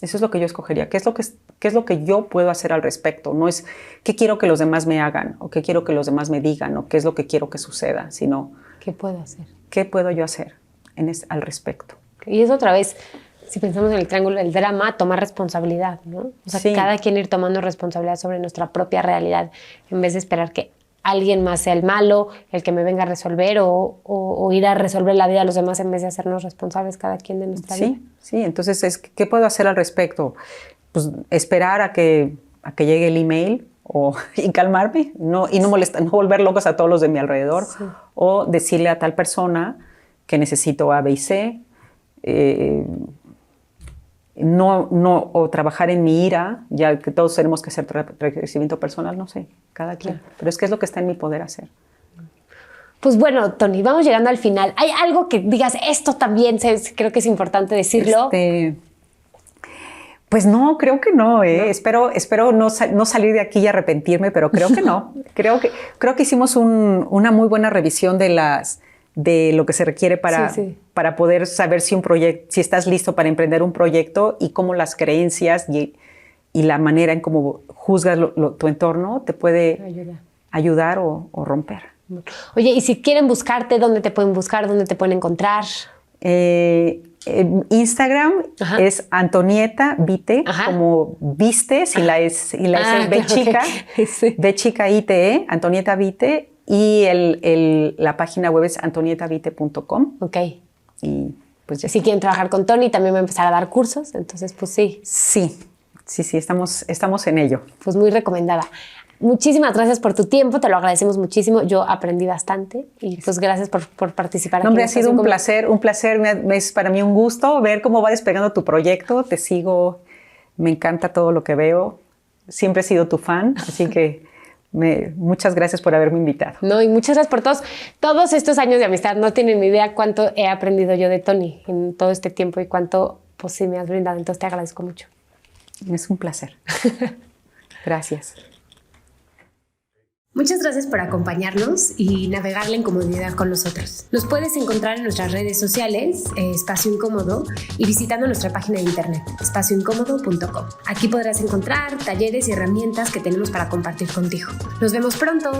Speaker 2: Eso es lo que yo escogería. ¿Qué es lo que yo puedo hacer al respecto? No es qué quiero que los demás me hagan, o qué quiero que los demás me digan, o qué es lo que quiero que suceda, sino
Speaker 1: ¿qué puedo hacer?
Speaker 2: ¿Qué puedo yo hacer al respecto?
Speaker 1: Y es otra vez, si pensamos en el triángulo del drama, tomar responsabilidad, ¿no? O sea, cada quien ir tomando responsabilidad sobre nuestra propia realidad, en vez de esperar que alguien más sea el malo, el que me venga a resolver, o ir a resolver la vida de los demás en vez de hacernos responsables cada quien de nuestra vida.
Speaker 2: Sí, entonces, ¿qué puedo hacer al respecto? Pues esperar a que llegue el email y calmarme, no volver locos a todos los de mi alrededor, o decirle a tal persona que necesito A, B y C, o trabajar en mi ira, ya que todos tenemos que hacer crecimiento personal, no sé, cada quien. Pero es que es lo que está en mi poder hacer.
Speaker 1: Pues bueno, Toni, vamos llegando al final. ¿Hay algo que digas, esto también creo que es importante decirlo?
Speaker 2: Pues no, creo que no. Espero no salir de aquí y arrepentirme, pero creo que no. Creo que hicimos una muy buena revisión de lo que se requiere para poder saber si estás listo para emprender un proyecto, y cómo las creencias y la manera en cómo juzgas tu entorno te puede ayudar o romper.
Speaker 1: Oye, y si quieren buscarte, ¿dónde te pueden buscar? ¿Dónde te pueden encontrar?
Speaker 2: Instagram es Antonieta Vite, como viste, si la es B chica, B chica ITE, Antonieta Vite, y la página web es antonietavite.com.
Speaker 1: Ok.
Speaker 2: Y pues ya.
Speaker 1: Si quieren trabajar con Toni, también va a empezar a dar cursos, entonces pues sí.
Speaker 2: Sí, estamos en ello.
Speaker 1: Pues muy recomendada. Muchísimas gracias por tu tiempo, te lo agradecemos muchísimo. Yo aprendí bastante y pues gracias por participar aquí.
Speaker 2: Hombre, ha sido un placer. Es para mí un gusto ver cómo va despegando tu proyecto. Te sigo, me encanta todo lo que veo. Siempre he sido tu fan, así que Muchas gracias por haberme invitado.
Speaker 1: No, y muchas gracias por todos estos años de amistad. No tienen ni idea cuánto he aprendido yo de Tony en todo este tiempo y cuánto pues sí me has brindado. Entonces te agradezco mucho.
Speaker 2: Es un placer. Gracias.
Speaker 1: Muchas gracias por acompañarnos y navegar en comodidad con nosotros. Nos puedes encontrar en nuestras redes sociales, Espacio Incómodo, y visitando nuestra página de internet, espacioincómodo.com. Aquí podrás encontrar talleres y herramientas que tenemos para compartir contigo. Nos vemos pronto.